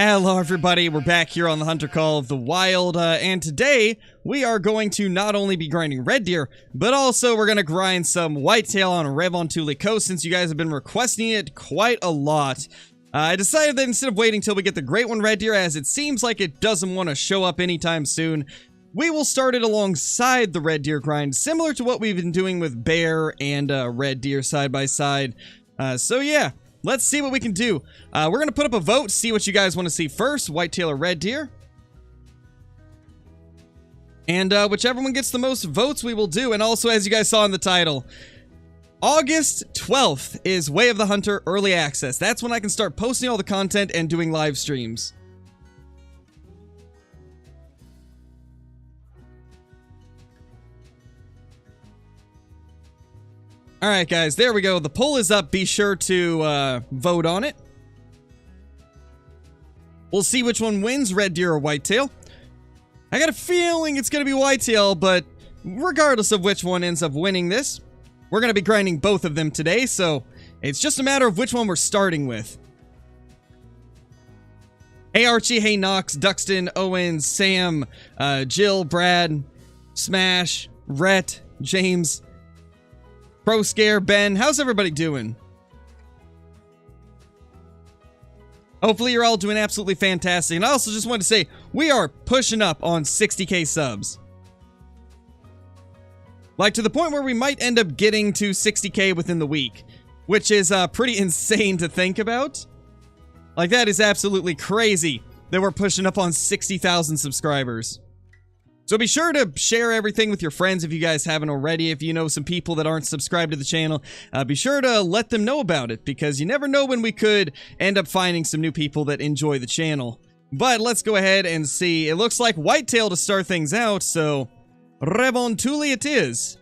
Hello everybody, we're back here on the Hunter Call of the Wild, and today we are going to not only be grinding red deer, but also we're going to grind some whitetail on Revontuli coast since you guys have been requesting it quite a lot. I decided that instead of waiting till we get the great one red deer, as it seems like it doesn't want to show up anytime soon, we will start it alongside the red deer grind, similar to what we've been doing with bear and red deer side by side. So yeah. Let's see what we can do. We're going to put up a vote, see what you guys want to see first, whitetail or red deer. And whichever one gets the most votes, we will do. And also, as you guys saw in the title, August 12th is Way of the Hunter Early Access. That's when I can start posting all the content and doing live streams. Alright guys, there we go. The poll is up. Be sure to vote on it. We'll see which one wins, red deer or whitetail. I got a feeling it's going to be whitetail, but regardless of which one ends up winning this, we're going to be grinding both of them today, so it's just a matter of which one we're starting with. Hey Archie, hey Knox, Duxton, Owen, Sam, Jill, Brad, Smash, Rhett, James, Pro Scare, Ben, how's everybody doing? Hopefully you're all doing absolutely fantastic. And I also just wanted to say, we are pushing up on 60k subs. Like to the point where we might end up getting to 60k within the week, which is pretty insane to think about. Like that is absolutely crazy that we're pushing up on 60,000 subscribers. So be sure to share everything with your friends if you guys haven't already. If you know some people that aren't subscribed to the channel, be sure to let them know about it, because you never know when we could end up finding some new people that enjoy the channel. But let's go ahead and see. It looks like whitetail to start things out, so Revontuli it is.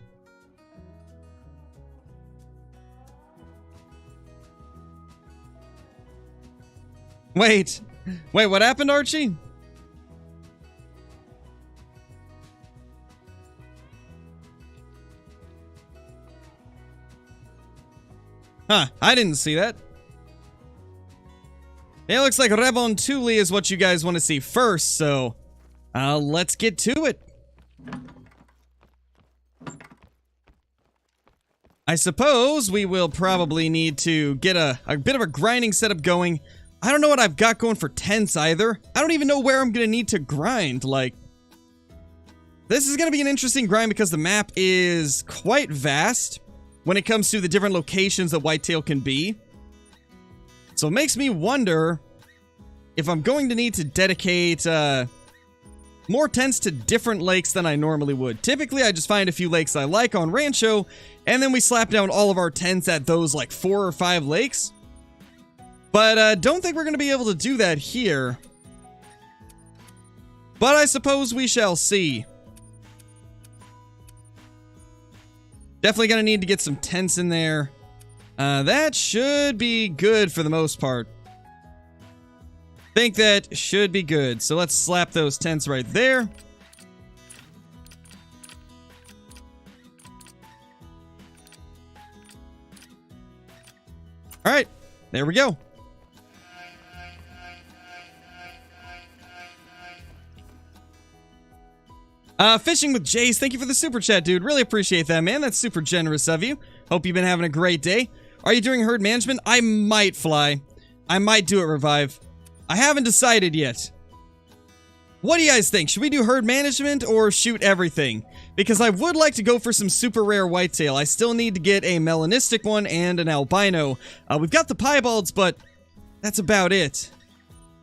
Wait, what happened, Archie? Huh, I didn't see that. It looks like Revontuli is what you guys want to see first, so let's get to it. I suppose we will probably need to get a bit of a grinding setup going. I don't know what I've got going for tents either. I don't even know where I'm going to need to grind. Like, this is going to be an interesting grind because the map is quite vast when it comes to the different locations that whitetail can be. So it makes me wonder if I'm going to need to dedicate more tents to different lakes than I normally would. Typically, I just find a few lakes I like on Rancho, and then we slap down all of our tents at those like 4 or 5 lakes. But don't think we're going to be able to do that here. But I suppose we shall see. Definitely gonna need to get some tents in there. That should be good for the most part. Think that should be good. So let's slap those tents right there. Alright, there we go. Fishing with Jace, thank you for the super chat, dude. Really appreciate that, man. That's super generous of you. Hope you've been having a great day. Are you doing herd management? I might fly. I might do it, Revive. I haven't decided yet. What do you guys think? Should we do herd management or shoot everything? Because I would like to go for some super rare whitetail. I still need to get a melanistic one and an albino. We've got the piebalds, but that's about it.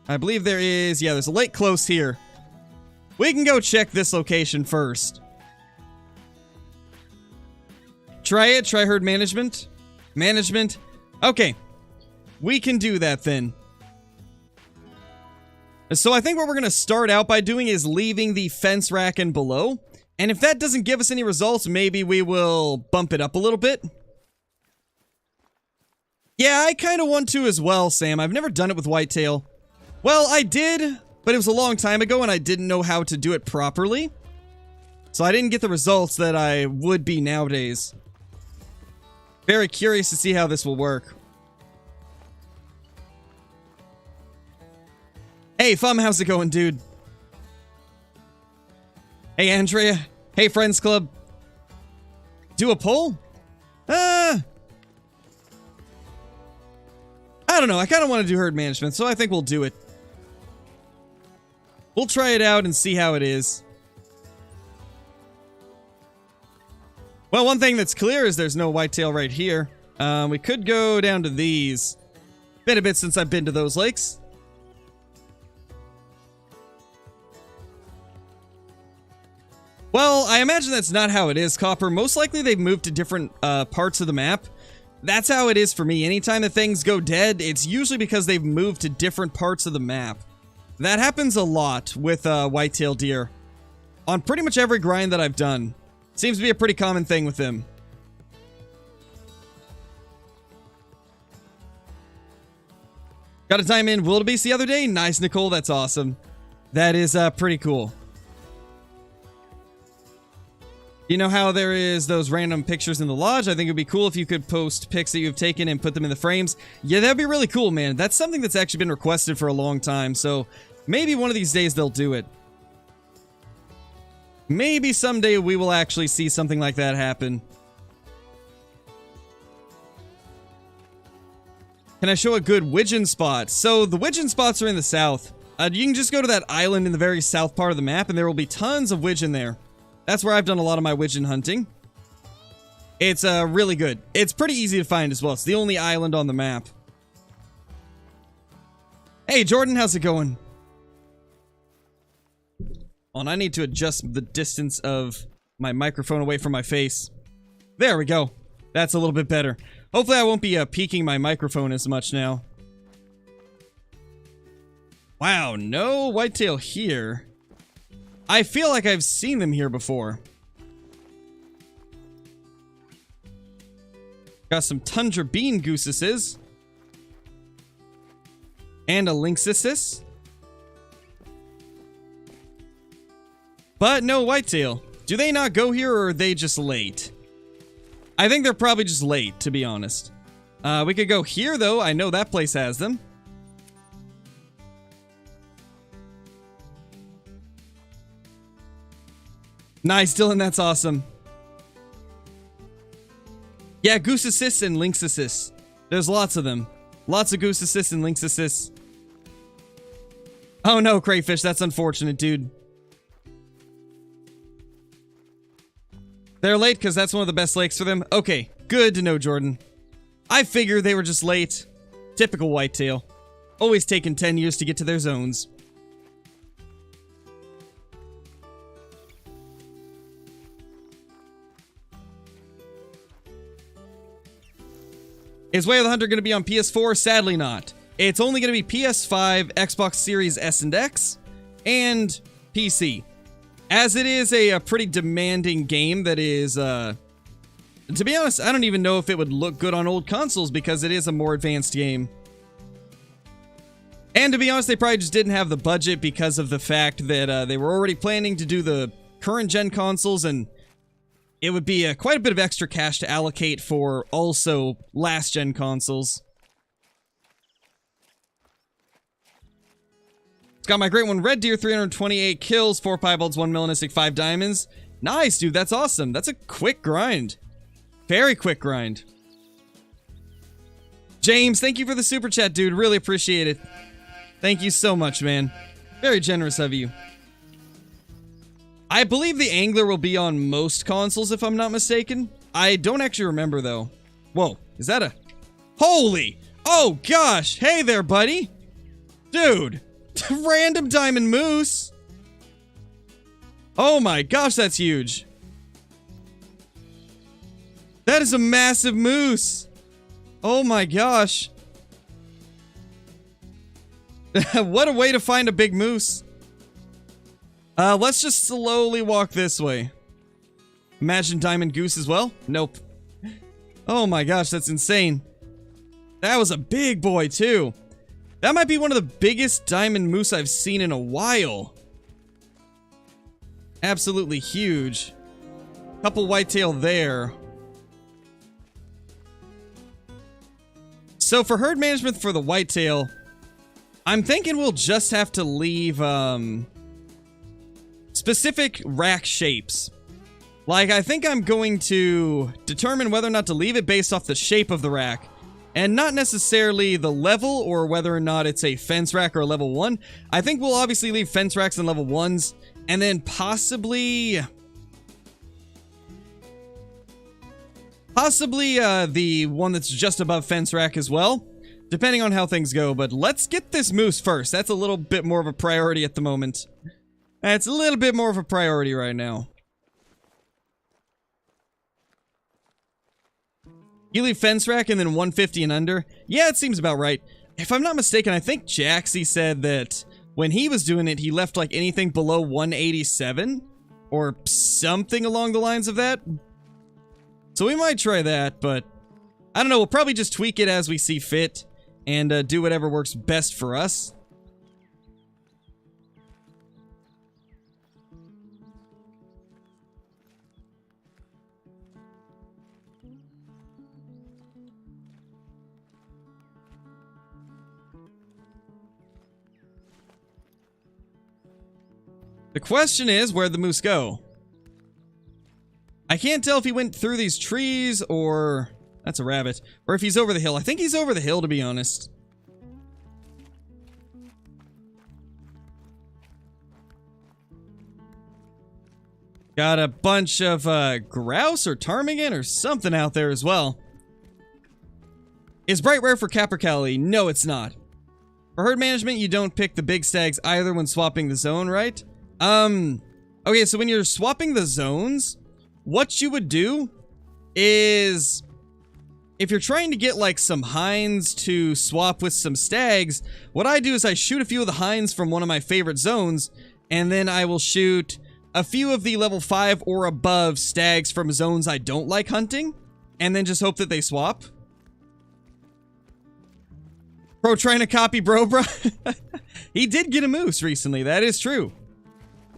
I believe there is... yeah, there's a lake close here. We can go check this location first. Try it. Try herd management. Management. Okay. We can do that then. So I think what we're going to start out by doing is leaving the fence rack in below. And if that doesn't give us any results, maybe we will bump it up a little bit. Yeah, I kind of want to as well, Sam. I've never done it with whitetail. Well, I did... but it was a long time ago and I didn't know how to do it properly. So I didn't get the results that I would be nowadays. Very curious to see how this will work. Hey, Fum, how's it going, dude? Hey, Andrea. Hey, Friends Club. Do a poll? I don't know. I kind of want to do herd management, so I think we'll do it. We'll try it out and see how it is. Well, one thing that's clear is there's no whitetail right here. We could go down to these. Been a bit since I've been to those lakes. Well, I imagine that's not how it is, Copper. Most likely they've moved to different parts of the map. That's how it is for me. Anytime that things go dead, it's usually because they've moved to different parts of the map. That happens a lot with whitetail deer. On pretty much every grind that I've done. Seems to be a pretty common thing with them. Got a diamond wildebeest the other day? Nice, Nicole. That's awesome. That is pretty cool. You know how there is those random pictures in the lodge? I think it'd be cool if you could post pics that you've taken and put them in the frames. Yeah, that'd be really cool, man. That's something that's actually been requested for a long time, so maybe one of these days they'll do it. Maybe someday we will actually see something like that happen. Can I show a good widgeon spot? So the widgeon spots are in the south. You can just go to that island in the very south part of the map and there will be tons of widgeon there. That's where I've done a lot of my widgeon hunting. It's really good. It's pretty easy to find as well. It's the only island on the map. Hey, Jordan, how's it going? I need to adjust the distance of my microphone away from my face. There we go. That's a little bit better. Hopefully I won't be peaking my microphone as much now. Wow, no whitetail here. I feel like I've seen them here before. Got some tundra bean gooseses. And a lynxesis. But no whitetail. Do they not go here or are they just late? I think they're probably just late, to be honest. We could go here though. I know that place has them. Nice, Dylan, that's awesome. Yeah, goosesis and lynxesis. There's lots of them. Lots of goosesis and lynxesis. Oh no, crayfish, that's unfortunate, dude. They're late because that's one of the best lakes for them? Okay, good to know, Jordan. I figured they were just late. Typical whitetail. Always taking 10 years to get to their zones. Is Way of the Hunter going to be on PS4? Sadly not. It's only going to be PS5, Xbox Series S and X, and PC. As it is a pretty demanding game that is, to be honest, I don't even know if it would look good on old consoles because it is a more advanced game. And to be honest, they probably just didn't have the budget because of the fact that they were already planning to do the current gen consoles, and it would be quite a bit of extra cash to allocate for also last gen consoles. It's got my great one, Red Deer, 328 kills, 4 piebalds, 1 melanistic, 5 diamonds. Nice, dude, that's awesome. That's a quick grind. Very quick grind. James, thank you for the super chat, dude. Really appreciate it. Thank you so much, man. Very generous of you. I believe the Angler will be on most consoles, if I'm not mistaken. I don't actually remember, though. Whoa, is that a... Holy! Oh, gosh! Hey there, buddy! Dude! Random diamond moose! Oh my gosh, that's huge. That is a massive moose! Oh my gosh. What a way to find a big moose. Let's just slowly walk this way. Imagine diamond goose as well? Nope. Oh my gosh, that's insane. That was a big boy too. That might be one of the biggest diamond moose I've seen in a while. Absolutely huge. Couple whitetail there. So for herd management for the whitetail, I'm thinking we'll just have to leave specific rack shapes. Like, I think I'm going to determine whether or not to leave it based off the shape of the rack, and not necessarily the level or whether or not it's a fence rack or a level 1. I think we'll obviously leave fence racks and level 1s, and then possibly the one that's just above fence rack as well, depending on how things go. But let's get this moose first. That's a little bit more of a priority at the moment. That's a little bit more of a priority right now. You leave fence rack and then 150 and under? Yeah, it seems about right. If I'm not mistaken, I think Jaxie said that when he was doing it, he left like anything below 187 or something along the lines of that. So we might try that, but I don't know. We'll probably just tweak it as we see fit and do whatever works best for us. The question is, where'd the moose go? I can't tell if he went through these trees or... That's a rabbit. Or if he's over the hill. I think he's over the hill, to be honest. Got a bunch of grouse or ptarmigan or something out there as well. Is bright rare for Capricaillii? No, it's not. For herd management, you don't pick the big stags either when swapping the zone, right? Okay, so when you're swapping the zones, what you would do is, if you're trying to get like some hinds to swap with some stags, what I do is I shoot a few of the hinds from one of my favorite zones, and then I will shoot a few of the level 5 or above stags from zones I don't like hunting, and then just hope that they swap. Bro trying to copy bro. He did get a moose recently, that is true.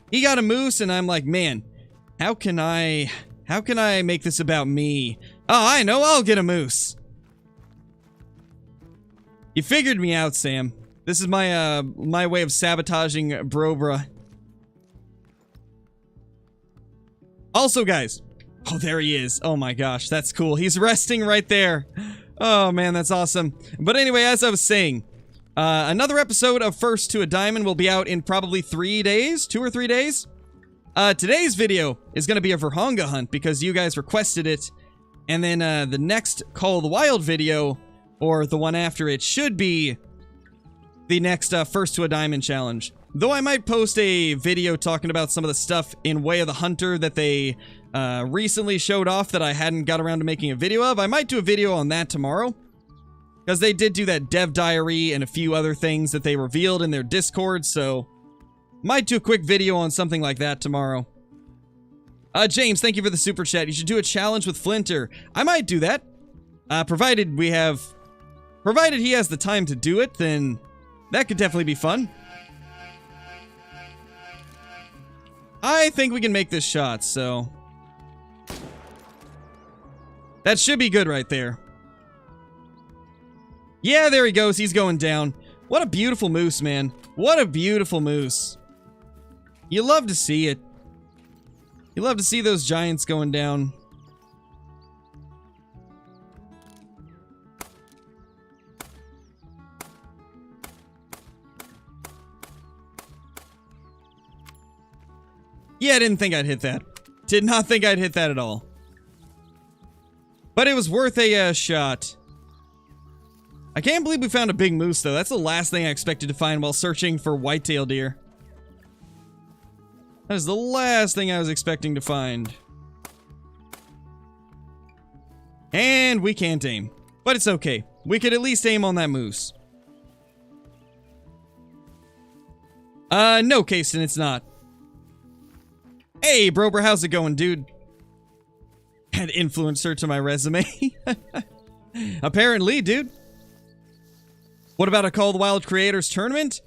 He got a moose, and I'm like, man, how can I make this about me? Oh, I know, I'll get a moose. You figured me out, Sam. This is my, my way of sabotaging Brobra. Also, guys. Oh, there he is. Oh my gosh, that's cool. He's resting right there. Oh man, that's awesome. But anyway, as I was saying, another episode of First to a Diamond will be out in probably 3 days, 2 or 3 days. Today's video is going to be a Virhonga hunt because you guys requested it. And then the next Call of the Wild video, or the one after it, should be the next First to a Diamond challenge. Though I might post a video talking about some of the stuff in Way of the Hunter that they recently showed off that I hadn't got around to making a video of. I might do a video on that tomorrow. Because they did do that dev diary and a few other things that they revealed in their Discord, so might do a quick video on something like that tomorrow. James, thank you for the super chat. You should do a challenge with Flinter. I might do that. Provided he has the time to do it, then that could definitely be fun. I think we can make this shot, so that should be good right there. Yeah, there he goes. He's going down. What a beautiful moose, man. What a beautiful moose. You love to see it. You love to see those giants going down. Yeah, I didn't think I'd hit that. Did not think I'd hit that at all. But it was worth a shot. I can't believe we found a big moose, though. That's the last thing I expected to find while searching for whitetail deer. That is the last thing I was expecting to find. And we can't aim. But it's okay. We could at least aim on that moose. No, Kasten, it's not. Hey, Brober, how's it going, dude? Add influencer to my resume. Apparently, dude. What about a Call of the Wild Creators tournament?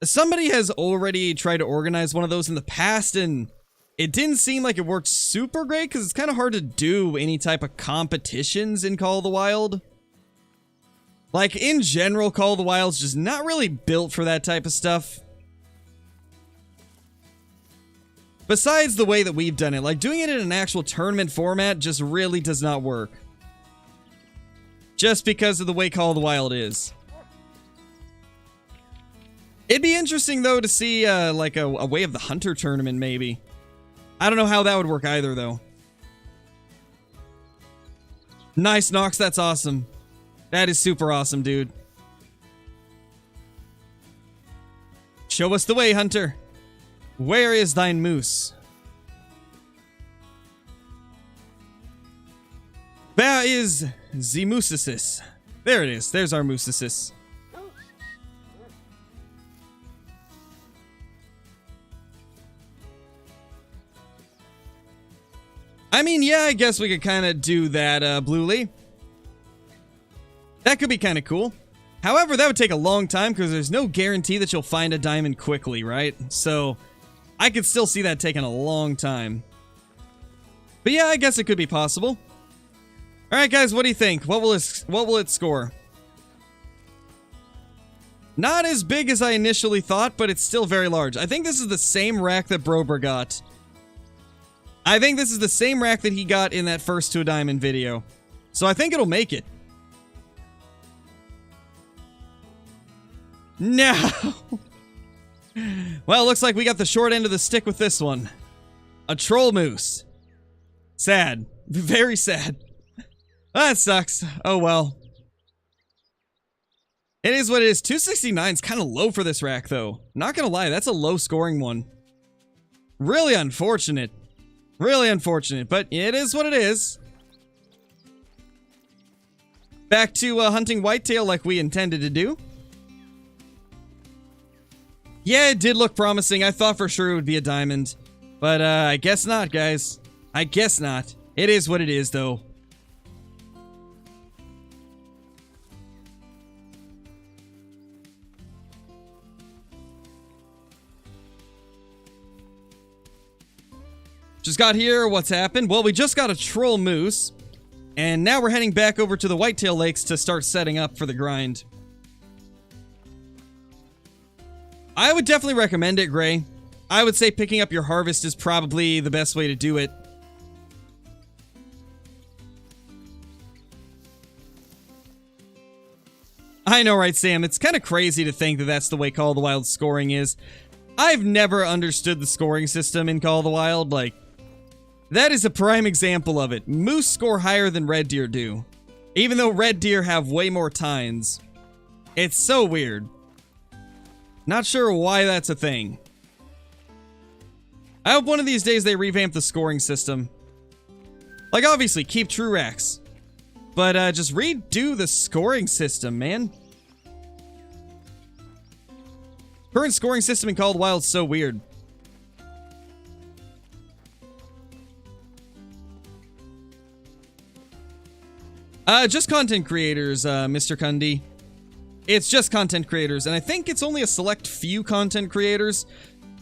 Somebody has already tried to organize one of those in the past, and it didn't seem like it worked super great, because it's kind of hard to do any type of competitions in Call of the Wild. Like, in general, Call of the Wild's just not really built for that type of stuff. Besides the way that we've done it, like, doing it in an actual tournament format just really does not work. Just because of the way Call of the Wild is. It'd be interesting, though, to see, like, a Way of the Hunter tournament, maybe. I don't know how that would work either, though. Nice, Nox, that's awesome. That is super awesome, dude. Show us the way, Hunter. Where is thine moose? Where is the moosesis? There it is. There's our moosesis. I mean, yeah, I guess we could kind of do that, Bluely. That could be kind of cool. However, that would take a long time because there's no guarantee that you'll find a diamond quickly, right? So, I could still see that taking a long time. But yeah, I guess it could be possible. Alright, guys, what do you think? What will it score? Not as big as I initially thought, but it's still very large. I think this is the same rack that Brober got. I think this is the same rack that he got in that first to a diamond video. So I think it'll make it. No! Well, looks like we got the short end of the stick with this one. A troll moose. Sad. Very sad. That sucks. Oh well. It is what it is. 269 is kind of low for this rack, though. Not gonna lie, that's a low scoring one. Really unfortunate. Really unfortunate, but it is what it is. Back to hunting whitetail like we intended to do. Yeah, it did look promising. I thought for sure it would be a diamond. But I guess not, guys. I guess not. It is what it is, though. Just got here. What's happened? Well, we just got a troll moose. And now we're heading back over to the whitetail lakes to start setting up for the grind. I would definitely recommend it, Gray. I would say picking up your harvest is probably the best way to do it. I know, right, Sam? It's kind of crazy to think that that's the way Call of the Wild scoring is. I've never understood the scoring system in Call of the Wild. Like, that is a prime example of it. Moose score higher than red deer do. Even though red deer have way more tines. It's so weird. Not sure why that's a thing. I hope one of these days they revamp the scoring system. Like, obviously, keep true racks. But, just redo the scoring system, man. Current scoring system in Call of the Wild is so weird. Just content creators, Mr. Kundi. It's just content creators, and I think it's only a select few content creators.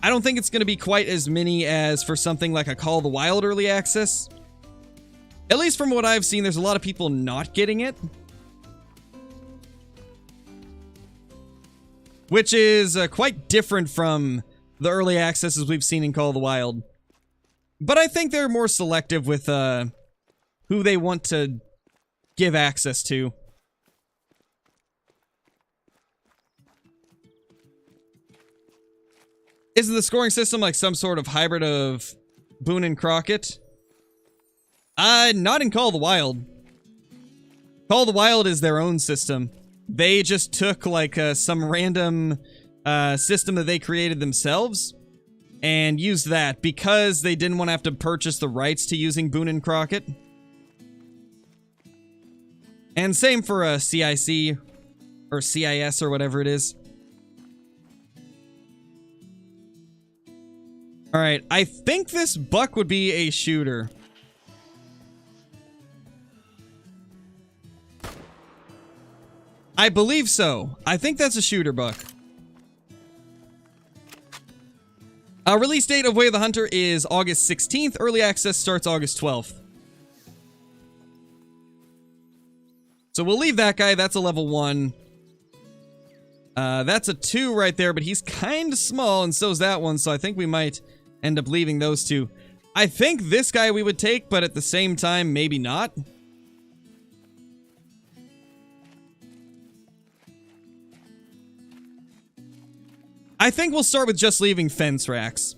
I don't think it's going to be quite as many as for something like a Call of the Wild early access. At least from what I've seen, there's a lot of people not getting it. Which is quite different from the early accesses we've seen in Call of the Wild. But I think they're more selective with who they want to give access to. Isn't the scoring system like some sort of hybrid of Boone and Crockett? Not in Call of the Wild. Call of the Wild is their own system. They just took like some random system that they created themselves and used that because they didn't want to have to purchase the rights to using Boone and Crockett. And same for CIC or CIS or whatever it is. Alright, I think this buck would be a shooter. I believe so. I think that's a shooter buck. Release date of Way of the Hunter is August 16th. Early access starts August 12th. So we'll leave that guy. That's a level 1. That's a 2 right there, but he's kind of small, and so's that one, so I think we might end up leaving those 2. I think this guy we would take, but at the same time, maybe not. I think we'll start with just leaving fence racks.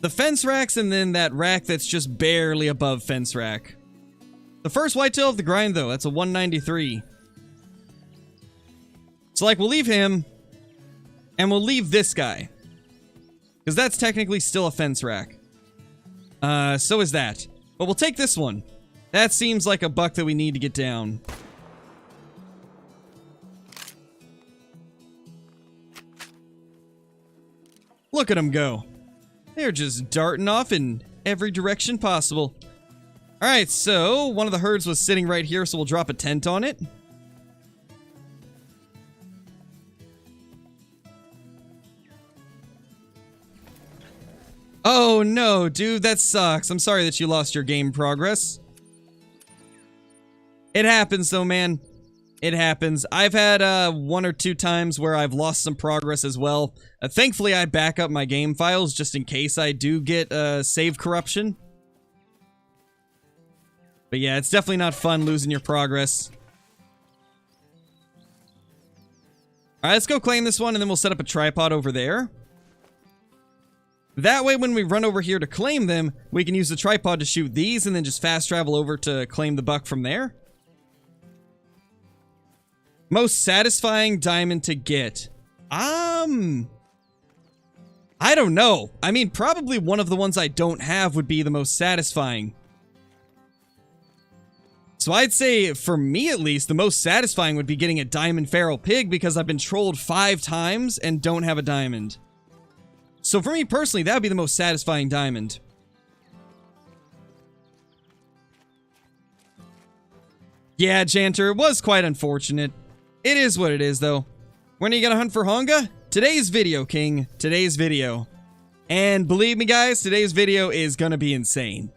The fence racks and then that rack that's just barely above fence rack. The first whitetail of the grind, though, that's a 193. So, like, we'll leave him, and we'll leave this guy. Because that's technically still a fence rack. So is that. But we'll take this one. That seems like a buck that we need to get down. Look at them go. They're just darting off in every direction possible. Alright, so one of the herds was sitting right here, so we'll drop a tent on it. Oh no, dude, that sucks. I'm sorry that you lost your game progress. It happens though, man. It happens. I've had 1 or 2 times where I've lost some progress as well. Thankfully, I back up my game files just in case I do get save corruption. But yeah, it's definitely not fun losing your progress. Alright, let's go claim this one and then we'll set up a tripod over there. That way, when we run over here to claim them, we can use the tripod to shoot these and then just fast travel over to claim the buck from there. Most satisfying diamond to get. I don't know. I mean, probably one of the ones I don't have would be the most satisfying. So I'd say, for me at least, the most satisfying would be getting a diamond feral pig because I've been trolled 5 times and don't have a diamond. So for me personally, that would be the most satisfying diamond. Yeah, Janter, it was quite unfortunate. It is what it is, though. When are you gonna hunt for Honga? Today's video, King. Today's video. And believe me, guys, today's video is gonna be insane.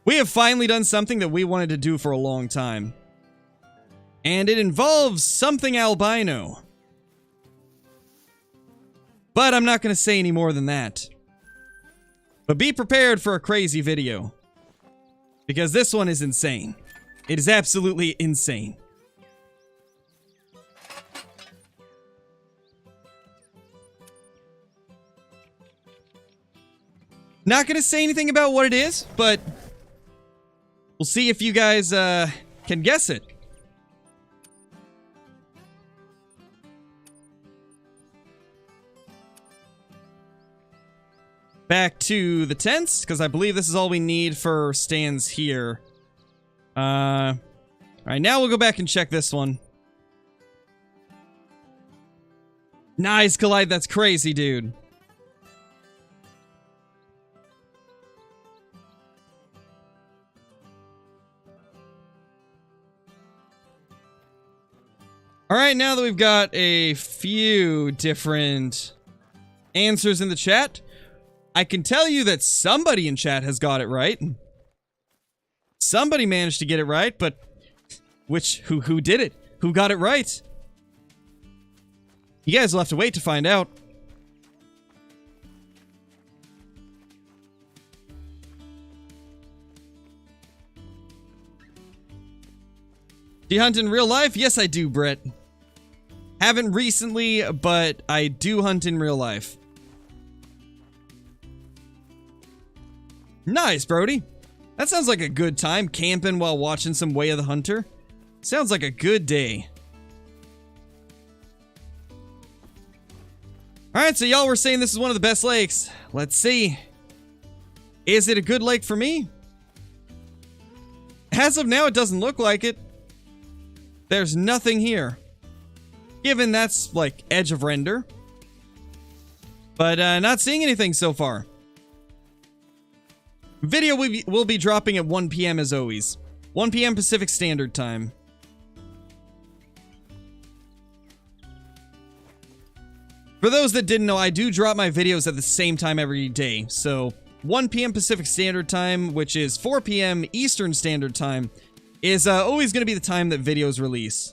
We have finally done something that we wanted to do for a long time. And it involves something albino. But I'm not gonna say any more than that. But be prepared for a crazy video. Because this one is insane. It is absolutely insane. Not gonna say anything about what it is, but we'll see if you guys can guess it. Back to the tents, because I believe this is all we need for stands here. Alright, now we'll go back and check this one. Nice, Collide, that's crazy, dude. Alright, now that we've got a few different answers in the chat, I can tell you that somebody in chat has got it right. Somebody managed to get it right, but who did it? Who got it right? You guys will have to wait to find out. Do you hunt in real life? Yes, I do, Brett. Haven't recently, but I do hunt in real life. Nice, Brody. That sounds like a good time, camping while watching some Way of the Hunter. Sounds like a good day. Alright, so y'all were saying this is one of the best lakes. Let's see. Is it a good lake for me? As of now, it doesn't look like it. There's nothing here. Given that's, like, edge of render. But, not seeing anything so far. Video will be dropping at 1 PM as always. 1 PM Pacific Standard Time. For those that didn't know, I do drop my videos at the same time every day. So, 1 p.m. Pacific Standard Time, which is 4 p.m. Eastern Standard Time, is always going to be the time that videos release.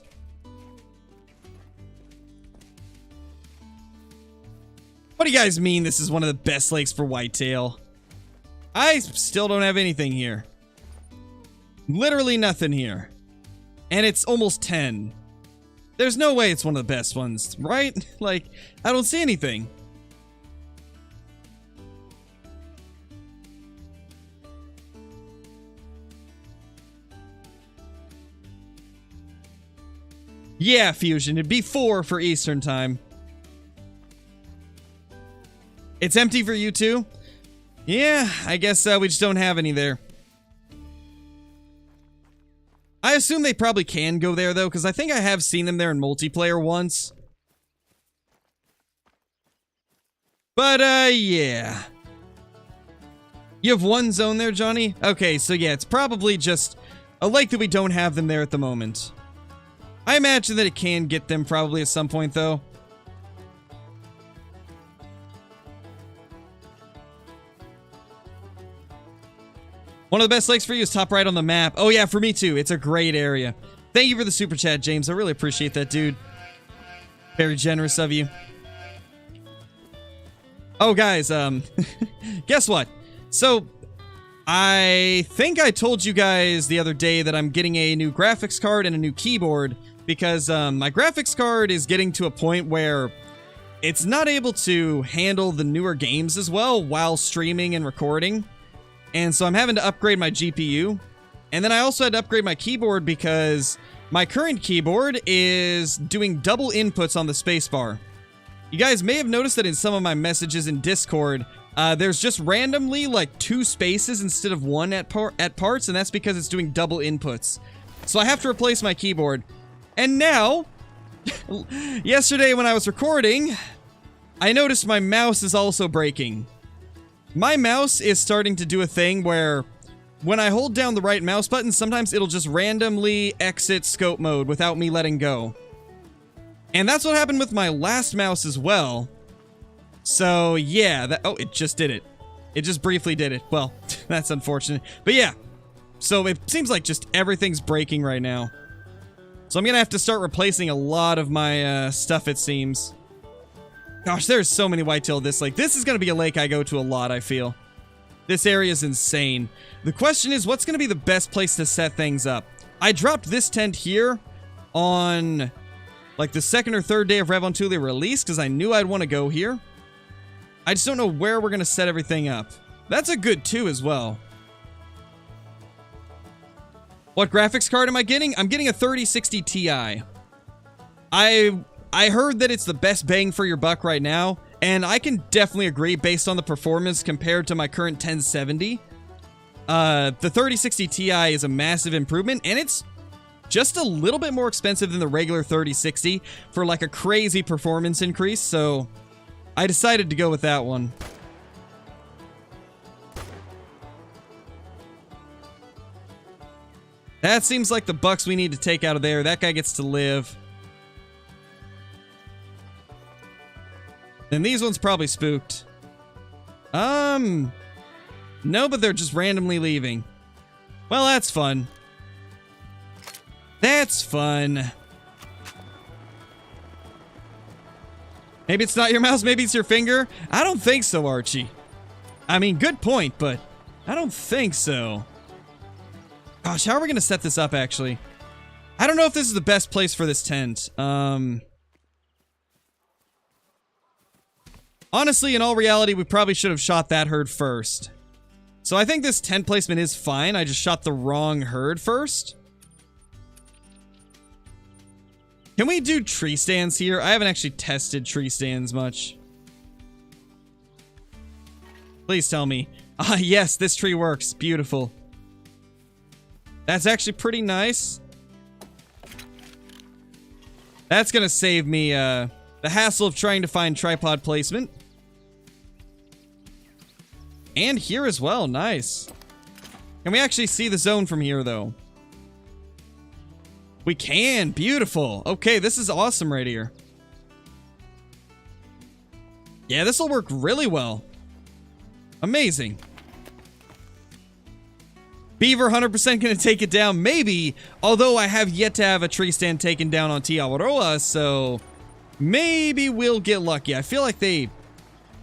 What do you guys mean this is one of the best lakes for whitetail? I still don't have anything here. Literally nothing here. And it's almost 10. There's no way it's one of the best ones, right? Like, I don't see anything. Yeah, Fusion, it'd be 4 for Eastern Time. It's empty for you too? Yeah, I guess we just don't have any there. I assume they probably can go there though, because I think I have seen them there in multiplayer once. But yeah. You have one zone there, Johnny? Okay, so yeah, it's probably just a lake that we don't have them there at the moment. I imagine that it can get them probably at some point, though. One of the best lakes for you is top right on the map. Oh yeah, for me too. It's a great area. Thank you for the super chat, James. I really appreciate that, dude. Very generous of you. Oh, guys, guess what? So, I think I told you guys the other day that I'm getting a new graphics card and a new keyboard because my graphics card is getting to a point where it's not able to handle the newer games as well while streaming and recording. And so I'm having to upgrade my GPU. And then I also had to upgrade my keyboard because my current keyboard is doing double inputs on the spacebar. You guys may have noticed that in some of my messages in Discord, there's just randomly like 2 spaces instead of 1 at parts, and that's because it's doing double inputs. So I have to replace my keyboard. And now, yesterday when I was recording, I noticed my mouse is also breaking. My mouse is starting to do a thing where when I hold down the right mouse button, sometimes it'll just randomly exit scope mode without me letting go. And that's what happened with my last mouse as well. So yeah, oh, it just did it. It just briefly did it. Well, that's unfortunate. But yeah, so it seems like just everything's breaking right now. So I'm gonna have to start replacing a lot of my stuff, it seems. Gosh, there's so many whitetail this lake. This is gonna be a lake I go to a lot, I feel. This area is insane. The question is, what's gonna be the best place to set things up? I dropped this tent here on like the 2nd or 3rd day of Revontuli release because I knew I'd want to go here. I just don't know where we're gonna set everything up. That's a good 2 as well. What graphics card am I getting? I'm getting a 3060 Ti. I heard that it's the best bang for your buck right now, and I can definitely agree based on the performance compared to my current 1070. The 3060 Ti is a massive improvement, and it's just a little bit more expensive than the regular 3060 for like a crazy performance increase, so I decided to go with that one. That seems like the bucks we need to take out of there. That guy gets to live. Then these ones probably spooked. No, but they're just randomly leaving. Well, that's fun. That's fun. Maybe it's not your mouse, maybe it's your finger. I don't think so, Archie. I mean, good point, but I don't think so. Gosh, how are we going to set this up, actually? I don't know if this is the best place for this tent. Honestly, in all reality, we probably should have shot that herd first. So I think this tent placement is fine. I just shot the wrong herd first. Can we do tree stands here? I haven't actually tested tree stands much. Please tell me. Ah, yes, this tree works. Beautiful. That's actually pretty nice. That's gonna save me the hassle of trying to find tripod placement. And here as well, nice. Can we actually see the zone from here, though? We can, beautiful. Okay, this is awesome right here. Yeah, this will work really well. Amazing. Beaver 100% going to take it down, maybe, although I have yet to have a tree stand taken down on Awaroa, so maybe we'll get lucky. I feel like they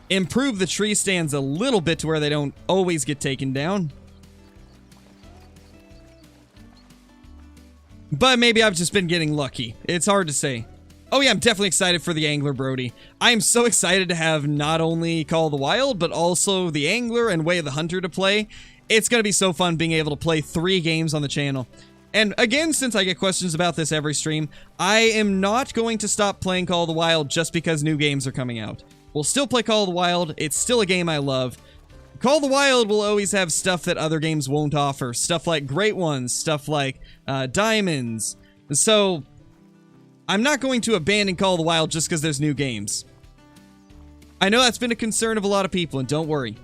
improve the tree stands a little bit to where they don't always get taken down. But maybe I've just been getting lucky. It's hard to say. Oh yeah, I'm definitely excited for the Angler, Brody. I am so excited to have not only Call of the Wild, but also the Angler and Way of the Hunter to play. It's going to be so fun being able to play 3 games on the channel. And again, since I get questions about this every stream, I am not going to stop playing Call of the Wild just because new games are coming out. We'll still play Call of the Wild. It's still a game I love. Call of the Wild will always have stuff that other games won't offer. Stuff like Great Ones, stuff like Diamonds. So I'm not going to abandon Call of the Wild just because there's new games. I know that's been a concern of a lot of people, and don't worry.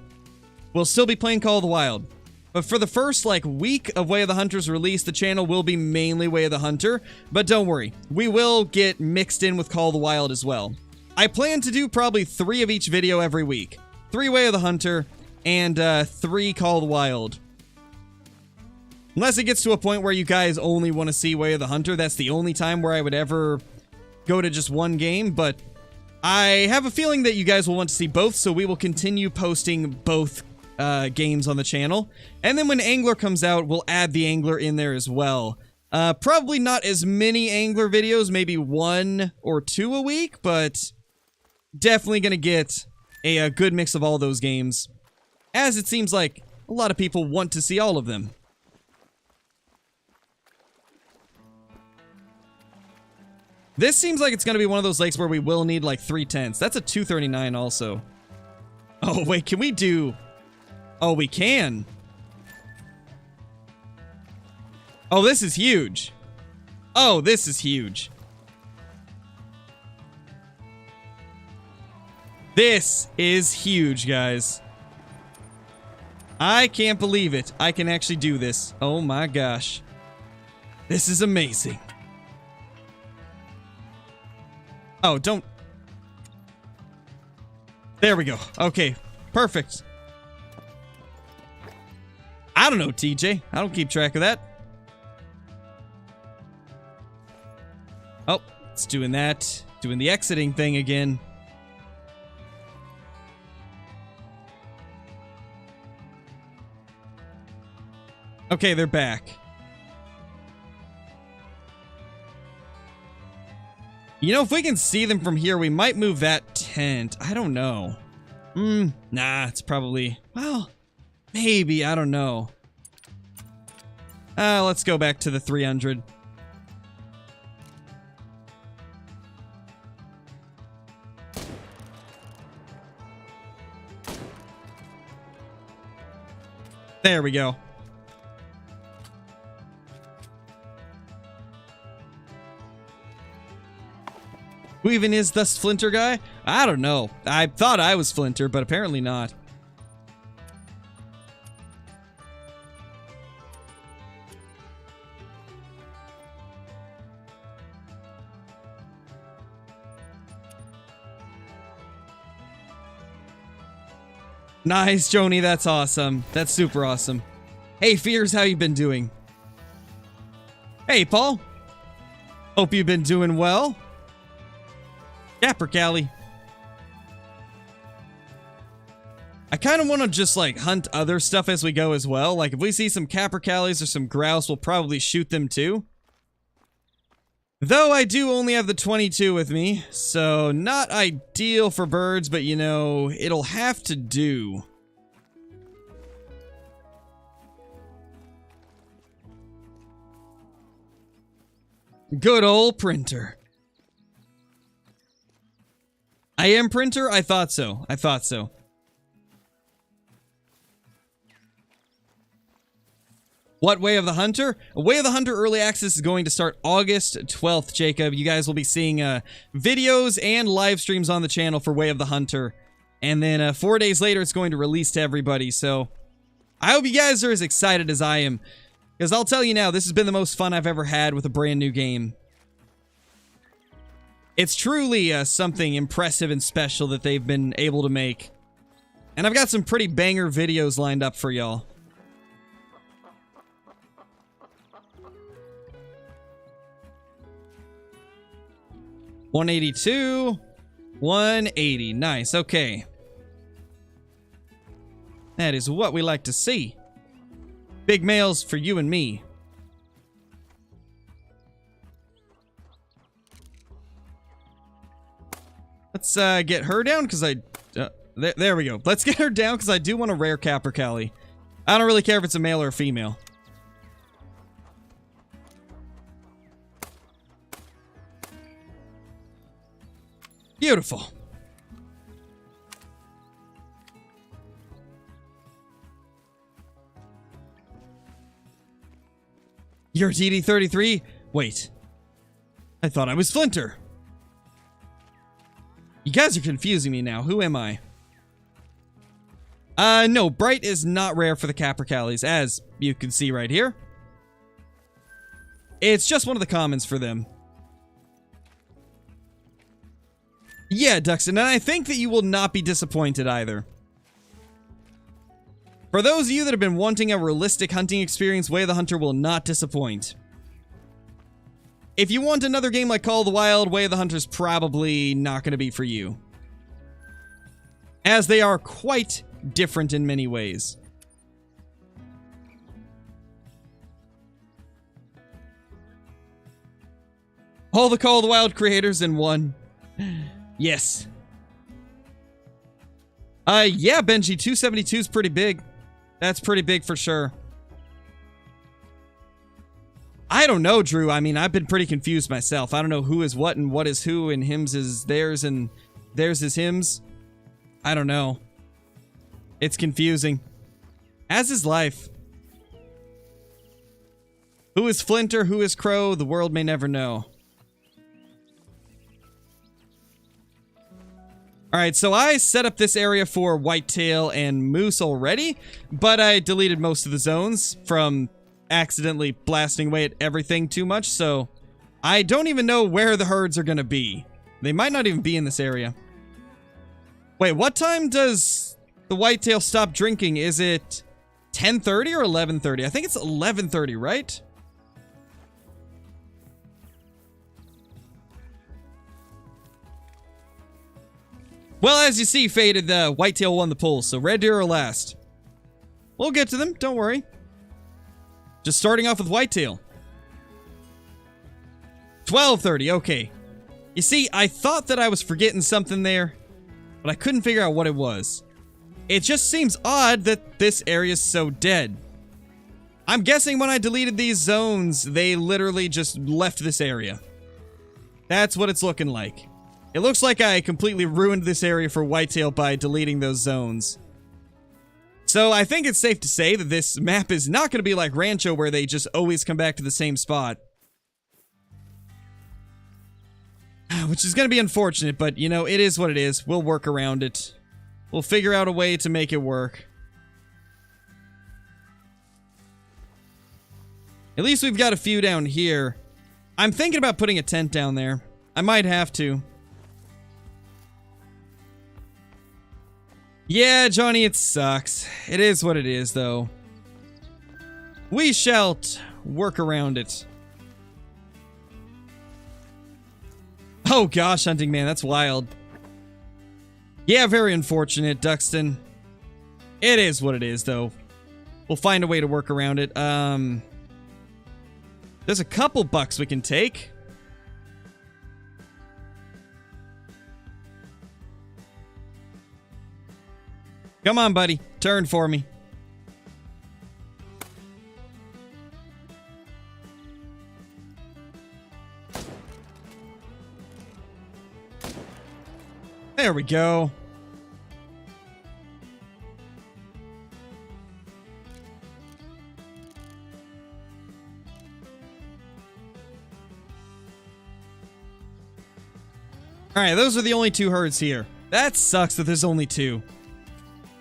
We'll still be playing Call of the Wild. But for the first, week of Way of the Hunter's release, the channel will be mainly Way of the Hunter. But don't worry, we will get mixed in with Call of the Wild as well. I plan to do probably 3 of each video every week. 3 Way of the Hunter, and 3 Call of the Wild. Unless it gets to a point where you guys only want to see Way of the Hunter, that's the only time where I would ever go to just one game, but I have a feeling that you guys will want to see both, so we will continue posting both games on the channel. And then when Angler comes out, we'll add the Angler in there as well. Probably not as many Angler videos, maybe 1 or 2 a week, but definitely gonna get a good mix of all those games, as it seems like a lot of people want to see all of them. This seems like it's going to be one of those lakes where we will need 3 tents. That's a 239 also. Oh, wait, can we do... Oh, we can. Oh, this is huge. Oh, this is huge. This is huge, guys. I can't believe it. I can actually do this. Oh my gosh. This is amazing. Oh, don't... There we go. Okay, perfect. I don't know, TJ. I don't keep track of that. Oh, it's doing that. Doing the exiting thing again. Okay, they're back. You know, if we can see them from here, we might move that tent. I don't know. Nah, it's probably... Well, maybe. I don't know. Let's go back to the 300. There we go. Who even is this Flinter guy? I don't know. I thought I was Flinter, but apparently not. Nice, Joni. That's awesome. That's super awesome. Hey, Fears, how you been doing? Hey, Paul. Hope you've been doing well. Capricaillii. I kind of want to just hunt other stuff as we go as well. If we see some Capricaillis or some grouse, we'll probably shoot them too. Though I do only have the 22 with me, so not ideal for birds, but you know, it'll have to do. Good old printer. I am printer? I thought so. I thought so. What Way of the Hunter? Way of the Hunter Early Access is going to start August 12th, Jacob. You guys will be seeing videos and live streams on the channel for Way of the Hunter. And then 4 days later, it's going to release to everybody. So I hope you guys are as excited as I am. Because I'll tell you now, this has been the most fun I've ever had with a brand new game. It's truly something impressive and special that they've been able to make. And I've got some pretty banger videos lined up for y'all. 182. 180. Nice. Okay. That is what we like to see. Big males for you and me. Let's get her down because there we go. Let's get her down because I do want a rare Capricaillii. I don't really care if it's a male or a female. Beautiful. You're DD33? Wait. I thought I was Flinter. You guys are confusing me now. Who am I? No, Bright is not rare for the Capricaillis, as you can see right here. It's just one of the commons for them. Yeah, Duxton, and I think that you will not be disappointed either. For those of you that have been wanting a realistic hunting experience, Way of the Hunter will not disappoint. If you want another game like Call of the Wild, Way of the Hunter is probably not going to be for you, as they are quite different in many ways. All the Call of the Wild creators in one. Yes. Yeah, Benji, 272 is pretty big. That's pretty big for sure. I don't know, Drew. I mean, I've been pretty confused myself. I don't know who is what and what is who, and hims is theirs and theirs is hims. I don't know. It's confusing. As is life. Who is Flinter? Who is Crow? The world may never know. Alright, so I set up this area for whitetail and moose already, but I deleted most of the zones from accidentally blasting away at everything too much, so I don't even know where the herds are going to be. They might not even be in this area. Wait, what time does the whitetail stop drinking? Is it 10:30 or 11:30? I think it's 11:30, right? Well, as you see, Faded, the whitetail won the poll, so red deer are last. We'll get to them, don't worry. Just starting off with whitetail. 12:30, okay. You see, I thought that I was forgetting something there, but I couldn't figure out what it was. It just seems odd that this area is so dead. I'm guessing when I deleted these zones, they literally just left this area. That's what it's looking like. It looks like I completely ruined this area for whitetail by deleting those zones. So I think it's safe to say that this map is not going to be like Rancho where they just always come back to the same spot. Which is going to be unfortunate, but you know, it is what it is. We'll work around it. We'll figure out a way to make it work. At least we've got a few down here. I'm thinking about putting a tent down there. I might have to. Yeah, Johnny, it sucks. It is what it is, though. We shall work around it. Oh gosh, Hunting Man, that's wild. Yeah, very unfortunate, Duxton. It is what it is, though. We'll find a way to work around it. There's a couple bucks we can take. Come on, buddy. Turn for me. There we go. Alright, those are the only two herds here. That sucks that there's only two.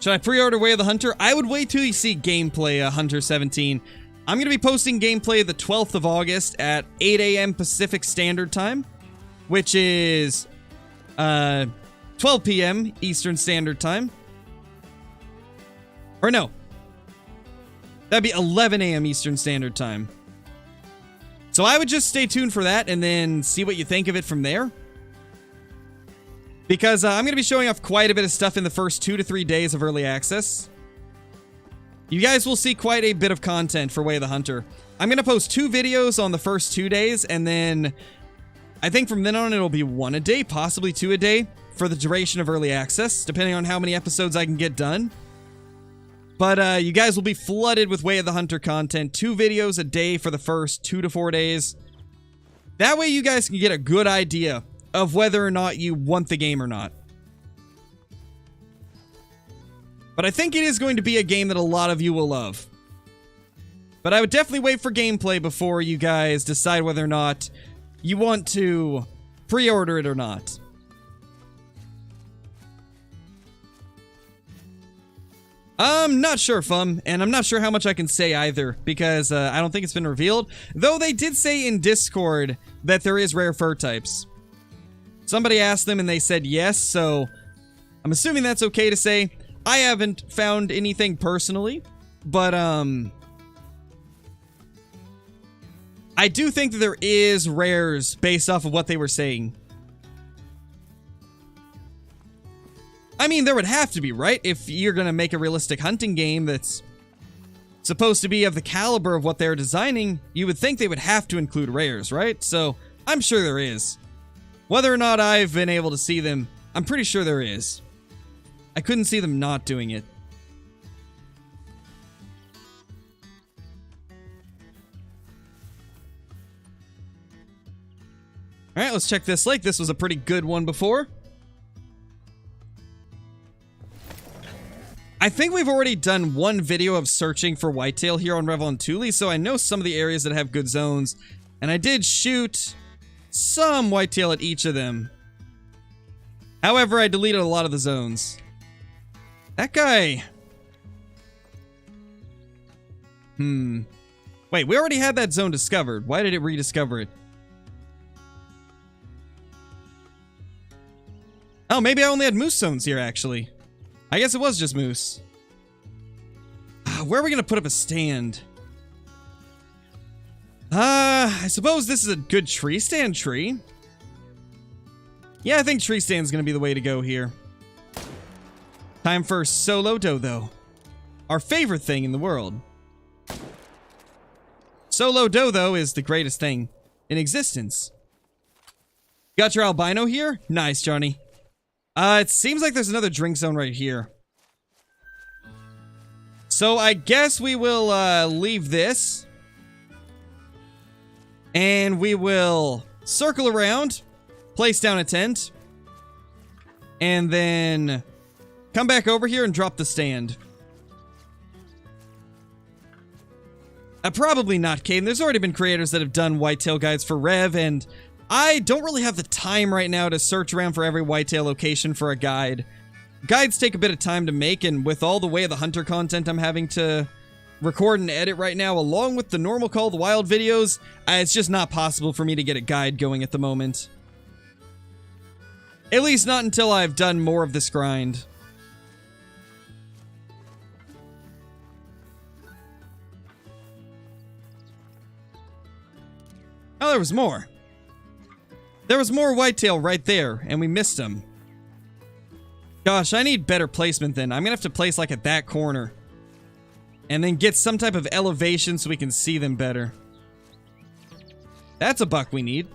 Should I pre-order Way of the Hunter? I would wait till you see gameplay, Hunter 17. I'm going to be posting gameplay the 12th of August at 8 a.m. Pacific Standard Time, which is 12 p.m. Eastern Standard Time. Or no. That'd be 11 a.m. Eastern Standard Time. So I would just stay tuned for that and then see what you think of it from there. because I'm going to be showing off quite a bit of stuff in the first 2 to 3 days of early access. You guys will see quite a bit of content for Way of the Hunter. I'm going to post 2 videos on the first 2 days, and then I think from then on it'll be 1 a day, possibly 2 a day for the duration of early access, depending on how many episodes I can get done. But you guys will be flooded with Way of the Hunter content, 2 videos a day for the first 2 to 4 days. That way you guys can get a good idea of whether or not you want the game or not. But I think it is going to be a game that a lot of you will love. But I would definitely wait for gameplay before you guys decide whether or not you want to pre-order it or not. I'm not sure, Fum, and I'm not sure how much I can say either, because I don't think it's been revealed. Though they did say in Discord that there is rare fur types. Somebody asked them and they said yes, so I'm assuming that's okay to say. I haven't found anything personally, but I do think that there is rares based off of what they were saying. I mean, there would have to be, right? If you're going to make a realistic hunting game that's supposed to be of the caliber of what they're designing, you would think they would have to include rares, right? So, I'm sure there is. Whether or not I've been able to see them, I'm pretty sure there is. I couldn't see them not doing it. Alright, let's check this lake. This was a pretty good one before. I think we've already done 1 video of searching for whitetail here on Revontuli, so I know some of the areas that have good zones. And I did shoot some whitetail at each of them. However, I deleted a lot of the zones. That guy... Wait, we already had that zone discovered. Why did it rediscover it? Oh, maybe I only had moose zones here, actually. I guess it was just moose. Where are we going to put up a stand? I suppose this is a good tree stand tree. Yeah, I think tree stand is going to be the way to go here. Time for solo doe, though. Our favorite thing in the world. Solo doe, though, is the greatest thing in existence. Got your albino here? Nice, Johnny. It seems like there's another drink zone right here. So I guess we will leave this. And we will circle around, place down a tent, and then come back over here and drop the stand. Probably not, Caden. There's already been creators that have done whitetail guides for Rev, and I don't really have the time right now to search around for every whitetail location for a guide. Guides take a bit of time to make, and with all the Way of the Hunter content I'm having to record and edit right now, along with the normal Call of the Wild videos, it's just not possible for me to get a guide going at the moment. At least not until I've done more of this grind. Oh, there was more. There was more whitetail right there, and we missed them. Gosh, I need better placement then. I'm gonna have to place like at that corner. And then get some type of elevation so we can see them better. That's a buck we need.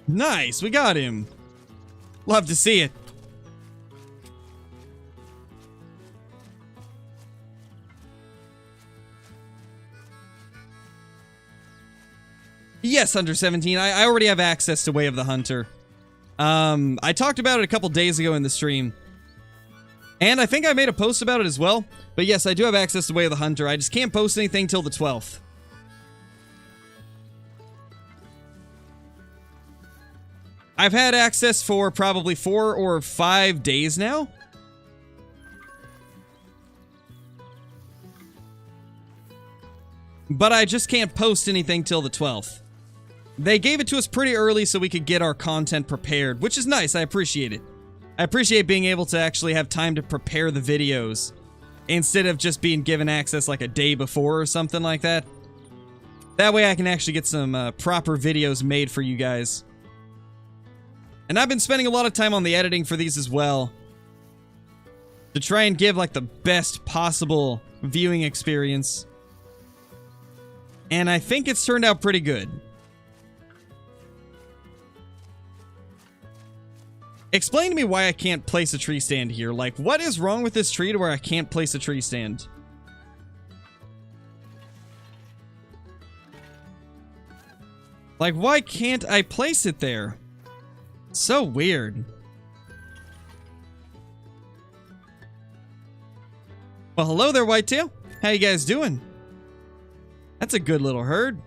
Nice, we got him. Love to see it. Yes, Hunter 17. I already have access to Way of the Hunter. I talked about it a couple days ago in the stream. And I think I made a post about it as well. But yes, I do have access to Way of the Hunter. I just can't post anything till the 12th. I've had access for probably 4 or 5 days now. But I just can't post anything till the 12th. They gave it to us pretty early so we could get our content prepared, which is nice. I appreciate it. I appreciate being able to actually have time to prepare the videos instead of just being given access like a day before or something like that. That way I can actually get some proper videos made for you guys. And I've been spending a lot of time on the editing for these as well, to try and give like the best possible viewing experience. And I think it's turned out pretty good. Explain to me why I can't place a tree stand here. Like, what is wrong with this tree to where I can't place a tree stand? Like, why can't I place it there? So weird. Well, hello there, Whitetail. How you guys doing? That's a good little herd.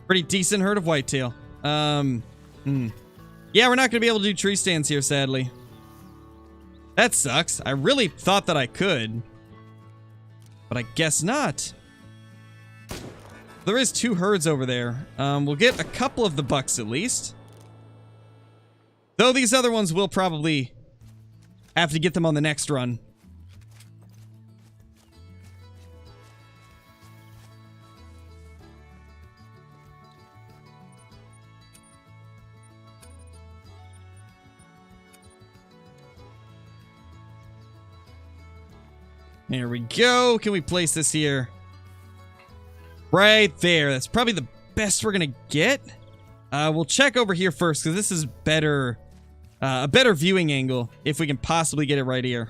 Pretty decent herd of whitetail. Yeah, we're not going to be able to do tree stands here, sadly. That sucks. I really thought that I could. But I guess not. There is 2 herds over there. We'll get a couple of the bucks at least. Though these other ones will probably have to get them on the next run. There we go. Can we place this here? Right there. That's probably the best we're gonna get. We'll check over here first, because this is better, a better viewing angle, if we can possibly get it right here.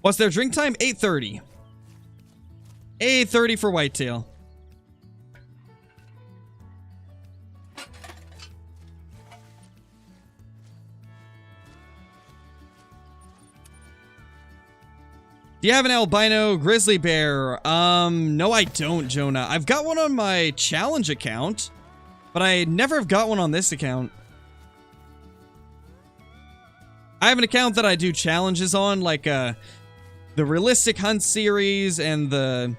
What's their drink time? 8:30. 8:30 for whitetail. Do you have an albino grizzly bear? No I don't, Jonah. I've got one on my challenge account, but I never have got one on this account. I have an account that I do challenges on, like, the Realistic Hunt series and the...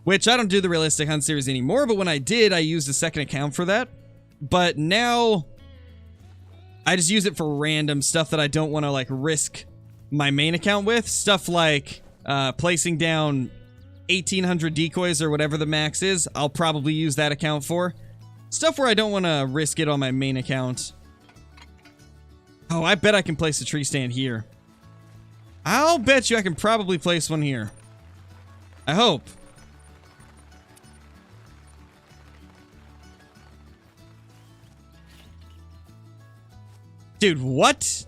Which, I don't do the Realistic Hunt series anymore, but when I did, I used a second account for that. But now, I just use it for random stuff that I don't want to, like, risk my main account with. Stuff like placing down 1,800 decoys or whatever the max is. I'll probably use that account for. Stuff where I don't want to risk it on my main account. Oh, I bet I can place a tree stand here. I'll bet you I can probably place one here. I hope. Dude, what?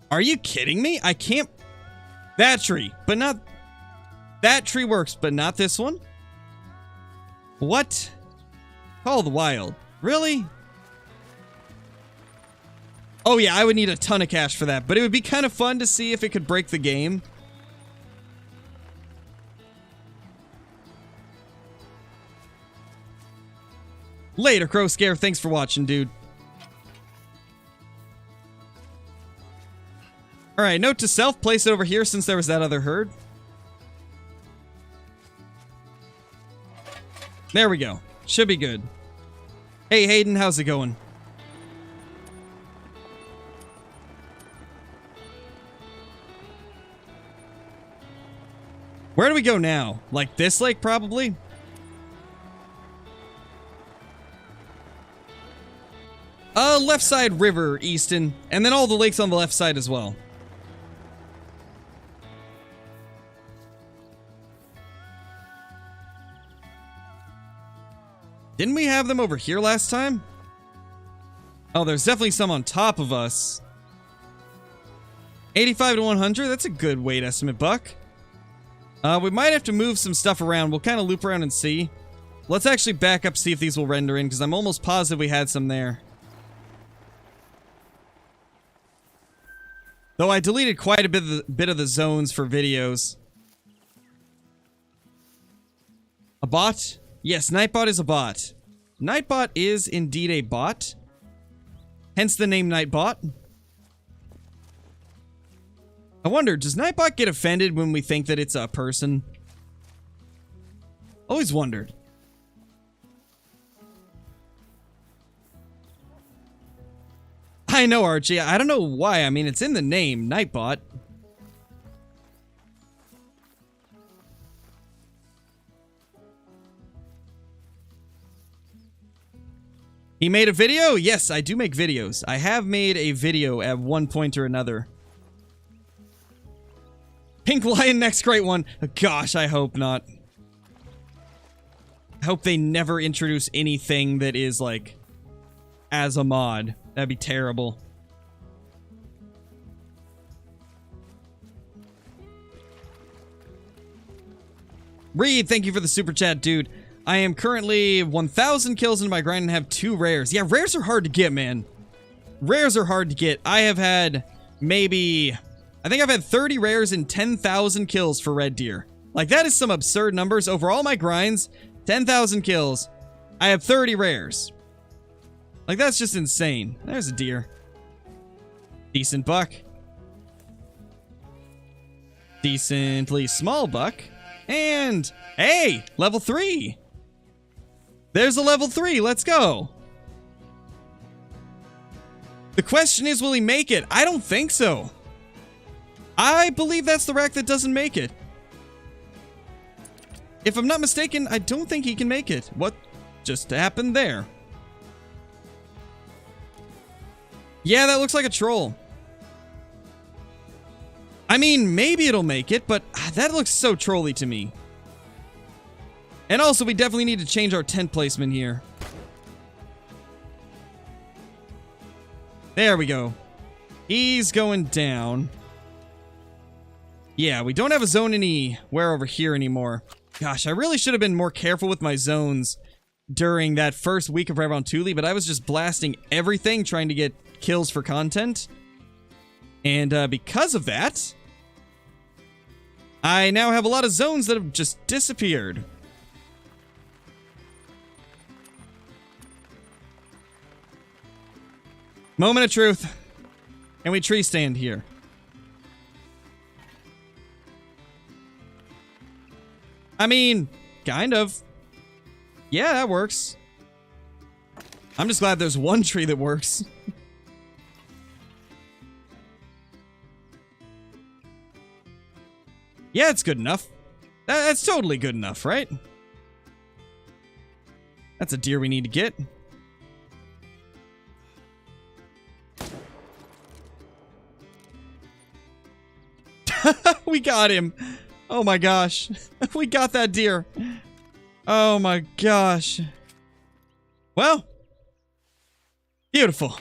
Are you kidding me? I can't... That tree, but not... That tree works, but not this one? What? Call the Wild. Really? Oh yeah, I would need a ton of cash for that, but it would be kind of fun to see if it could break the game. Later, Crow Scare. Thanks for watching, dude. Alright, note to self, place it over here since there was that other herd. There we go. Should be good. Hey, Hayden, how's it going? Where do we go now? Like this lake, probably? Left side river, Easton. And then all the lakes on the left side as well. Didn't we have them over here last time? Oh, there's definitely some on top of us. 85 to 100, that's a good weight estimate, Buck. We might have to move some stuff around. We'll kind of loop around and see. Let's actually back up, see if these will render in, because I'm almost positive we had some there. Though I deleted quite a bit of the zones for videos. A bot? Yes, Nightbot is a bot. Nightbot is indeed a bot. Hence the name Nightbot. I wonder, does Nightbot get offended when we think that it's a person? Always wondered. I know, Archie. I don't know why. I mean, it's in the name, Nightbot. He made a video? Yes, I do make videos. I have made a video at one point or another. Pink Lion, next great one. Gosh, I hope not. I hope they never introduce anything that is, like, as a mod. That'd be terrible. Reed, thank you for the super chat, dude. I am currently 1,000 kills into my grind and have 2 rares. Yeah, rares are hard to get, man. Rares are hard to get. I have had maybe... I think I've had 30 rares and 10,000 kills for red deer. Like, that is some absurd numbers. Over all my grinds, 10,000 kills. I have 30 rares. Like, that's just insane. There's a deer. Decent buck. Decently small buck. And, hey, level 3. There's a level 3. Let's go. The question is, will he make it? I don't think so. I believe that's the rack that doesn't make it. If I'm not mistaken, I don't think he can make it. What just happened there? Yeah, that looks like a troll. I mean, maybe it'll make it, but that looks so trolly to me. And also, we definitely need to change our tent placement here. There we go. He's going down. Yeah, we don't have a zone anywhere over here anymore. Gosh, I really should have been more careful with my zones during that first week of Revontuli, but I was just blasting everything trying to get kills for content. And because of that, I now have a lot of zones that have just disappeared. Moment of truth. Can we tree stand here? I mean, kind of. Yeah, that works. I'm just glad there's one tree that works. Yeah, it's good enough. That's totally good enough, right? That's a deer we need to get. We got him. Oh my gosh. We got that deer. Oh my gosh. Well. Beautiful.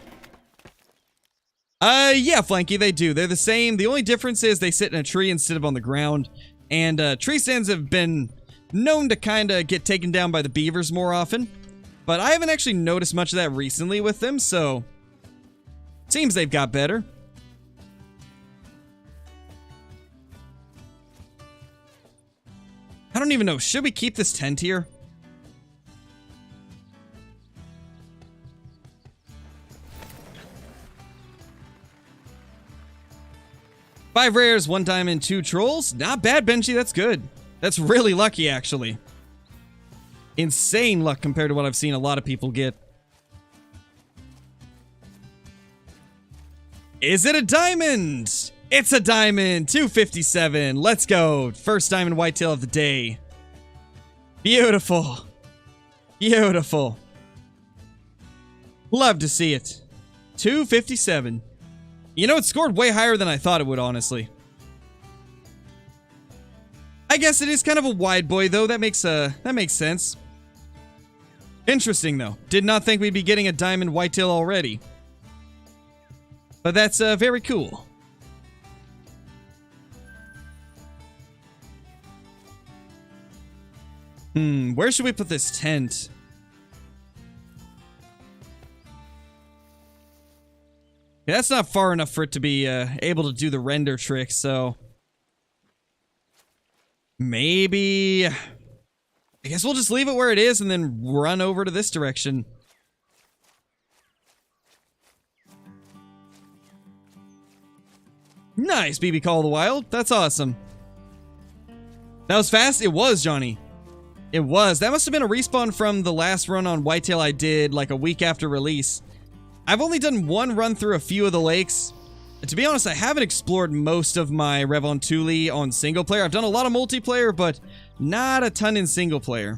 Yeah, Flanky, they do. They're the same. The only difference is they sit in a tree instead of on the ground. And, tree stands have been known to kind of get taken down by the beavers more often. But I haven't actually noticed much of that recently with them, so... Seems they've got better. I don't even know. Should we keep this tent here? Five rares, 1 diamond, 2 trolls. Not bad, Benji. That's good. That's really lucky, actually. Insane luck compared to what I've seen a lot of people get. Is it a diamond? It's a diamond. 257. Let's go. First diamond whitetail of the day. Beautiful. Beautiful. Love to see it. 257. You know, it scored way higher than I thought it would, honestly. I guess it is kind of a wide boy, though. That makes sense. Interesting, though. Did not think we'd be getting a diamond whitetail already. But that's very cool. Where should we put this tent? Yeah, that's not far enough for it to be able to do the render trick, so... Maybe... I guess we'll just leave it where it is and then run over to this direction. Nice, BB Call of the Wild. That's awesome. That was fast? It was, Johnny. It was. That must have been a respawn from the last run on Whitetail I did like a week after release. I've only done one run through a few of the lakes. And to be honest, I haven't explored most of my Revontuli on single player. I've done a lot of multiplayer, but not a ton in single player.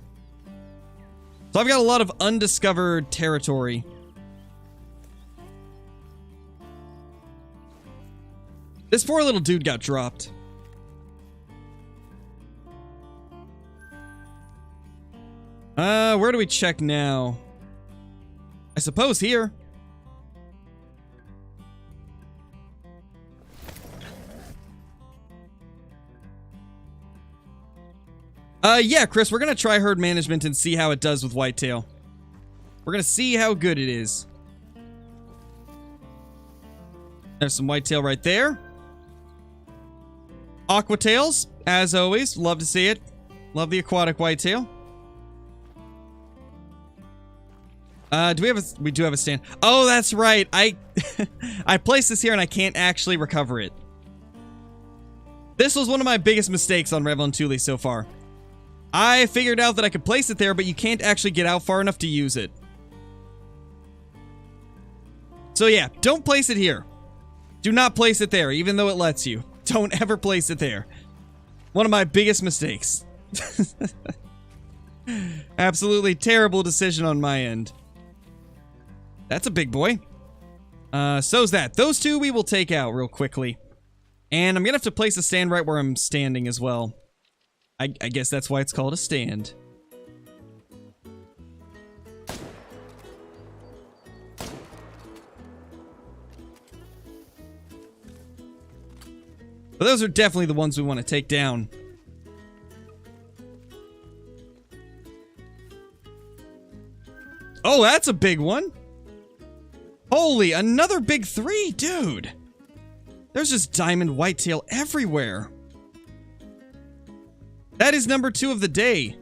So I've got a lot of undiscovered territory. This poor little dude got dropped. Where do we check now? I suppose here. Yeah, Chris, we're gonna try herd management and see how it does with whitetail. We're gonna see how good it is. There's some whitetail right there. Aquatails, as always. Love to see it. Love the aquatic whitetail. Do we have a... We do have a stand. Oh, that's right. I placed this here and I can't actually recover it. This was one of my biggest mistakes on Revontuli so far. I figured out that I could place it there, but you can't actually get out far enough to use it. So yeah, don't place it here. Do not place it there, even though it lets you. Don't ever place it there. One of my biggest mistakes. Absolutely terrible decision on my end. That's a big boy. So's that. Those two we will take out real quickly. And I'm gonna have to place a stand right where I'm standing as well. I guess that's why it's called a stand. But those are definitely the ones we want to take down. Oh, that's a big one. Holy, another big 3, dude. There's just diamond whitetail everywhere. That is number 2 of the day.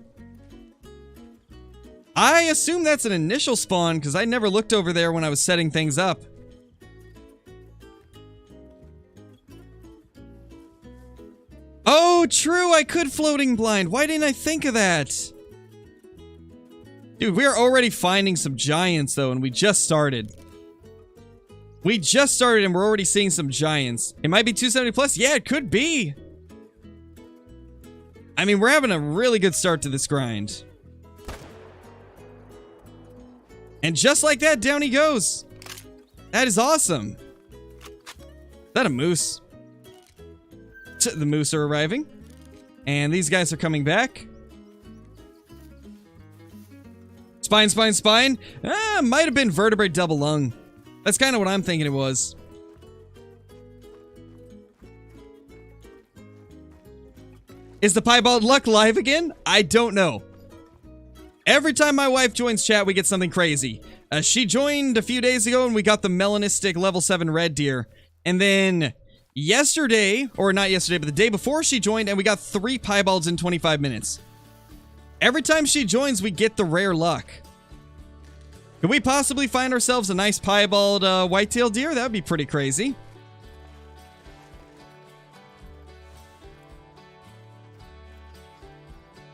I assume that's an initial spawn because I never looked over there when I was setting things up. Oh, true, I could floating blind. Why didn't I think of that? Dude, we are already finding some giants though, and we just started. We just started and we're already seeing some giants. It might be 270 plus. Yeah, it could be. I mean, we're having a really good start to this grind. And just like that, down he goes. That is awesome. Is that a moose? The moose are arriving. And these guys are coming back. Spine, spine, spine. Might have been vertebrae double lung. That's kind of what I'm thinking it was. Is the piebald luck live again? I don't know. Every time my wife joins chat, we get something crazy. She joined a few days ago and we got the melanistic level 7 red deer. And then yesterday, or not yesterday, but the day before she joined, and we got 3 piebalds in 25 minutes. Every time she joins, we get the rare luck. Could we possibly find ourselves a nice piebald whitetail deer? That would be pretty crazy.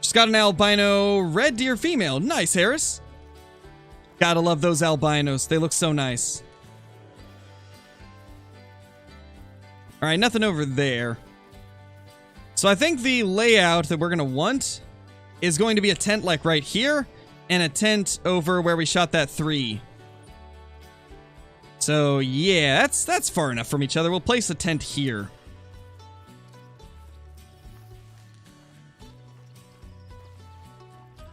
Just got an albino red deer female. Nice, Harris. Gotta love those albinos. They look so nice. Alright, nothing over there. So I think the layout that we're going to want is going to be a tent like right here, and a tent over where we shot that 3. So yeah, that's far enough from each other. We'll place a tent here.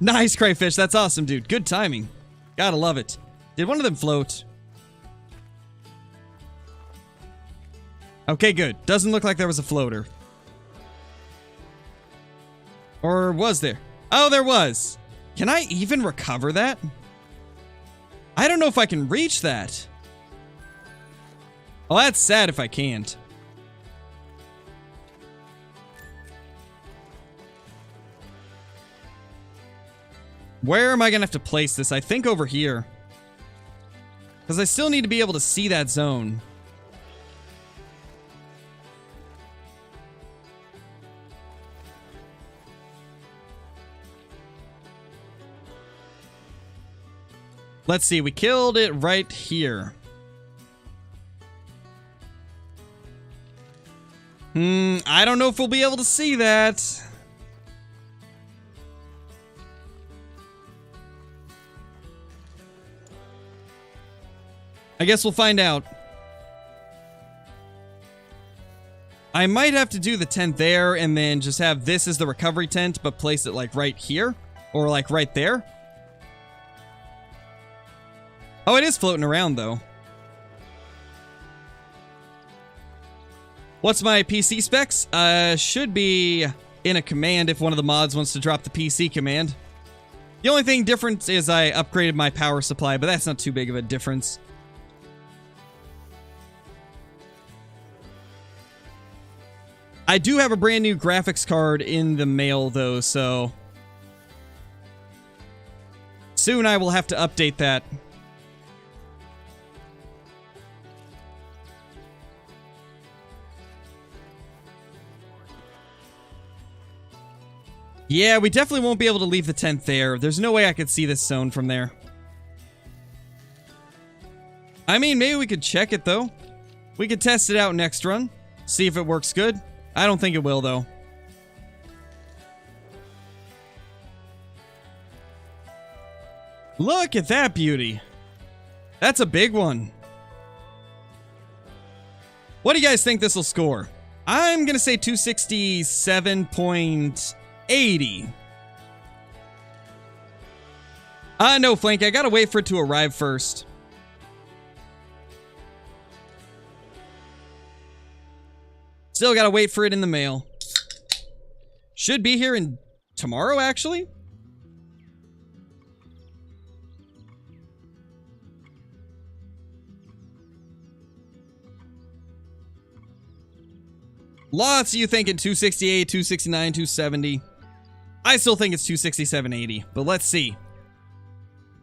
Nice, crayfish. That's awesome, dude. Good timing. Gotta love it. Did one of them float? Okay, good. Doesn't look like there was a floater. Or was there? Oh, there was. Can I even recover that? I don't know if I can reach that. Well, that's sad if I can't. Where am I going to have to place this? I think over here. Because I still need to be able to see that zone. Let's see, we killed it right here. I don't know if we'll be able to see that. I guess we'll find out. I might have to do the tent there and then just have this as the recovery tent, but place it like right here or like right there. Oh, it is floating around though. What's my PC specs? Should be in a command if one of the mods wants to drop the PC command. The only thing different is I upgraded my power supply, but that's not too big of a difference. I do have a brand new graphics card in the mail though, so soon I will have to update that. Yeah, we definitely won't be able to leave the tent there. There's no way I could see this zone from there. I mean, maybe we could check it though. We could test it out next run. See if it works good. I don't think it will though. Look at that beauty. That's a big one. What do you guys think this will score? I'm gonna say 267.80. No, Flank, I gotta wait for it to arrive first. Still gotta wait for it in the mail. Should be here in tomorrow, actually. Lots of you thinking 268, 269, 270. I still think it's 267.80, but let's see.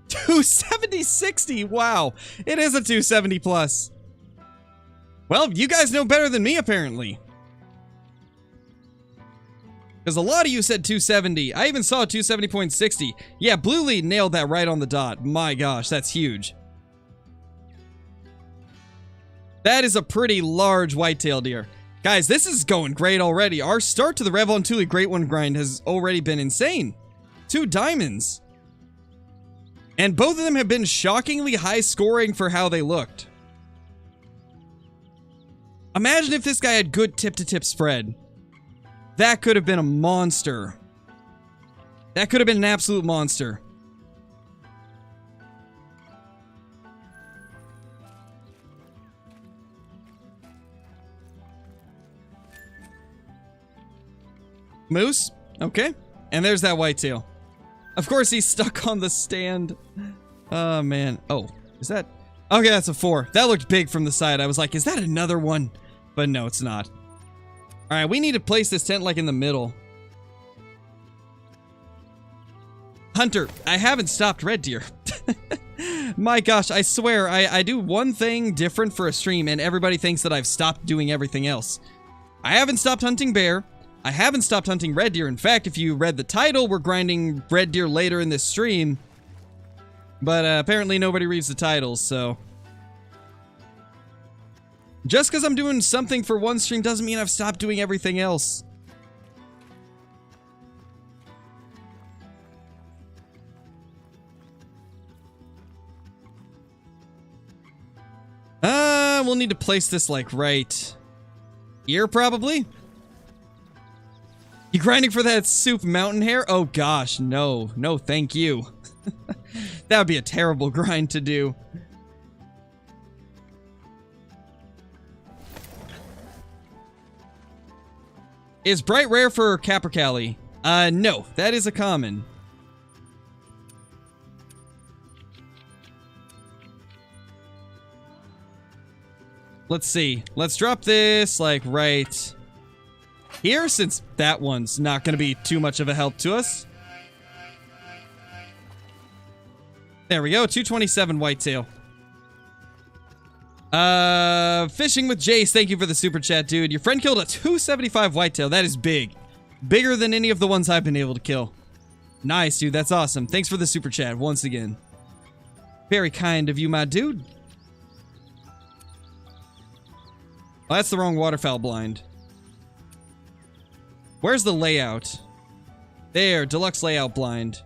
270.60, wow. It is a 270 plus. Well, you guys know better than me, apparently. Because a lot of you said 270. I even saw 270.60. Yeah, Blue Lead nailed that right on the dot. My gosh, that's huge. That is a pretty large whitetail deer. Guys, this is going great already. Our start to the Revontuli Great One grind has already been insane. 2 diamonds. And both of them have been shockingly high scoring for how they looked. Imagine if this guy had good tip-to-tip spread. That could have been a monster. That could have been an absolute monster. Moose? Okay. And there's that whitetail. Of course, he's stuck on the stand. Oh, man. Oh, is that... Okay, that's a 4. That looked big from the side. I was like, is that another one? But no, it's not. Alright, we need to place this tent like in the middle. Hunter, I haven't stopped red deer. My gosh, I swear, I do one thing different for a stream and everybody thinks that I've stopped doing everything else. I haven't stopped hunting bear. I haven't stopped hunting red deer. In fact, if you read the title, we're grinding red deer later in this stream. But apparently nobody reads the titles, so... Just because I'm doing something for one stream doesn't mean I've stopped doing everything else. We'll need to place this like right here, probably. You grinding for that soup mountain hare? Oh gosh, no. No, thank you. That would be a terrible grind to do. Is bright rare for Capricaillii? No, that is a common. Let's see. Let's drop this, like, right here, since that one's not going to be too much of a help to us. There we go, 227 whitetail. Fishing with Jace, thank you for the super chat, dude. Your friend killed a 275 whitetail. That is big. Bigger than any of the ones I've been able to kill. Nice, dude. That's awesome. Thanks for the super chat once again. Very kind of you, my dude. Oh, that's the wrong waterfowl blind. Where's the layout? There, deluxe layout blind.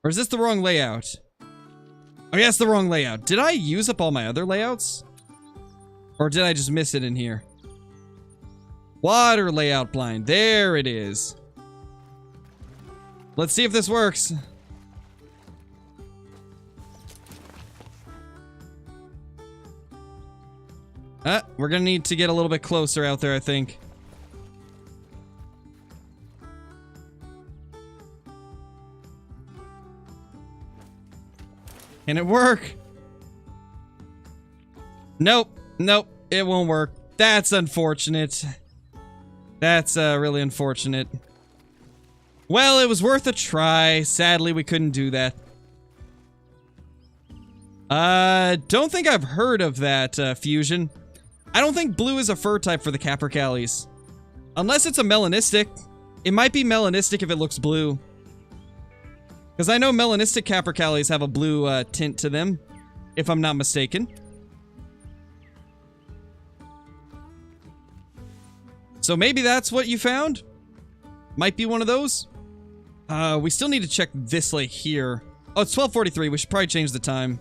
Or is this the wrong layout? Oh, yeah, that's the wrong layout. Did I use up all my other layouts? Or did I just miss it in here? Water layout blind. There it is. Let's see if this works. We're gonna need to get a little bit closer out there, I think. Can it work? Nope. Nope. It won't work. That's unfortunate. That's really unfortunate. Well, it was worth a try. Sadly, we couldn't do that. Don't think I've heard of that, Fusion. I don't think blue is a fur type for the Capricaillis. Unless it's a melanistic. It might be melanistic if it looks blue. Because I know melanistic Capricaillis have a blue tint to them, if I'm not mistaken. So maybe that's what you found? Might be one of those? We still need to check this lake here. Oh, it's 12:43. We should probably change the time.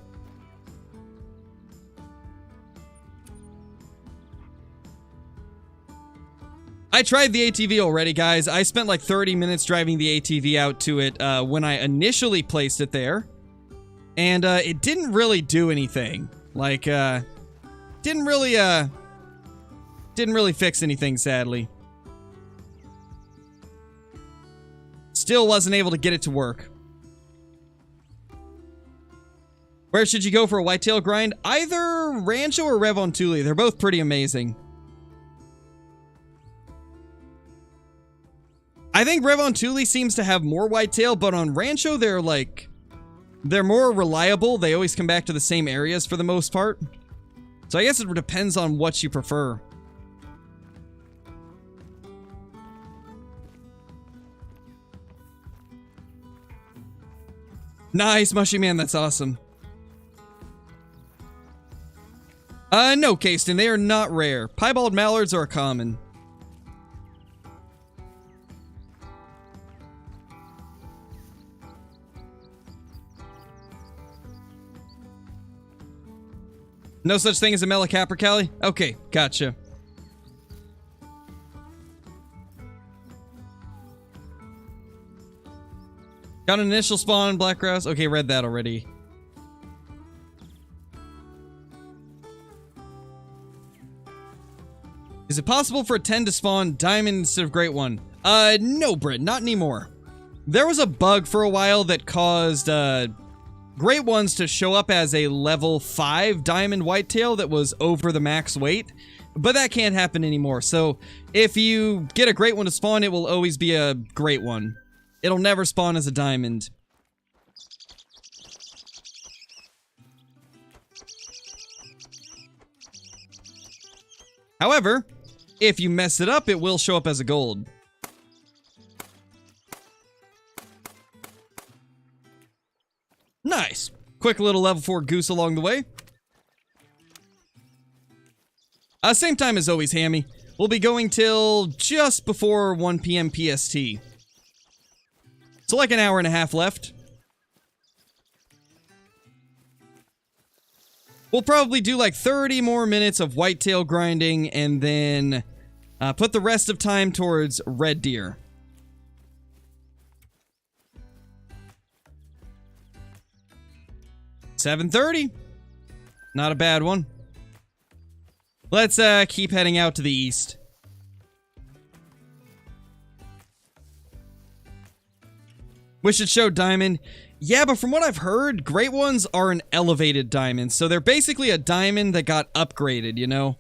I tried the ATV already, guys. I spent like 30 minutes driving the ATV out to it when I initially placed it there. And it didn't really do anything. Like, didn't really fix anything, sadly. Still wasn't able to get it to work. Where should you go for a whitetail grind? Either Rancho or Revontuli. They're both pretty amazing. I think Revontuli seems to have more whitetail, but on Rancho, they're more reliable. They always come back to the same areas for the most part. So I guess it depends on what you prefer. Nice, Mushy Man, that's awesome. No, Kasten, they are not rare. Piebald mallards are common. No such thing as a Mela Capricailli? Okay, gotcha. Got an initial spawn in black grouse? Okay, read that already. Is it possible for a 10 to spawn diamond instead of great one? No, Britt, not anymore. There was a bug for a while that caused, great ones to show up as a level 5 diamond whitetail that was over the max weight, but that can't happen anymore. So if you get a great one to spawn, it will always be a great one. It'll never spawn as a diamond. However, if you mess it up, it will show up as a gold. Nice. Quick little level 4 goose along the way. Same time as always, Hammy. We'll be going till just before 1 p.m. PST. So like an hour and a half left. We'll probably do like 30 more minutes of whitetail grinding and then put the rest of time towards red deer. $7:30. Not a bad one. Let's keep heading out to the east. Wish it showed diamond. Yeah, but from what I've heard, great ones are an elevated diamond. So they're basically a diamond that got upgraded, you know?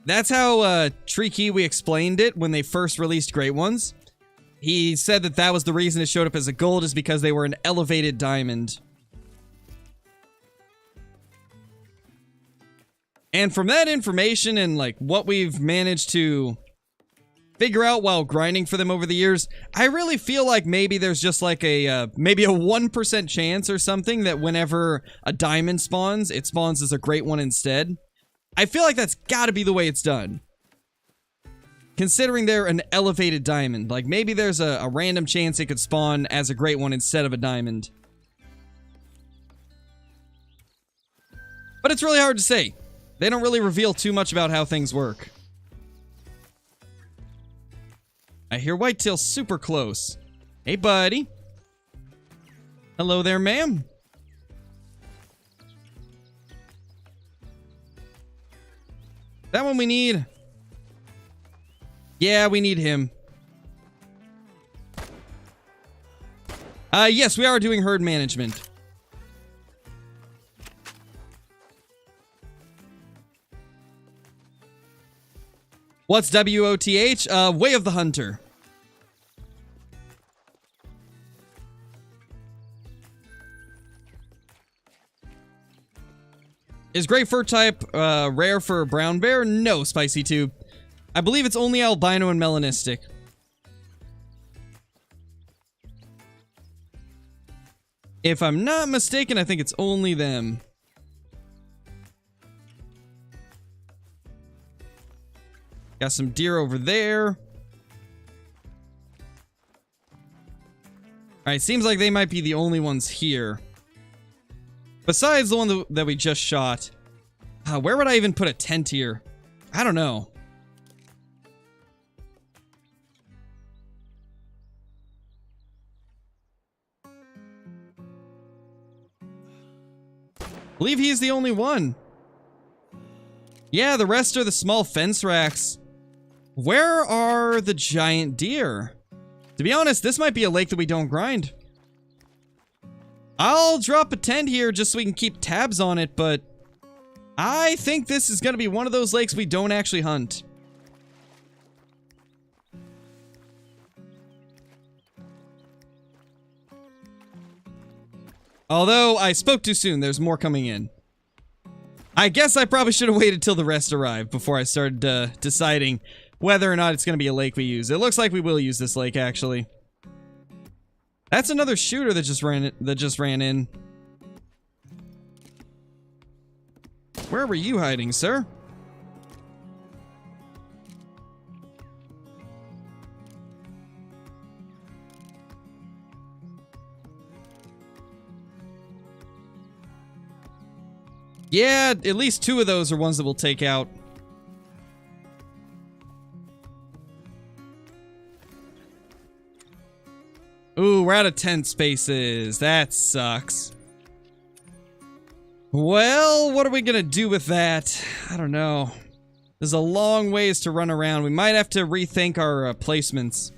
That's how Tree Kiwi explained it when they first released great ones. He said that that was the reason it showed up as a gold, is because they were an elevated diamond. And from that information and like what we've managed to figure out while grinding for them over the years, I really feel like maybe there's just like a maybe a 1% chance or something that whenever a diamond spawns, it spawns as a great one instead. I feel like that's got to be the way it's done. Considering they're an elevated diamond, like maybe there's a random chance it could spawn as a great one instead of a diamond. But it's really hard to say. They don't really reveal too much about how things work. I hear Whitetail super close. Hey, buddy. Hello there, ma'am. That one we need. Yeah, we need him. Yes, we are doing herd management. What's WOTH? Way of the Hunter. Is gray fur type rare for brown bear? No, Spicy Tube. I believe it's only albino and melanistic. If I'm not mistaken, I think it's only them. Got some deer over there. Alright, seems like they might be the only ones here. Besides the one that we just shot. Where would I even put a tent here? I don't know. I believe he's the only one. Yeah, the rest are the small fence racks. Where are the giant deer? To be honest, this might be a lake that we don't grind. I'll drop a tent here just so we can keep tabs on it, but I think this is going to be one of those lakes we don't actually hunt. Although, I spoke too soon. There's more coming in. I guess I probably should have waited till the rest arrived before I started deciding whether or not it's going to be a lake we use. It looks like we will use this lake, actually. That's another shooter that just ran in. Where were you hiding, sir? Yeah, at least two of those are ones that we'll take out. Ooh, we're out of tent spaces. That sucks. Well, what are we gonna do with that? I don't know. There's a long ways to run around. We might have to rethink our placements.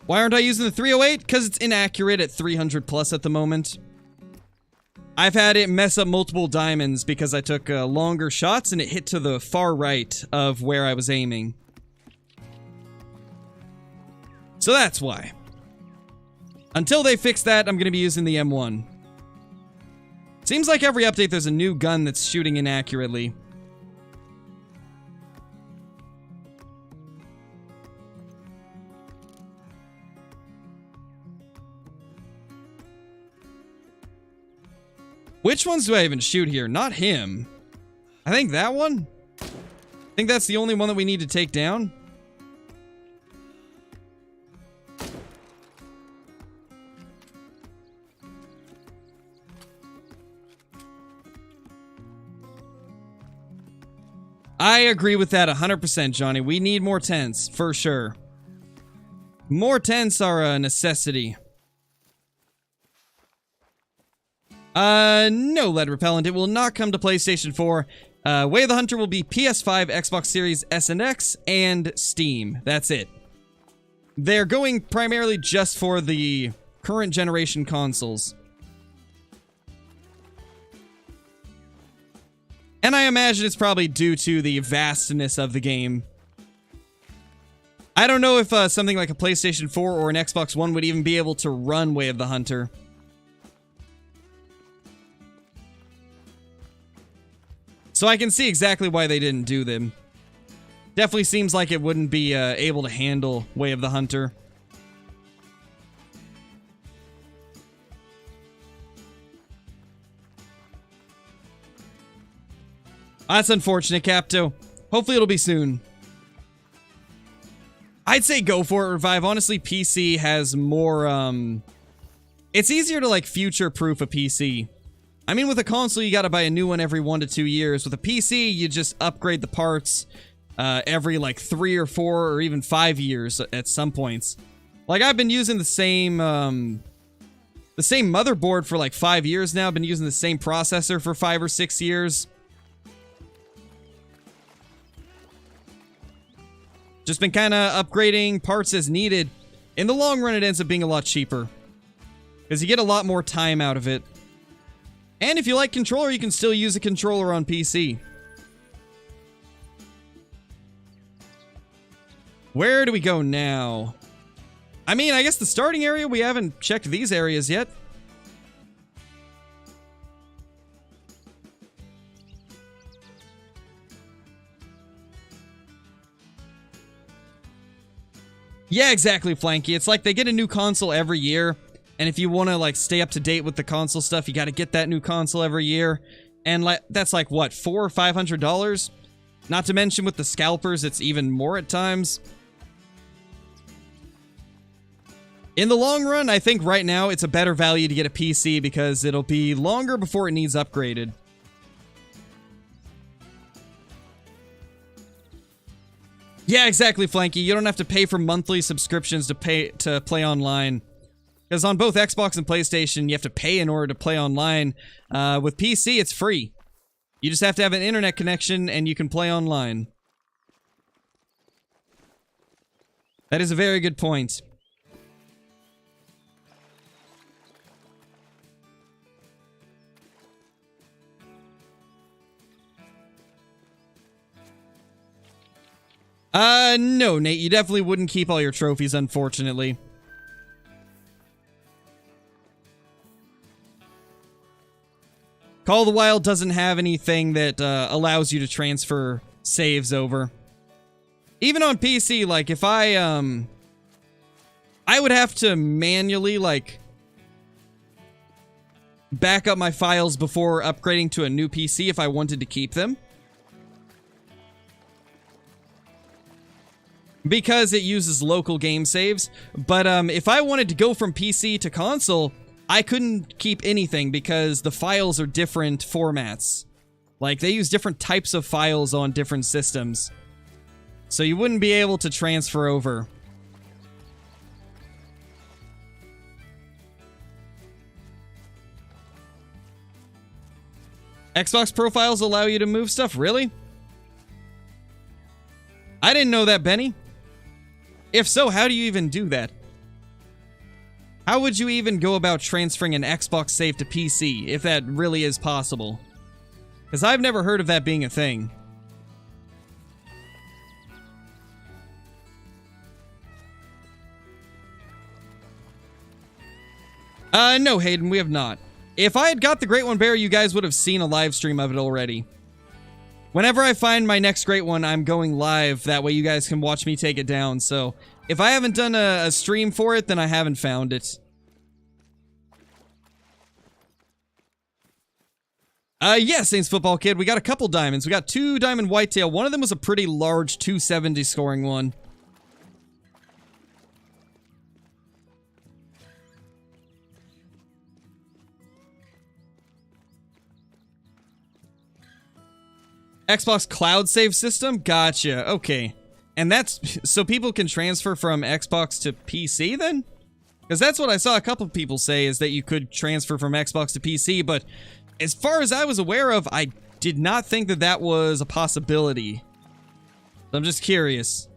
Why aren't I using the 308? Because it's inaccurate at 300 plus at the moment. I've had it mess up multiple diamonds because I took longer shots and it hit to the far right of where I was aiming. So that's why. Until they fix that, I'm going to be using the M1. Seems like every update there's a new gun that's shooting inaccurately. Which ones do I even shoot here? Not him. I think that one? I think that's the only one that we need to take down. I agree with that 100%, Johnny. We need more tents, for sure. More tents are a necessity. No lead repellent. It will not come to PlayStation 4. Way of the Hunter will be PS5, Xbox Series S and X, and Steam. That's it. They're going primarily just for the current generation consoles. And I imagine it's probably due to the vastness of the game. I don't know if something like a PlayStation 4 or an Xbox One would even be able to run Way of the Hunter. So I can see exactly why they didn't do them. Definitely seems like it wouldn't be able to handle Way of the Hunter. That's unfortunate, Capto. Hopefully it'll be soon. I'd say go for it, Revive. Honestly, PC has more, it's easier to, like, future-proof a PC. I mean, with a console, you gotta buy a new one every 1 to 2 years. With a PC, you just upgrade the parts every, like, 3 or 4 or even 5 years at some points. Like, I've been using the same motherboard for, like, 5 years now. I've been using the same processor for 5 or 6 years. Just been kind of upgrading parts as needed. In the long run, it ends up being a lot cheaper, because you get a lot more time out of it. And if you like controller, you can still use a controller on PC. Where do we go now? I mean, I guess the starting area, we haven't checked these areas yet. Yeah, exactly, Flanky. It's like they get a new console every year, and if you want to, like, stay up to date with the console stuff, you got to get that new console every year. And that's like, what, $400 or $500? Not to mention with the scalpers, it's even more at times. In the long run, I think right now it's a better value to get a PC because it'll be longer before it needs upgraded. Yeah, exactly, Flanky. You don't have to pay for monthly subscriptions to play online. Because on both Xbox and PlayStation, you have to pay in order to play online. With PC, it's free. You just have to have an internet connection and you can play online. That is a very good point. No, Nate, you definitely wouldn't keep all your trophies, unfortunately. Call of the Wild doesn't have anything that allows you to transfer saves over. Even on PC, like, if I would have to manually, like, back up my files before upgrading to a new PC if I wanted to keep them. Because it uses local game saves. But if I wanted to go from PC to console, I couldn't keep anything because the files are different formats. Like, they use different types of files on different systems. So you wouldn't be able to transfer over. Xbox profiles allow you to move stuff? Really? I didn't know that, Benny. If so, how do you even do that? How would you even go about transferring an Xbox save to PC, if that really is possible? Because I've never heard of that being a thing. No, Hayden, we have not. If I had got the Great One Bear, you guys would have seen a live stream of it already. Whenever I find my next great one, I'm going live. That way you guys can watch me take it down. So, if I haven't done a stream for it, then I haven't found it. Yeah, Saints Football Kid. We got a couple diamonds. We got 2 diamond whitetail. One of them was a pretty large 270 scoring one. Xbox cloud save system? Gotcha. Okay. And that's... So people can transfer from Xbox to PC then? Because that's what I saw a couple people say, is that you could transfer from Xbox to PC, but as far as I was aware of, I did not think that that was a possibility. So I'm just curious.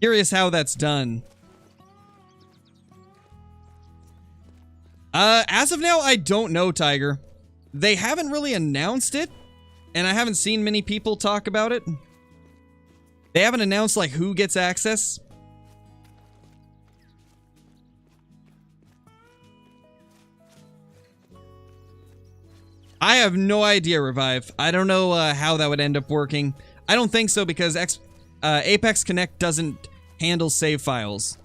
Curious how that's done. As of now, I don't know, Tiger. They haven't really announced it. And I haven't seen many people talk about it. They haven't announced, like, who gets access. I have no idea, Revive. I don't know how that would end up working. I don't think so because Apex Connect doesn't handle save files.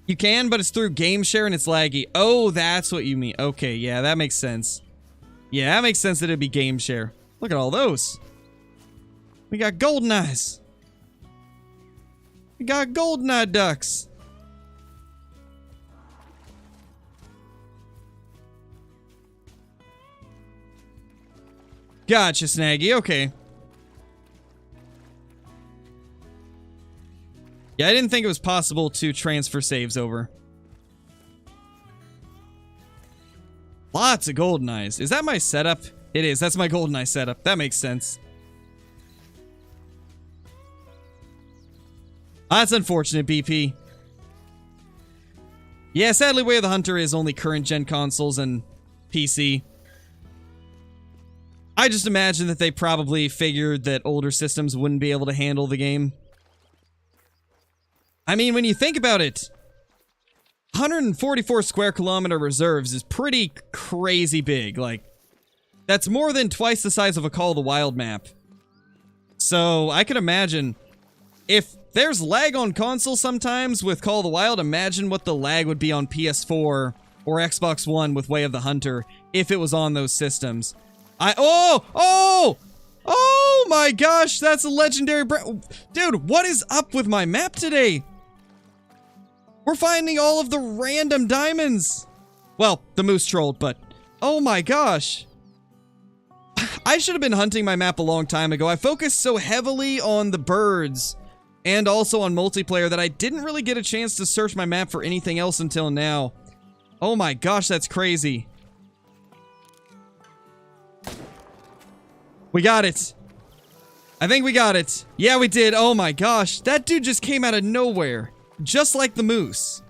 You can, but it's through game share and it's laggy. Oh, that's what you mean. Okay, yeah, that makes sense. Yeah, that makes sense that it'd be game share. Look at all those. We got golden eyes. We got golden eye ducks. Gotcha, Snaggy. Okay. Yeah, I didn't think it was possible to transfer saves over. Lots of golden eyes. Is that my setup? It is. That's my golden eye setup. That makes sense. That's unfortunate, BP. Yeah, sadly, Way of the Hunter is only current gen consoles and PC. I just imagine that they probably figured that older systems wouldn't be able to handle the game. I mean, when you think about it, 144 square kilometer reserves is pretty crazy big. Like, that's more than twice the size of a Call of the Wild map. So, I could imagine, if there's lag on console sometimes with Call of the Wild, imagine what the lag would be on PS4 or Xbox One with Way of the Hunter if it was on those systems. Oh my gosh, that's a legendary dude, what is up with my map today? We're finding all of the random diamonds. Well, the moose trolled, but oh my gosh. I should have been hunting my map a long time ago. I focused so heavily on the birds and also on multiplayer that I didn't really get a chance to search my map for anything else until now. Oh my gosh, that's crazy. We got it. I think we got it. Yeah, we did. Oh my gosh. That dude just came out of nowhere. Just like the moose.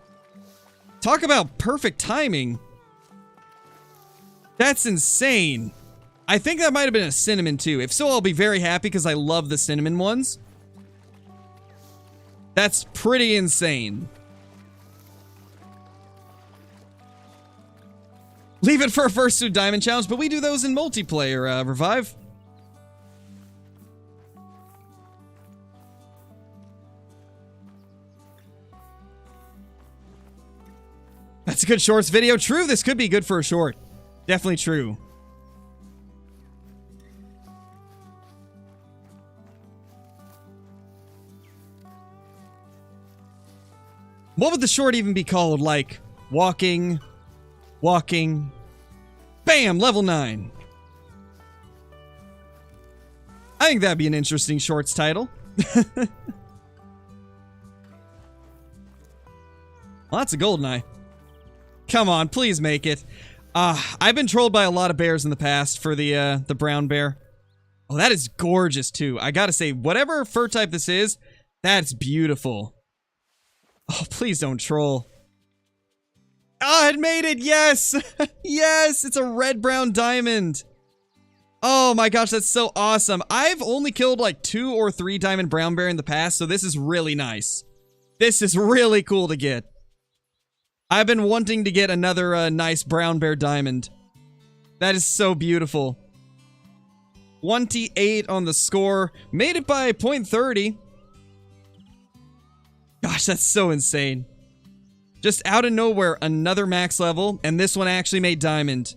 Talk about perfect timing. That's insane. I think that might have been a cinnamon too. If so, I'll be very happy because I love the cinnamon ones. That's pretty insane. Leave it for a first two diamond challenge, but we do those in multiplayer, Revive. That's a good shorts video. True, this could be good for a short. Definitely true. What would the short even be called? Like, walking, bam, level 9. I think that'd be an interesting shorts title. Well, that's a golden eye. Come on, please make it. I've been trolled by a lot of bears in the past for the brown bear. Oh, that is gorgeous too. I gotta say, whatever fur type this is, that's beautiful. Oh, please don't troll. Oh, it made it, yes! Yes, it's a red-brown diamond. Oh my gosh, that's so awesome. I've only killed like 2 or 3 diamond brown bear in the past, so this is really nice. This is really cool to get. I've been wanting to get another nice brown bear diamond. That is so beautiful. 28 on the score. Made it by 0.30. Gosh, that's so insane. Just out of nowhere, another max level, and this one actually made diamond.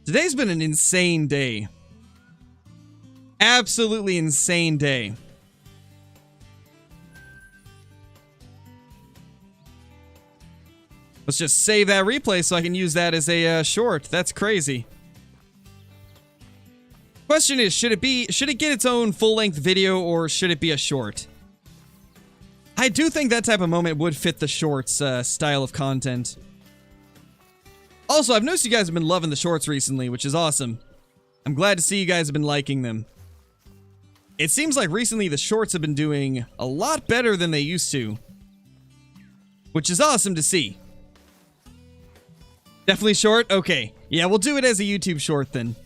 Today's been an insane day. Absolutely insane day. Let's just save that replay so I can use that as a short. That's crazy. Question is, should it get its own full-length video or should it be a short? I do think that type of moment would fit the shorts style of content. Also, I've noticed you guys have been loving the shorts recently, which is awesome. I'm glad to see you guys have been liking them. It seems like recently the shorts have been doing a lot better than they used to, which is awesome to see. Definitely short? Okay. Yeah, we'll do it as a YouTube short then.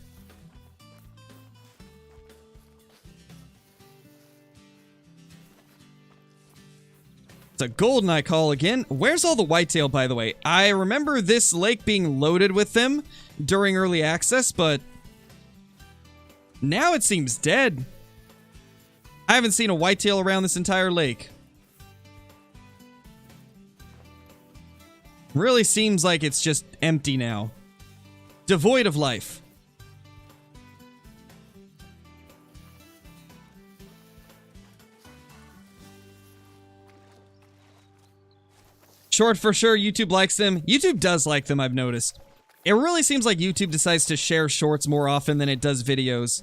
It's a goldeneye call again. Where's all the whitetail, by the way? I remember this lake being loaded with them during early access, but now it seems dead. I haven't seen a whitetail around this entire lake. Really seems like it's just empty now. Devoid of life. Short for sure. YouTube likes them. YouTube does like them, I've noticed. It really seems like YouTube decides to share shorts more often than it does videos.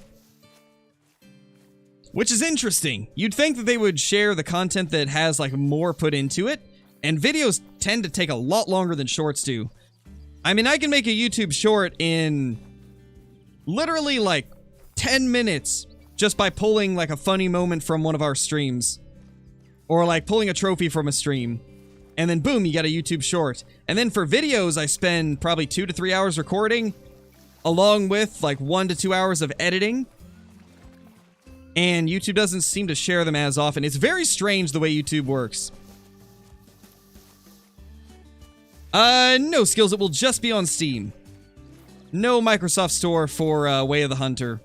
Which is interesting. You'd think that they would share the content that has like more put into it, and videos tend to take a lot longer than shorts do. I mean, I can make a YouTube short in literally like 10 minutes just by pulling like a funny moment from one of our streams. Or like pulling a trophy from a stream. And then boom, you got a YouTube short. And then for videos, I spend probably 2 to 3 hours recording, along with like 1 to 2 hours of editing. And YouTube doesn't seem to share them as often. It's very strange the way YouTube works. No skills. It will just be on Steam. No Microsoft Store for Way of the Hunter.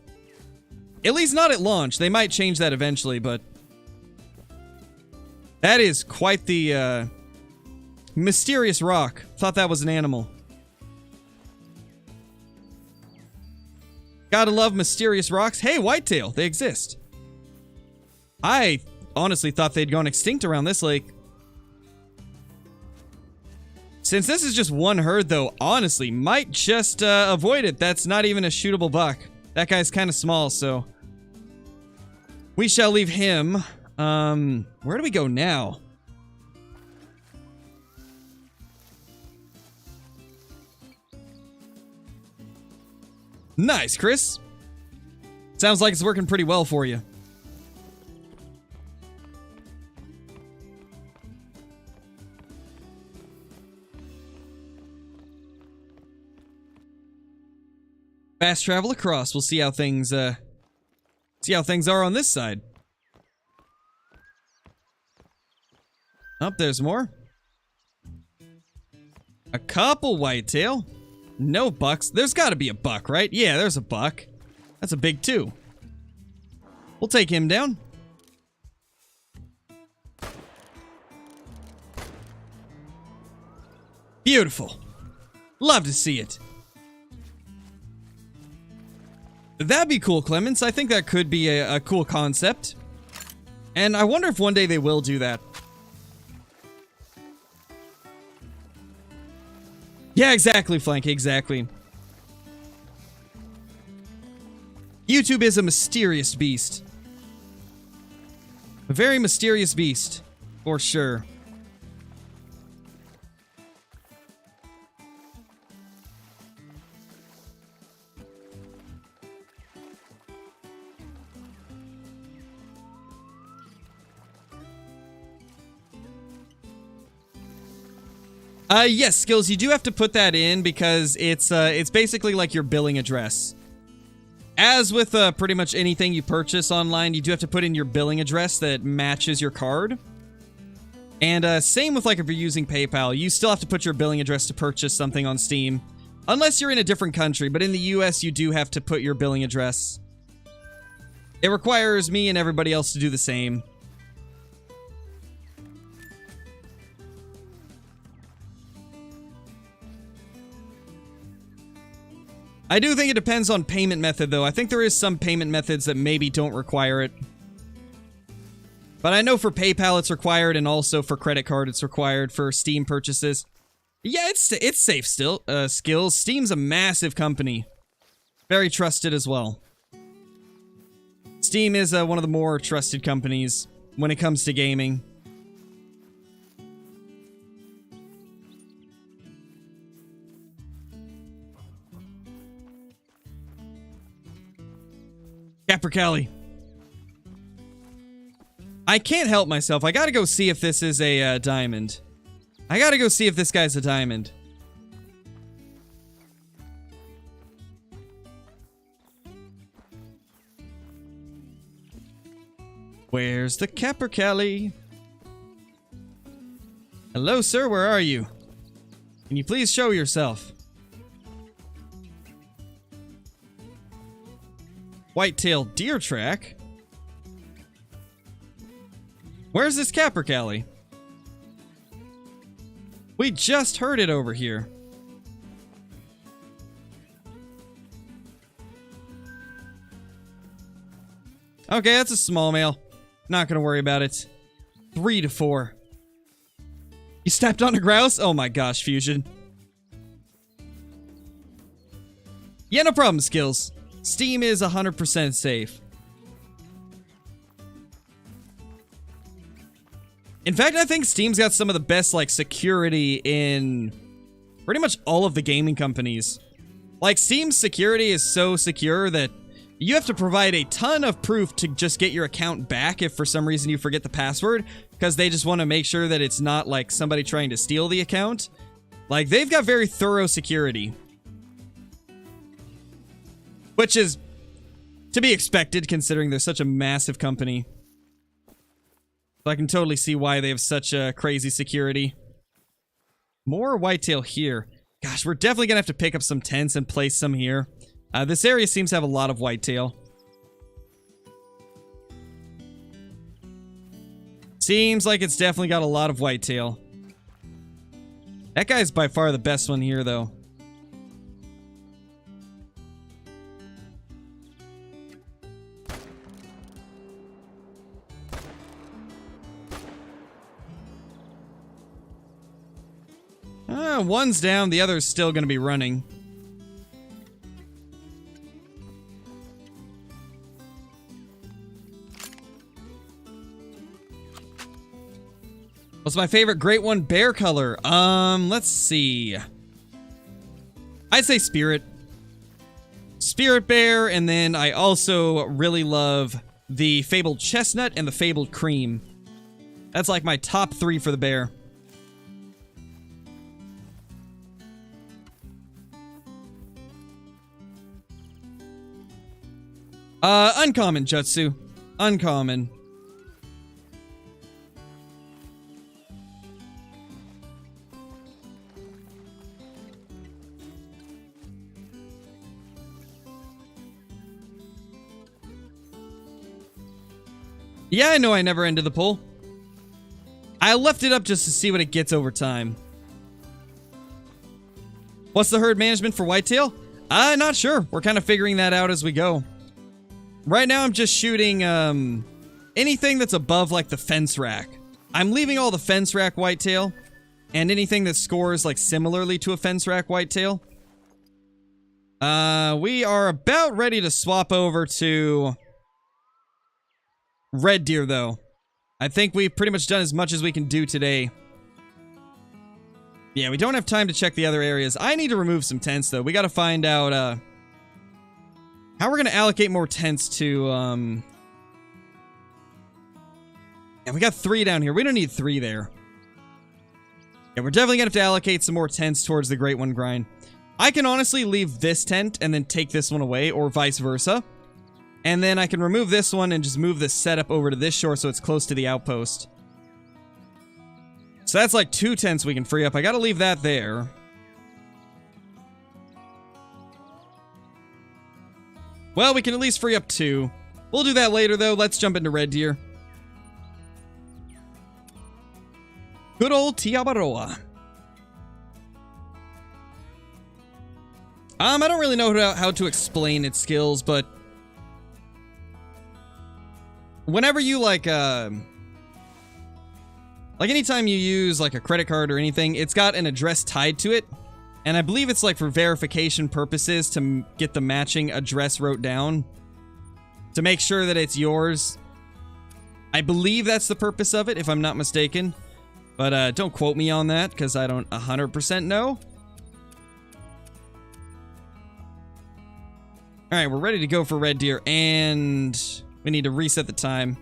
At least not at launch. They might change that eventually, but... That is quite the, mysterious rock. Thought that was an animal. Gotta love mysterious rocks. Hey, whitetail. They exist. I honestly thought they'd gone extinct around this lake. Since this is just one herd, though, honestly, might just avoid it. That's not even a shootable buck. That guy's kind of small, so... We shall leave him. Where do we go now? Nice, Chris. Sounds like it's working pretty well for you. Fast travel across. We'll see how things are on this side. Oh, there's more. A couple whitetail. No bucks. There's got to be a buck, right? Yeah, there's a buck. That's a big 2. We'll take him down. Beautiful. Love to see it. That'd be cool, Clements. I think that could be a cool concept. And I wonder if one day they will do that. Yeah, exactly, Flank, exactly. YouTube is a mysterious beast. A very mysterious beast, for sure. Yes, skills, you do have to put that in because it's basically like your billing address. As with pretty much anything you purchase online, you do have to put in your billing address that matches your card. And same with like if you're using PayPal, you still have to put your billing address to purchase something on Steam. Unless you're in a different country, but in the US you do have to put your billing address. It requires me and everybody else to do the same. I do think it depends on payment method, though. I think there is some payment methods that maybe don't require it. But I know for PayPal it's required, and also for credit card it's required for Steam purchases. Yeah, it's safe still. Skills. Steam's a massive company. Very trusted as well. Steam is one of the more trusted companies when it comes to gaming. Capricaillii. I can't help myself. I gotta go see if this is a diamond. I gotta go see if this guy's a diamond. Where's the Capricaillii? Hello, sir. Where are you? Can you please show yourself? Whitetail deer track? Where's this Capricaillii? We just heard it over here. Okay, that's a small male. Not gonna worry about it. 3 to 4. You stepped on a grouse? Oh my gosh, Fusion. Yeah, no problem, Skills. Steam is 100% safe. In fact, I think Steam's got some of the best, like, security in pretty much all of the gaming companies. Like, Steam's security is so secure that you have to provide a ton of proof to just get your account back if for some reason you forget the password, because they just want to make sure that it's not, like, somebody trying to steal the account. Like, they've got very thorough security. Which is to be expected, considering they're such a massive company. So I can totally see why they have such a crazy security. More whitetail here. Gosh, we're definitely gonna have to pick up some tents and place some here. This area seems to have a lot of whitetail. Seems like it's definitely got a lot of whitetail. That guy's by far the best one here, though. One's down, the other's still gonna be running. What's my favorite great one bear color? Let's see. I'd say Spirit. Spirit Bear, and then I also really love the Fabled Chestnut and the Fabled Cream. That's like my top 3 for the bear. Uncommon, Jutsu. Uncommon. Yeah, I know I never ended the poll. I left it up just to see what it gets over time. What's the herd management for whitetail? Not sure. We're kind of figuring that out as we go. Right now, I'm just shooting, anything that's above, like, the fence rack. I'm leaving all the fence rack whitetail, and anything that scores, like, similarly to a fence rack whitetail. We are about ready to swap over to red deer, though. I think we've pretty much done as much as we can do today. Yeah, we don't have time to check the other areas. I need to remove some tents, though. We gotta find out, how we're gonna allocate more tents to, Yeah, we got 3 down here. We don't need 3 there. Yeah, we're definitely gonna have to allocate some more tents towards the Great One grind. I can honestly leave this tent and then take this one away, or vice versa. And then I can remove this one and just move this setup over to this shore so it's close to the outpost. So that's like 2 tents we can free up. I gotta leave that there. Well, we can at least free up 2. We'll do that later, though. Let's jump into red deer. Good old Awaroa. I don't really know how to explain its skills, but whenever you, like anytime you use, like, a credit card or anything, it's got an address tied to it. And I believe it's, like, for verification purposes to get the matching address wrote down. To make sure that it's yours. I believe that's the purpose of it, if I'm not mistaken. But, don't quote me on that, because I don't 100% know. Alright, we're ready to go for red deer, and we need to reset the time.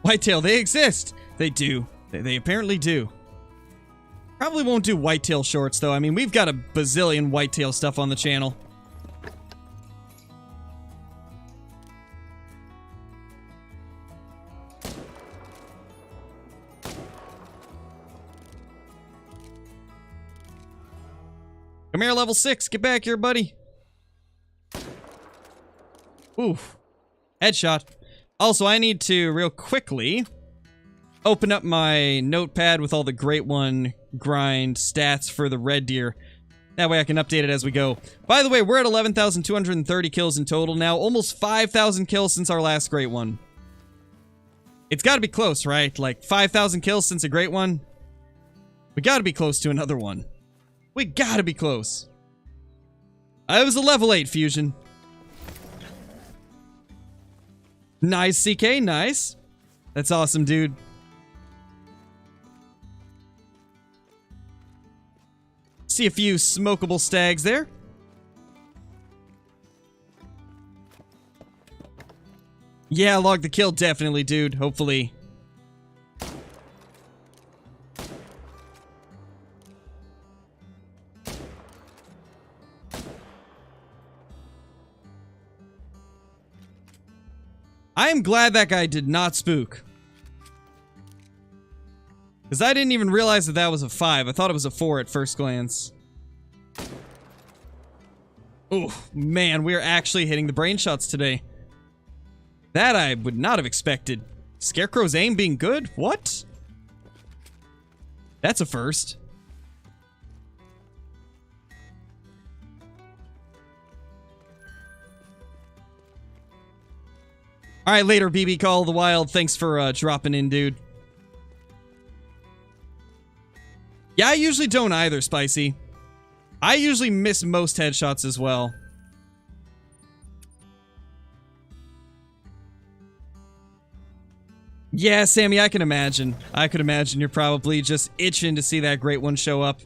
Whitetail, they exist! They do. They apparently do. Probably won't do whitetail shorts, though. I mean, we've got a bazillion whitetail stuff on the channel. Come here, level 6. Get back here, buddy. Oof. Headshot. Also, I need to, real quickly, open up my notepad with all the Great One grind stats for the red deer. That way I can update it as we go. By the way, we're at 11,230 kills in total now. Almost 5,000 kills since our last great one. It's got to be close, right? Like 5,000 kills since a great one. We got to be close to another one. We got to be close. I was a level 8 fusion. Nice, CK. Nice. That's awesome, dude. See a few smokable stags there. Yeah, log the kill, definitely, dude. Hopefully. I am glad that guy did not spook. Because I didn't even realize that that was a 5. I thought it was a 4 at first glance. Oh, man, we are actually hitting the brain shots today. That I would not have expected. Scarecrow's aim being good? What? That's a first. Alright, later, BB Call of the Wild. Thanks for dropping in, dude. Yeah, I usually don't either, Spicy. I usually miss most headshots as well. Yeah, Sammy, I can imagine. I could imagine you're probably just itching to see that great one show up.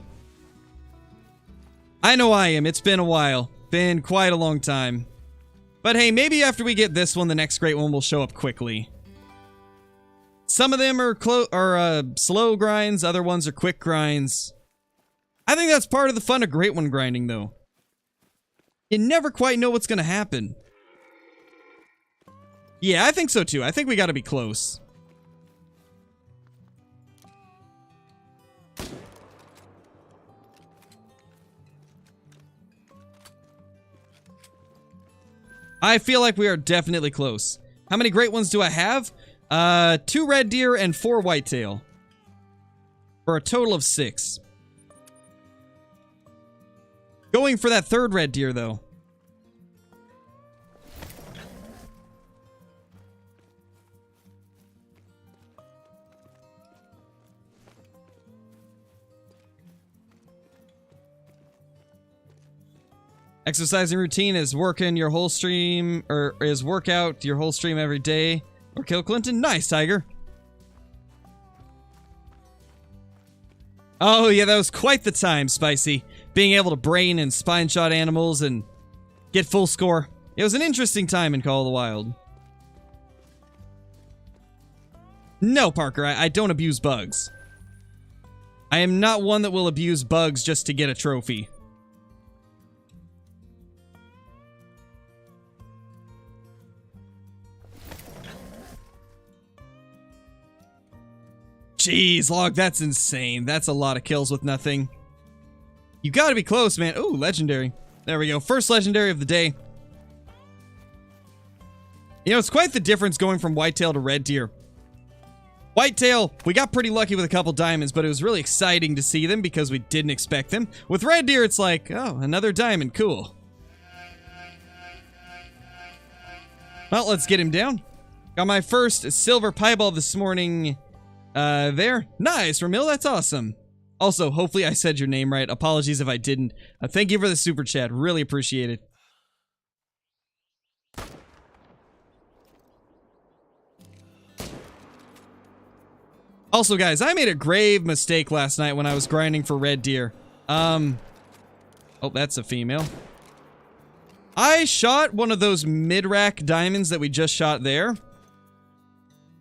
I know I am. It's been a while. Been quite a long time. But hey, maybe after we get this one, the next great one will show up quickly. Some of them are slow grinds, other ones are quick grinds. I think that's part of the fun of great one grinding, though. You never quite know what's going to happen. Yeah, I think so too. I think we got to be close. I feel like we are definitely close. How many great ones do I have? 2 red deer and 4 whitetail. For a total of 6. Going for that 3rd red deer, though. Exercising routine is working your whole stream, or is work out your whole stream every day. Or kill Clinton. Nice, Tiger. Oh, yeah, that was quite the time, Spicy. Being able to brain and spine shot animals and get full score. It was an interesting time in Call of the Wild. No, Parker, I don't abuse bugs. I am not one that will abuse bugs just to get a trophy. Jeez, Log, that's insane. That's a lot of kills with nothing. You gotta be close, man. Ooh, legendary. There we go. First legendary of the day. You know, it's quite the difference going from whitetail to red deer. Whitetail, we got pretty lucky with a couple diamonds, but it was really exciting to see them because we didn't expect them. With red deer, it's like, oh, another diamond. Cool. Well, let's get him down. Got my first silver piebald this morning. There. Nice, Ramil, that's awesome. Also, hopefully I said your name right. Apologies if I didn't. Thank you for the super chat. Really appreciate it. Also, guys, I made a grave mistake last night when I was grinding for red deer. Oh, that's a female. I shot one of those mid-rack diamonds that we just shot there.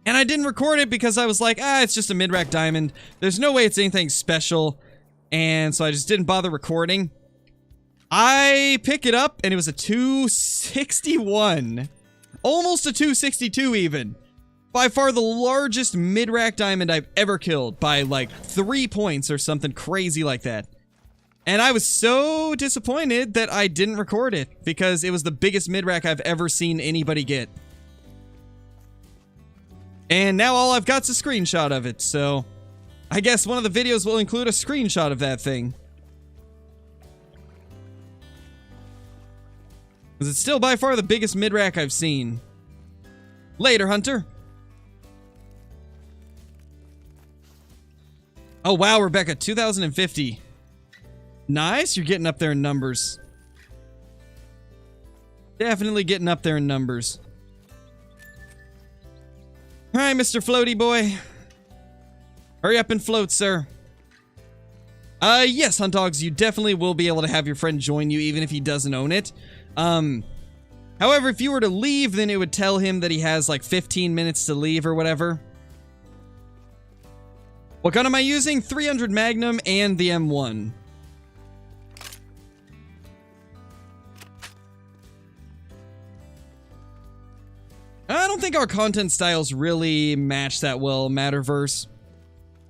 And I didn't record it because I was like, it's just a mid-rack diamond. There's no way it's anything special. And so I just didn't bother recording. I pick it up and it was a 261. Almost a 262 even. By far the largest mid-rack diamond I've ever killed by like 3 points or something crazy like that. And I was so disappointed that I didn't record it because it was the biggest mid-rack I've ever seen anybody get. And now all I've got's a screenshot of it, so I guess one of the videos will include a screenshot of that thing. Because it's still by far the biggest mid-rack I've seen. Later, Hunter. Oh, wow, Rebecca. 2,050. Nice. You're getting up there in numbers. Definitely getting up there in numbers. Alright, Mr. Floaty Boy. Hurry up and float, sir. Yes, Hunt Dogs, you definitely will be able to have your friend join you even if he doesn't own it. However, if you were to leave, then it would tell him that he has like 15 minutes to leave or whatever. What gun am I using? 300 Magnum and the M1. I don't think our content styles really match that well, Matterverse.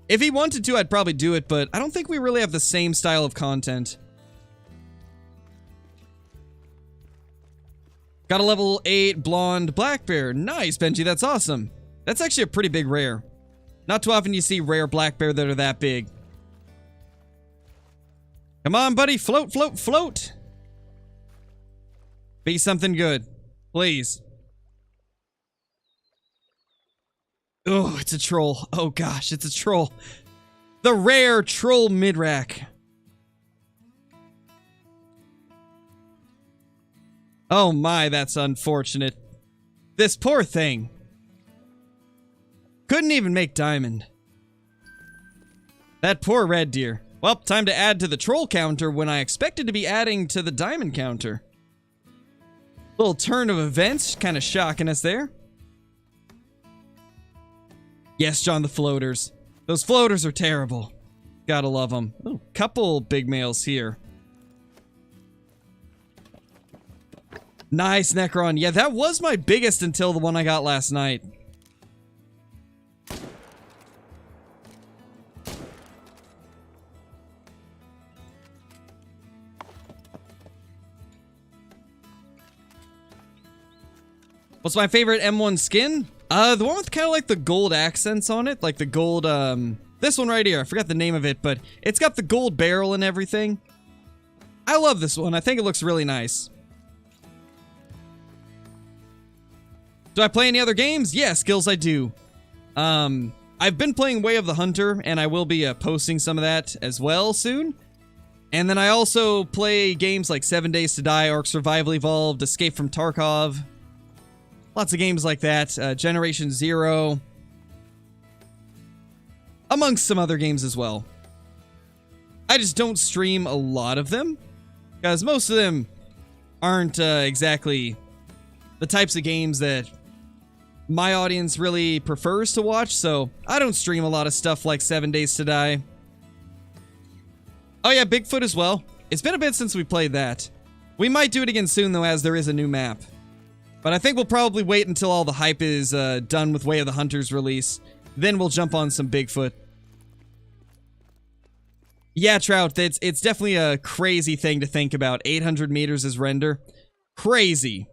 If he wanted to, I'd probably do it, but I don't think we really have the same style of content. Got a level 8 blonde black bear. Nice, Benji, that's awesome. That's actually a pretty big rare. Not too often you see rare black bear that are that big. Come on, buddy, float, float, float. Be something good, please. Oh, it's a troll. Oh gosh, it's a troll. The rare troll mid-rack. Oh my, that's unfortunate. This poor thing. Couldn't even make diamond. That poor red deer. Well, time to add to the troll counter when I expected to be adding to the diamond counter. Little turn of events, kind of shocking us there. Yes, John, the floaters. Those floaters are terrible. Gotta love them. Oh, couple big males here. Nice, Necron. Yeah, that was my biggest until the one I got last night. What's my favorite M1 skin? The one with kind of like the gold accents on it. Like the gold, this one right here. I forgot the name of it, but it's got the gold barrel and everything. I love this one. I think it looks really nice. Do I play any other games? Yeah, Skills, I do. I've been playing Way of the Hunter, and I will be posting some of that as well soon. And then I also play games like 7 Days to Die, Ark Survival Evolved, Escape from Tarkov. Lots of games like that. Generation Zero. Amongst some other games as well. I just don't stream a lot of them, because most of them aren't exactly the types of games that my audience really prefers to watch, so I don't stream a lot of stuff like 7 Days to Die. Oh yeah, Bigfoot as well. It's been a bit since we played that. We might do it again soon, though, as there is a new map. But I think we'll probably wait until all the hype is done with Way of the Hunter's release. Then we'll jump on some Bigfoot. Yeah, Trout, it's definitely a crazy thing to think about. 800 meters as render. Crazy.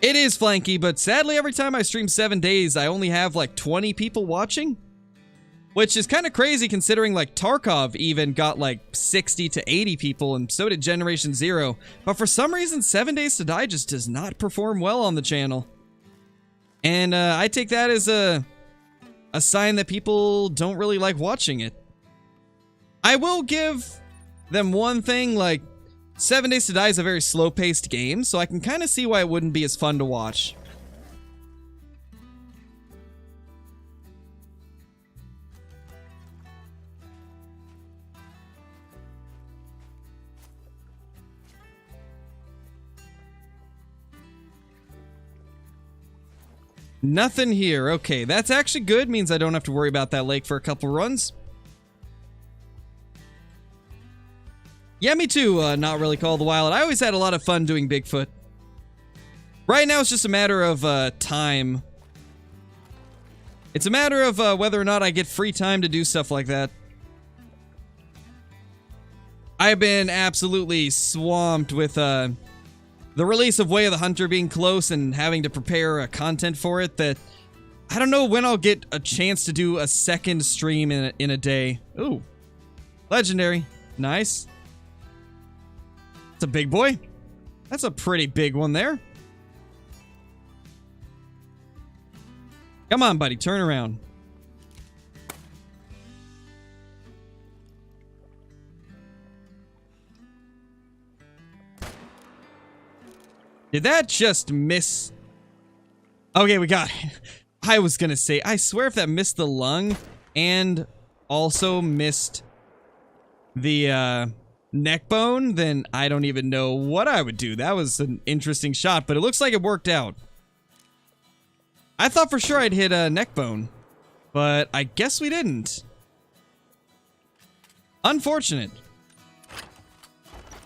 It is flanky, but sadly every time I stream 7 days, I only have like 20 people watching. Which is kind of crazy considering like Tarkov even got like 60 to 80 people, and so did Generation Zero. But for some reason, 7 Days to Die just does not perform well on the channel. And I take that as a sign that people don't really like watching it. I will give them one thing, like 7 Days to Die is a very slow-paced game, so I can kind of see why it wouldn't be as fun to watch. Nothing here. Okay, that's actually good. Means I don't have to worry about that lake for a couple runs. Yeah, me too. Not really Call of the Wild. I always had a lot of fun doing Bigfoot. Right now, it's just a matter of time. It's a matter of whether or not I get free time to do stuff like that. I've been absolutely swamped with the release of Way of the Hunter being close and having to prepare content for it, that I don't know when I'll get a chance to do a second stream in a day. Ooh. Legendary. Nice. a big boy. That's a pretty big one there. Come on, buddy. Turn around. Did that just miss? Okay, we got it. I was gonna say, I swear if that missed the lung and also missed the neck bone, then I don't even know what I would do. That was an interesting shot, but it looks like it worked out. I thought for sure I'd hit a neck bone, but I guess we didn't. Unfortunate.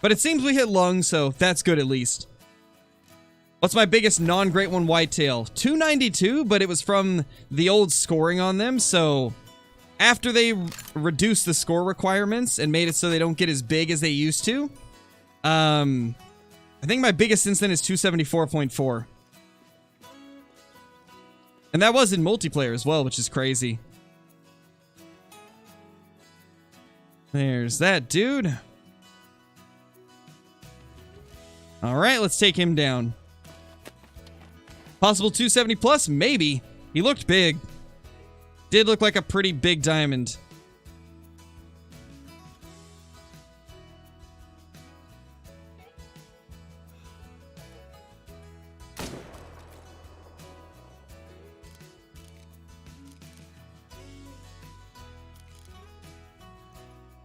But it seems we hit lung, so that's good at least. What's my biggest non-great one whitetail? 292, but it was from the old scoring on them, so after they reduced the score requirements and made it so they don't get as big as they used to, I think my biggest since then is 274.4. And that was in multiplayer as well, which is crazy. There's that dude. Alright, let's take him down. Possible 270 plus? Maybe. He looked big. Did look like a pretty big diamond.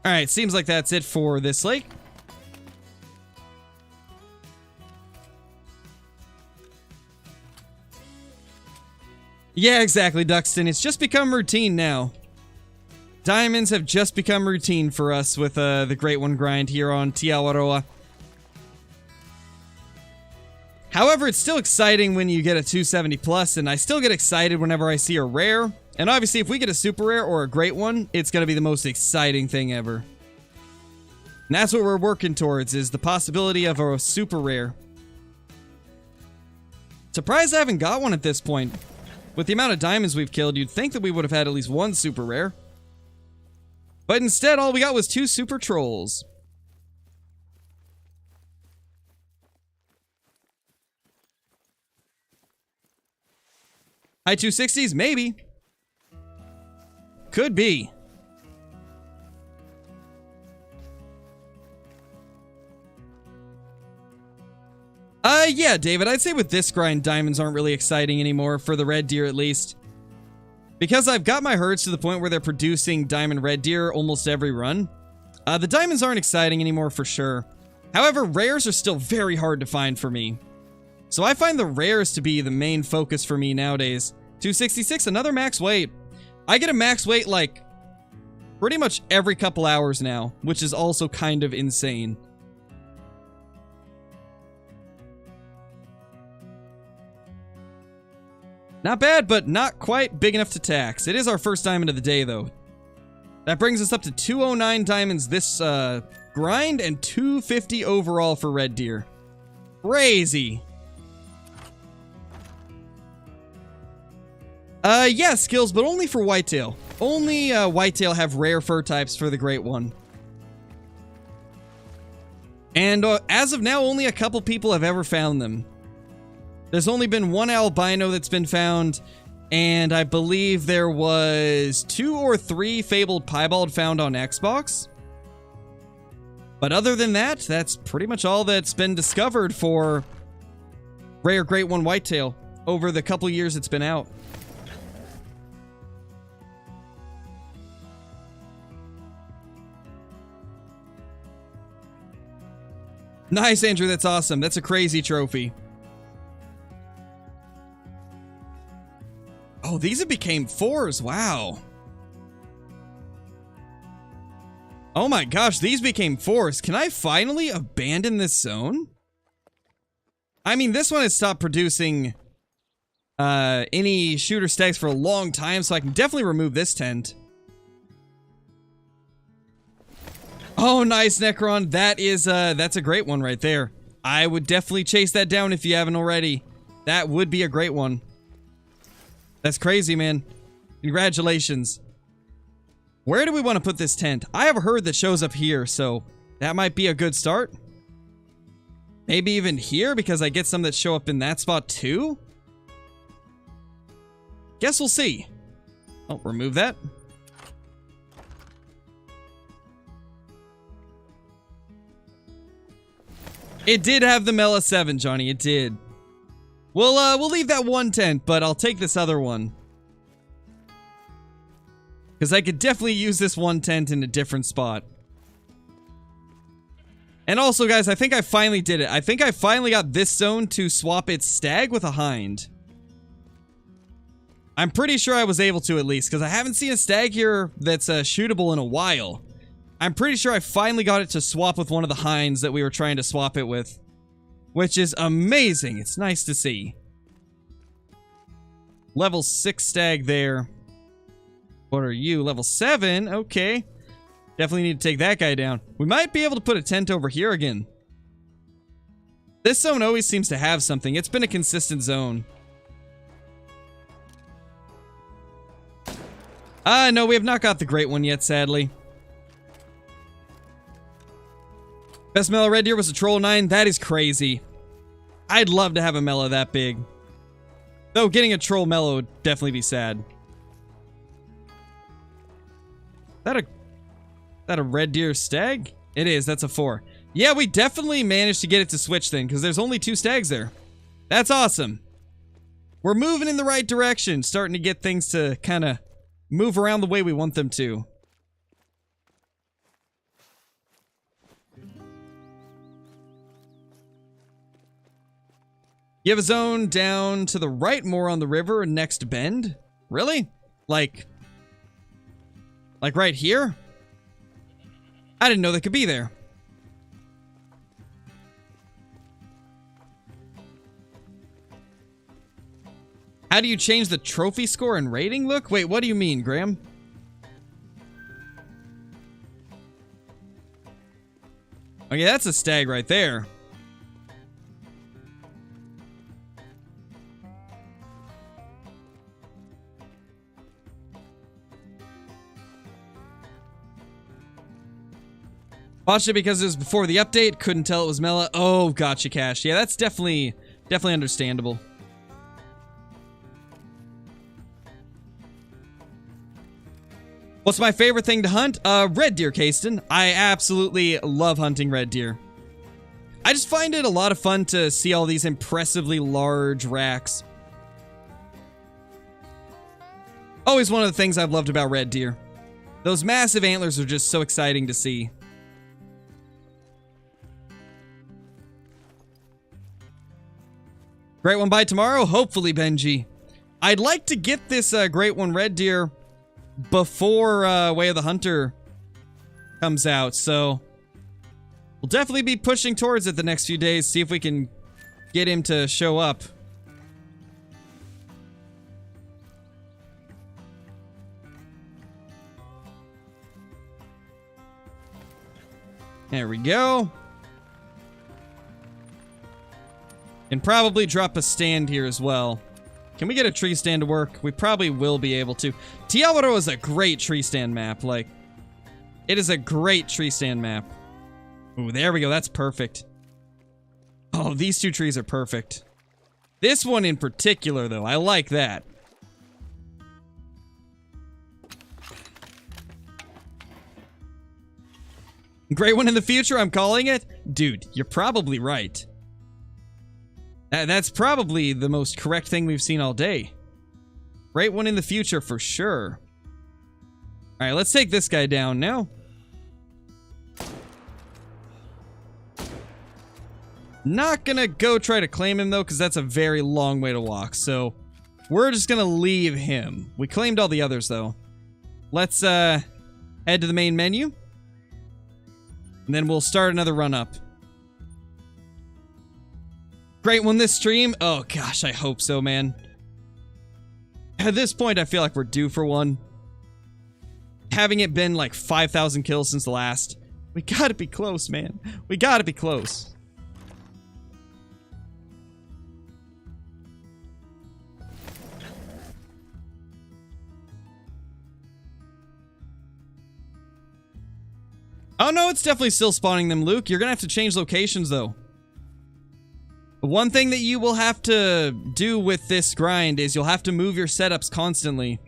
Alright, seems like that's it for this lake. Yeah, exactly, Duxton. It's just become routine now. Diamonds have just become routine for us with the Great One grind here on Awaroa. However, it's still exciting when you get a 270 plus, and I still get excited whenever I see a rare. And obviously, if we get a super rare or a great one, it's going to be the most exciting thing ever. And that's what we're working towards, is the possibility of a super rare. Surprised I haven't got one at this point. With the amount of diamonds we've killed, you'd think that we would have had at least one super rare. But instead, all we got was 2 super trolls. High 260s? Maybe. Could be. Yeah, David, I'd say with this grind, diamonds aren't really exciting anymore, for the red deer at least. Because I've got my herds to the point where they're producing diamond red deer almost every run. The diamonds aren't exciting anymore for sure. However, rares are still very hard to find for me. So I find the rares to be the main focus for me nowadays. 266, another max weight. I get a max weight like pretty much every couple hours now, which is also kind of insane. Not bad, but not quite big enough to tax. It is our first diamond of the day, though. That brings us up to 209 diamonds this grind and 250 overall for red deer. Crazy. Yeah, skills, but only for whitetail. Only whitetail have rare fur types for the Great One. And as of now, only a couple people have ever found them. There's only been one albino that's been found, and I believe there was 2 or 3 fabled piebald found on Xbox. But other than that, that's pretty much all that's been discovered for rare Great One whitetail over the couple years it's been out. Nice, Andrew, that's awesome. That's a crazy trophy. Oh, these have became 4s. Wow. Oh my gosh, these became 4s. Can I finally abandon this zone? I mean, this one has stopped producing any shooter stags for a long time, so I can definitely remove this tent. Oh, nice, Necron. That is, that's a great one right there. I would definitely chase that down if you haven't already. That would be a great one. That's crazy, man. Congratulations. Where do we want to put this tent? I have a herd that shows up here, so that might be a good start. Maybe even here because I get some that show up in that spot too? Guess we'll see. Oh, remove that. It did have the Mela 7, Johnny. It did. We'll leave that one tent, but I'll take this other one. Because I could definitely use this one tent in a different spot. And also, guys, I think I finally did it. I think I finally got this zone to swap its stag with a hind. I'm pretty sure I was able to at least, because I haven't seen a stag here that's shootable in a while. I'm pretty sure I finally got it to swap with one of the hinds that we were trying to swap it with. Which is amazing. It's nice to see. Level 6 stag there. What are you? Level 7? Okay. Definitely need to take that guy down. We might be able to put a tent over here again. This zone always seems to have something. It's been a consistent zone. No, we have not got the great one yet, sadly. Best Mellow Red Deer was a Troll 9. That is crazy. I'd love to have a Mellow that big. Though getting a Troll Mellow would definitely be sad. That a red deer stag? It is, that's a 4. Yeah, we definitely managed to get it to switch then, because there's only 2 stags there. That's awesome. We're moving in the right direction, starting to get things to kind of move around the way we want them to. You have a zone down to the right more on the river next bend? Really? Like right here? I didn't know they could be there. How do you change the trophy score and rating look? Wait, what do you mean, Graham? Okay, that's a stag right there. Watched it because it was before the update. Couldn't tell it was Mela. Oh, gotcha, Cash. Yeah, that's definitely understandable. What's my favorite thing to hunt? Red deer, Kasten. I absolutely love hunting red deer. I just find it a lot of fun to see all these impressively large racks. Always one of the things I've loved about red deer. Those massive antlers are just so exciting to see. Great one by tomorrow? Hopefully, Benji. I'd like to get this great one red deer before Way of the Hunter comes out, so we'll definitely be pushing towards it the next few days, see if we can get him to show up. There we go. Can probably drop a stand here as well. Can we get a tree stand to work? We probably will be able to. Awaroa is a great tree stand map. Like, it is a great tree stand map. Ooh, there we go. That's perfect. Oh, these 2 trees are perfect. This one in particular, though, I like that. Great one in the future, I'm calling it? Dude, you're probably right. That's probably the most correct thing we've seen all day. Great one in the future for sure. Alright, let's take this guy down now. Not gonna go try to claim him though, because that's a very long way to walk. So, we're just gonna leave him. We claimed all the others though. Let's head to the main menu. And then we'll start another run up. Great one this stream? Oh gosh, I hope so, man. At this point, I feel like we're due for one. Having it been like 5,000 kills since the last. We gotta be close, man. We gotta be close. Oh no, it's definitely still spawning them, Luke. You're gonna have to change locations though. One thing that you will have to do with this grind is you'll have to move your setups constantly.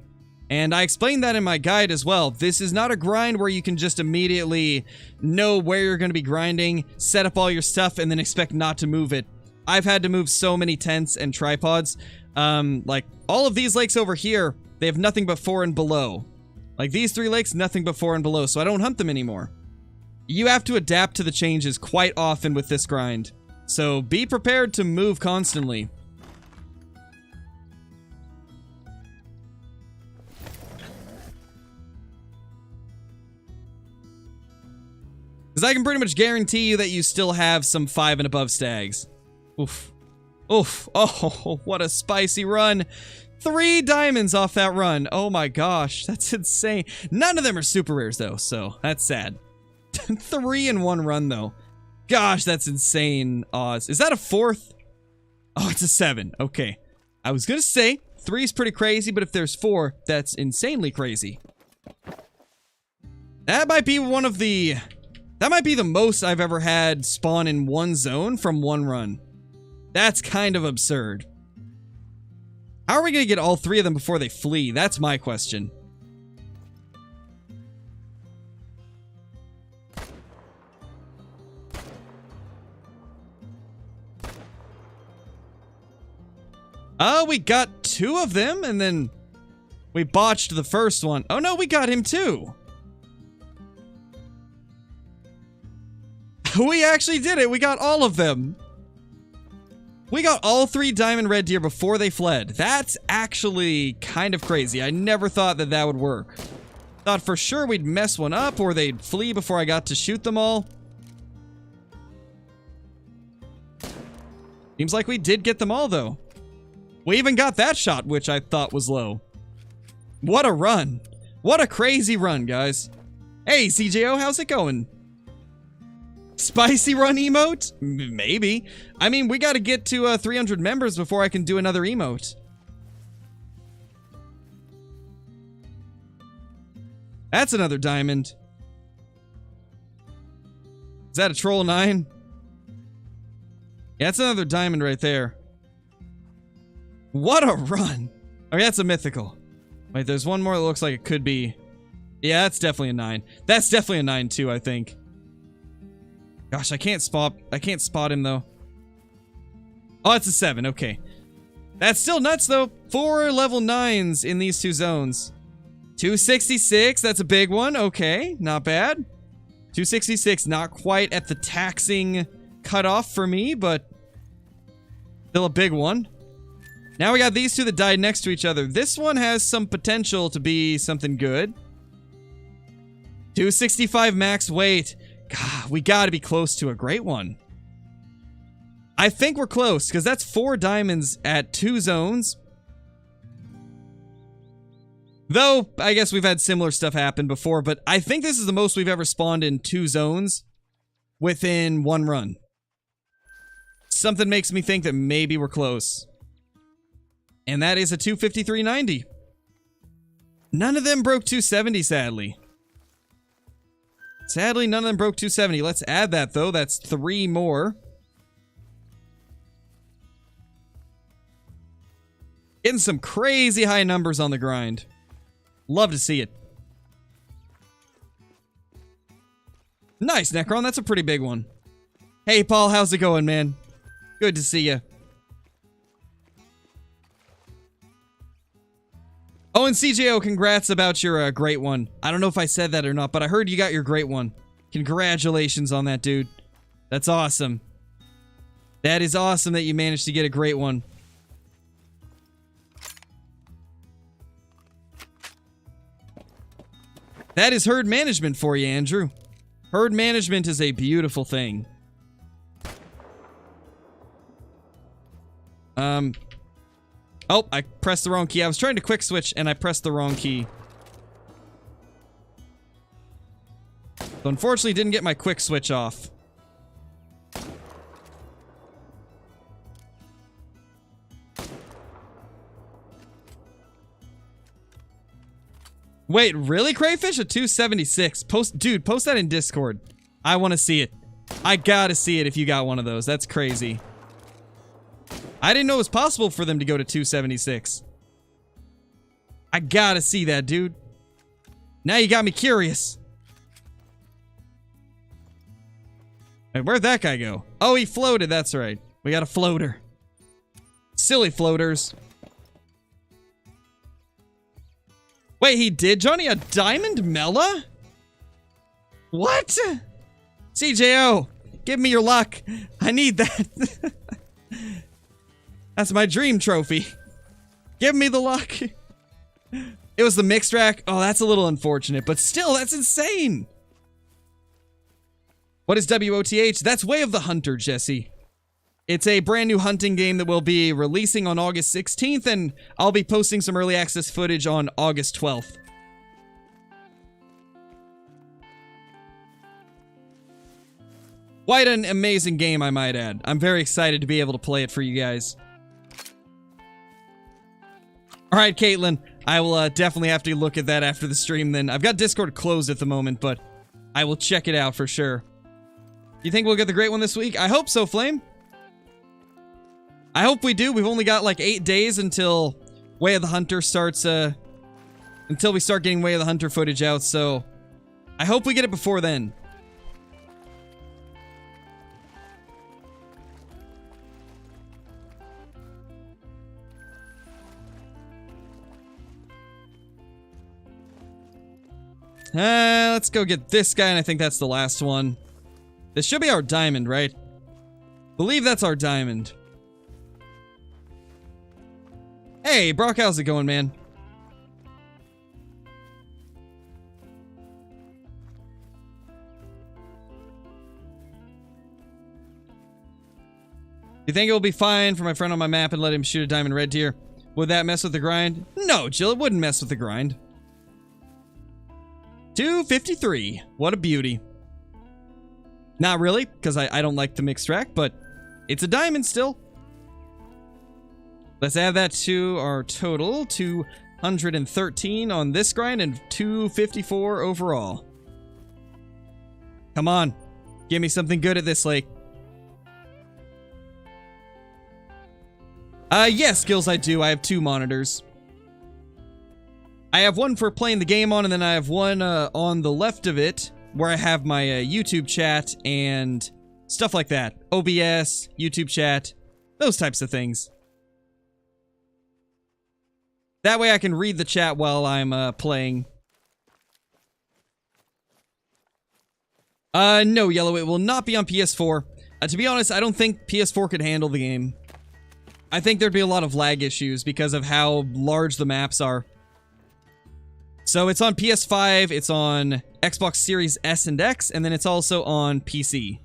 And I explained that in my guide as well. This is not a grind where you can just immediately know where you're going to be grinding, set up all your stuff, and then expect not to move it. I've had to move so many tents and tripods. Like, all of these lakes over here, they have nothing but 4 and below. Like, these 3 lakes, nothing but 4 and below, so I don't hunt them anymore. You have to adapt to the changes quite often with this grind. So be prepared to move constantly. Because I can pretty much guarantee you that you still have some 5 and above stags. Oof. Oof. Oh, what a spicy run. 3 diamonds off that run. Oh my gosh, that's insane. None of them are super rares though, so that's sad. 3 in 1 run though. Gosh, that's insane odds. Is that a 4th? Oh, it's a 7. Okay. I was gonna say 3 is pretty crazy, but if there's 4, that's insanely crazy. That might be one of the... That might be the most I've ever had spawn in one zone from one run. That's kind of absurd. How are we gonna get all 3 of them before they flee? That's my question. Oh, we got 2 of them, and then we botched the first one. Oh no, we got him too. We actually did it. We got all of them. We got all 3 diamond red deer before they fled. That's actually kind of crazy. I never thought that that would work. Thought for sure we'd mess one up or they'd flee before I got to shoot them all. Seems like we did get them all though. We even got that shot, which I thought was low. What a run. What a crazy run, guys. Hey, CJO, how's it going? Spicy run emote? Maybe. I mean, we gotta get to 300 members before I can do another emote. That's another diamond. Is that a troll 9? Yeah, that's another diamond right there. What a run. Okay, that's a mythical. Wait, there's one more that looks like it could be... Yeah, that's definitely a 9. That's definitely a 9 too, I think. Gosh, I can't spot him though. Oh, it's a 7, okay. That's still nuts though. 4 level 9s in these 2 zones. 266, that's a big one. Okay, not bad. 266, not quite at the taxing cutoff for me, but still a big one. Now we got these 2 that died next to each other. This one has some potential to be something good. 265 max weight. God, we gotta be close to a great one. I think we're close, because that's 4 diamonds at 2 zones. Though, I guess we've had similar stuff happen before, but I think this is the most we've ever spawned in 2 zones within 1 run. Something makes me think that maybe we're close. And that is a 253.90. None of them broke 270, sadly. Sadly, none of them broke 270. Let's add that, though. That's 3 more. Getting some crazy high numbers on the grind. Love to see it. Nice, Necron. That's a pretty big one. Hey, Paul. How's it going, man? Good to see you. Oh, and CJO, congrats about your great one. I don't know if I said that or not, but I heard you got your great one. Congratulations on that, dude. That's awesome. That is awesome that you managed to get a great one. That is herd management for you, Andrew. Herd management is a beautiful thing. Oh, I pressed the wrong key. I was trying to quick switch and I pressed the wrong key. So unfortunately didn't get my quick switch off. Wait, really, Crayfish? A 276. Dude, post that in Discord. I want to see it. I gotta see it if you got one of those. That's crazy. I didn't know it was possible for them to go to 276. I gotta see that, dude. Now you got me curious. Hey, where'd that guy go? Oh, he floated. That's right. We got a floater. Silly floaters. Wait, he did, Johnny? A diamond Mela? What? CJO, give me your luck. I need that. That's my dream trophy. Give me the luck. It was the mixed rack. Oh, that's a little unfortunate, but still, that's insane. What is WOTH? That's Way of the Hunter, Jesse. It's a brand new hunting game that will be releasing on August 16th, and I'll be posting some early access footage on August 12th. Quite an amazing game, I might add. I'm very excited to be able to play it for you guys. Alright, Caitlin. I will definitely have to look at that after the stream then. I've got Discord closed at the moment, but I will check it out for sure. You think we'll get the great one this week? I hope so, Flame. I hope we do. We've only got like 8 days until Way of the Hunter starts, until we start getting Way of the Hunter footage out, so I hope we get it before then. Let's go get this guy, and I think that's the last one. This should be our diamond, right? Believe that's our diamond. Hey, Brock, how's it going, man? You think it will be fine for my friend on my map and let him shoot a diamond red deer? Would that mess with the grind? No, Jill, it wouldn't mess with the grind. 253. What a beauty. Not really, because I don't like the mixed rack, but it's a diamond still. Let's add that to our total. 213 on this grind and 254 overall. Come on. Give me something good at this lake. Yes, Skills, I do. I have 2 monitors. I have one for playing the game on, and then I have one on the left of it where I have my YouTube chat and stuff like that. OBS, YouTube chat, those types of things. That way I can read the chat while I'm playing. No, Yellow, it will not be on PS4. To be honest, I don't think PS4 could handle the game. I think there'd be a lot of lag issues because of how large the maps are. So it's on PS5, it's on Xbox Series S and X, and then it's also on PC.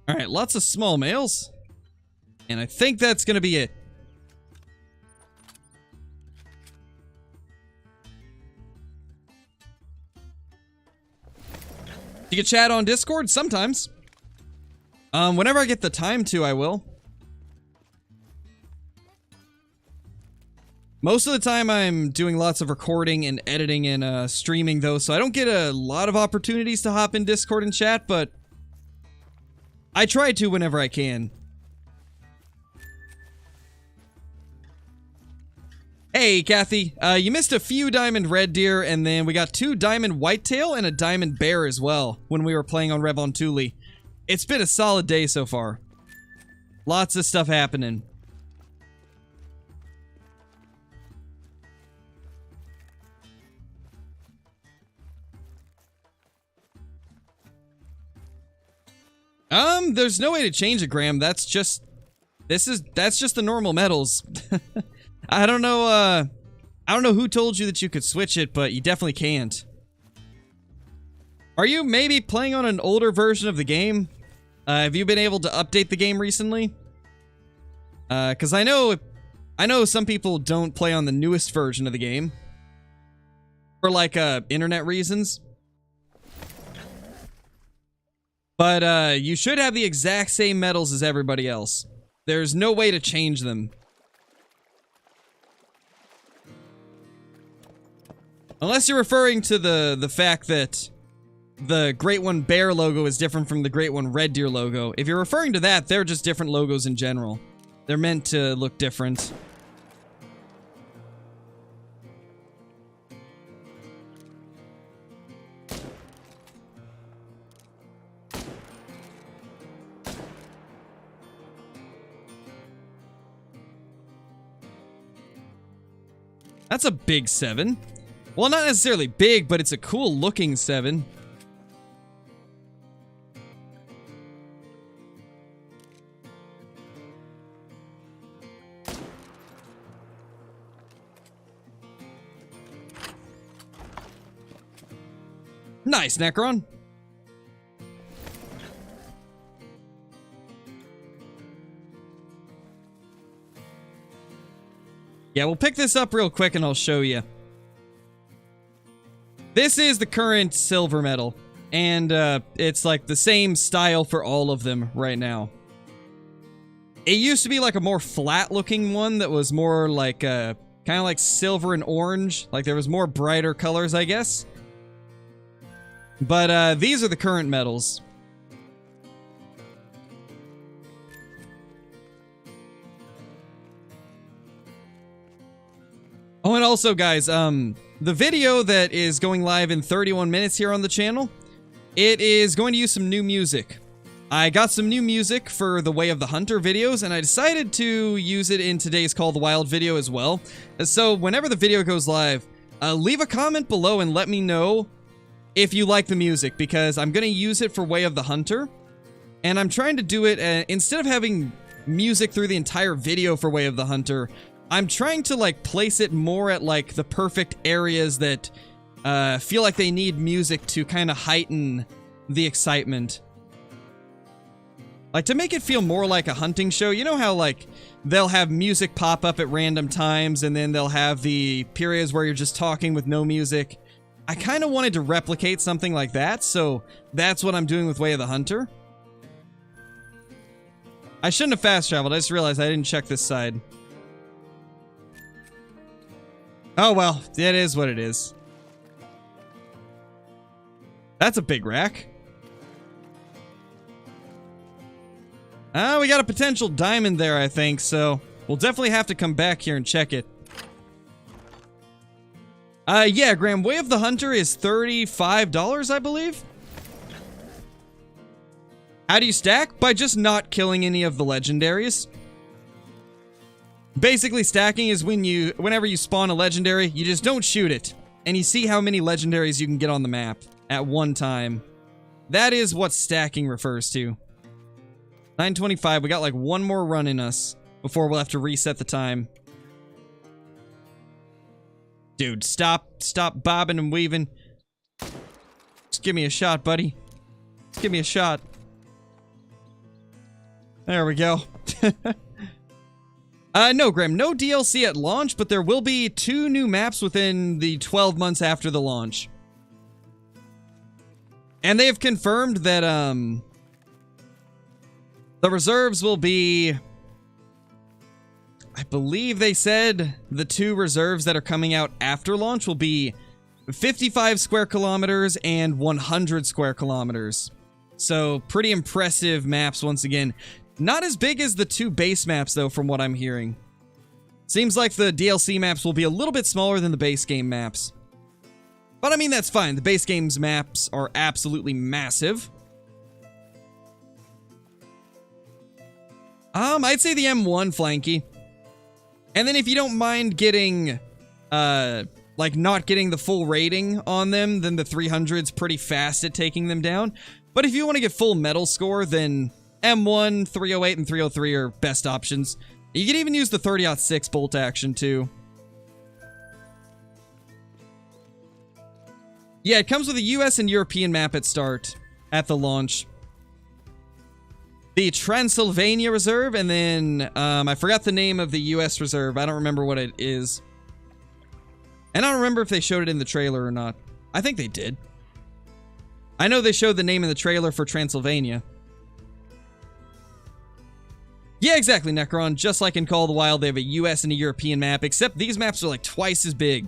Alright, lots of small males. And I think that's gonna be it. You can chat on Discord? Sometimes. Whenever I get the time to, I will. Most of the time I'm doing lots of recording and editing and streaming though, so I don't get a lot of opportunities to hop in Discord and chat, but I try to whenever I can. Hey, Kathy. You missed a few diamond red deer, and then we got 2 diamond whitetail and a diamond bear as well when we were playing on Revontuli. It's been a solid day so far. Lots of stuff happening. There's no way to change it, Graham. That's just the normal metals. I don't know who told you that you could switch it, but you definitely can't. Are you maybe playing on an older version of the game? Have you been able to update the game recently? Because I know some people don't play on the newest version of the game. For like, internet reasons. But you should have the exact same medals as everybody else. There's no way to change them. Unless you're referring to the fact that the Great One Bear logo is different from the Great One Red Deer logo. If you're referring to that, they're just different logos in general. They're meant to look different. That's a big 7. Well, not necessarily big, but it's a cool looking 7. Nice, Necron. Yeah, we'll pick this up real quick and I'll show you. This is the current silver medal, and it's like the same style for all of them right now. It used to be like a more flat looking one that was more like kind of like silver and orange, like there was more brighter colors, I guess. But these are the current medals. Oh, and also, guys, the video that is going live in 31 minutes here on the channel, it is going to use some new music. I got some new music for the Way of the Hunter videos, and I decided to use it in today's Call of the Wild video as well. So whenever the video goes live, leave a comment below and let me know if you like the music, because I'm going to use it for Way of the Hunter, and I'm trying to do it, instead of having music through the entire video for Way of the Hunter, I'm trying to, like, place it more at, like, the perfect areas that feel like they need music to kind of heighten the excitement. Like, to make it feel more like a hunting show. You know how, like, they'll have music pop up at random times, and then they'll have the periods where you're just talking with no music? I kind of wanted to replicate something like that, so that's what I'm doing with Way of the Hunter. I shouldn't have fast traveled. I just realized I didn't check this side. Oh, well, it is what it is. That's a big rack. We got a potential diamond there, I think, so we'll definitely have to come back here and check it. Yeah, Graham, Way of the Hunter is $35, I believe? How do you stack? By just not killing any of the legendaries. Basically, stacking is whenever you spawn a legendary, you just don't shoot it, and you see how many legendaries you can get on the map at one time. That is what stacking refers to. 9:25, we got like one more run in us before we'll have to reset the time. Dude, stop bobbing and weaving. Just give me a shot, buddy. Just give me a shot. There we go. No, Graham, no DLC at launch, but there will be 2 new maps within the 12 months after the launch. And they have confirmed that, the reserves will be... I believe they said the 2 reserves that are coming out after launch will be 55 square kilometers and 100 square kilometers. So, pretty impressive maps once again. Not as big as the 2 base maps, though, from what I'm hearing. Seems like the DLC maps will be a little bit smaller than the base game maps. But, I mean, that's fine. The base game's maps are absolutely massive. I'd say the M1 flanky. And then if you don't mind getting, like, not getting the full rating on them, then the 300's pretty fast at taking them down. But if you want to get full medal score, then M1, 308, and 303 are best options. You can even use the 30-06 bolt action, too. Yeah, it comes with a US and European map at start, at the launch. The Transylvania Reserve, and then, I forgot the name of the US Reserve. I don't remember what it is. And I don't remember if they showed it in the trailer or not. I think they did. I know they showed the name in the trailer for Transylvania. Yeah, exactly, Necron. Just like in Call of the Wild, they have a US and a European map, except these maps are like twice as big.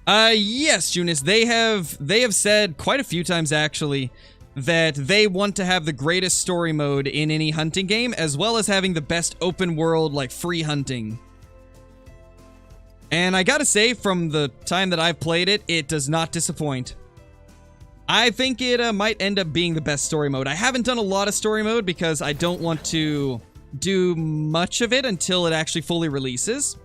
Yes, Junis, they have said quite a few times, actually, that they want to have the greatest story mode in any hunting game, as well as having the best open world, like, free hunting. And I gotta say, from the time that I've played it, it does not disappoint. I think it might end up being the best story mode. I haven't done a lot of story mode because I don't want to do much of it until it actually fully releases.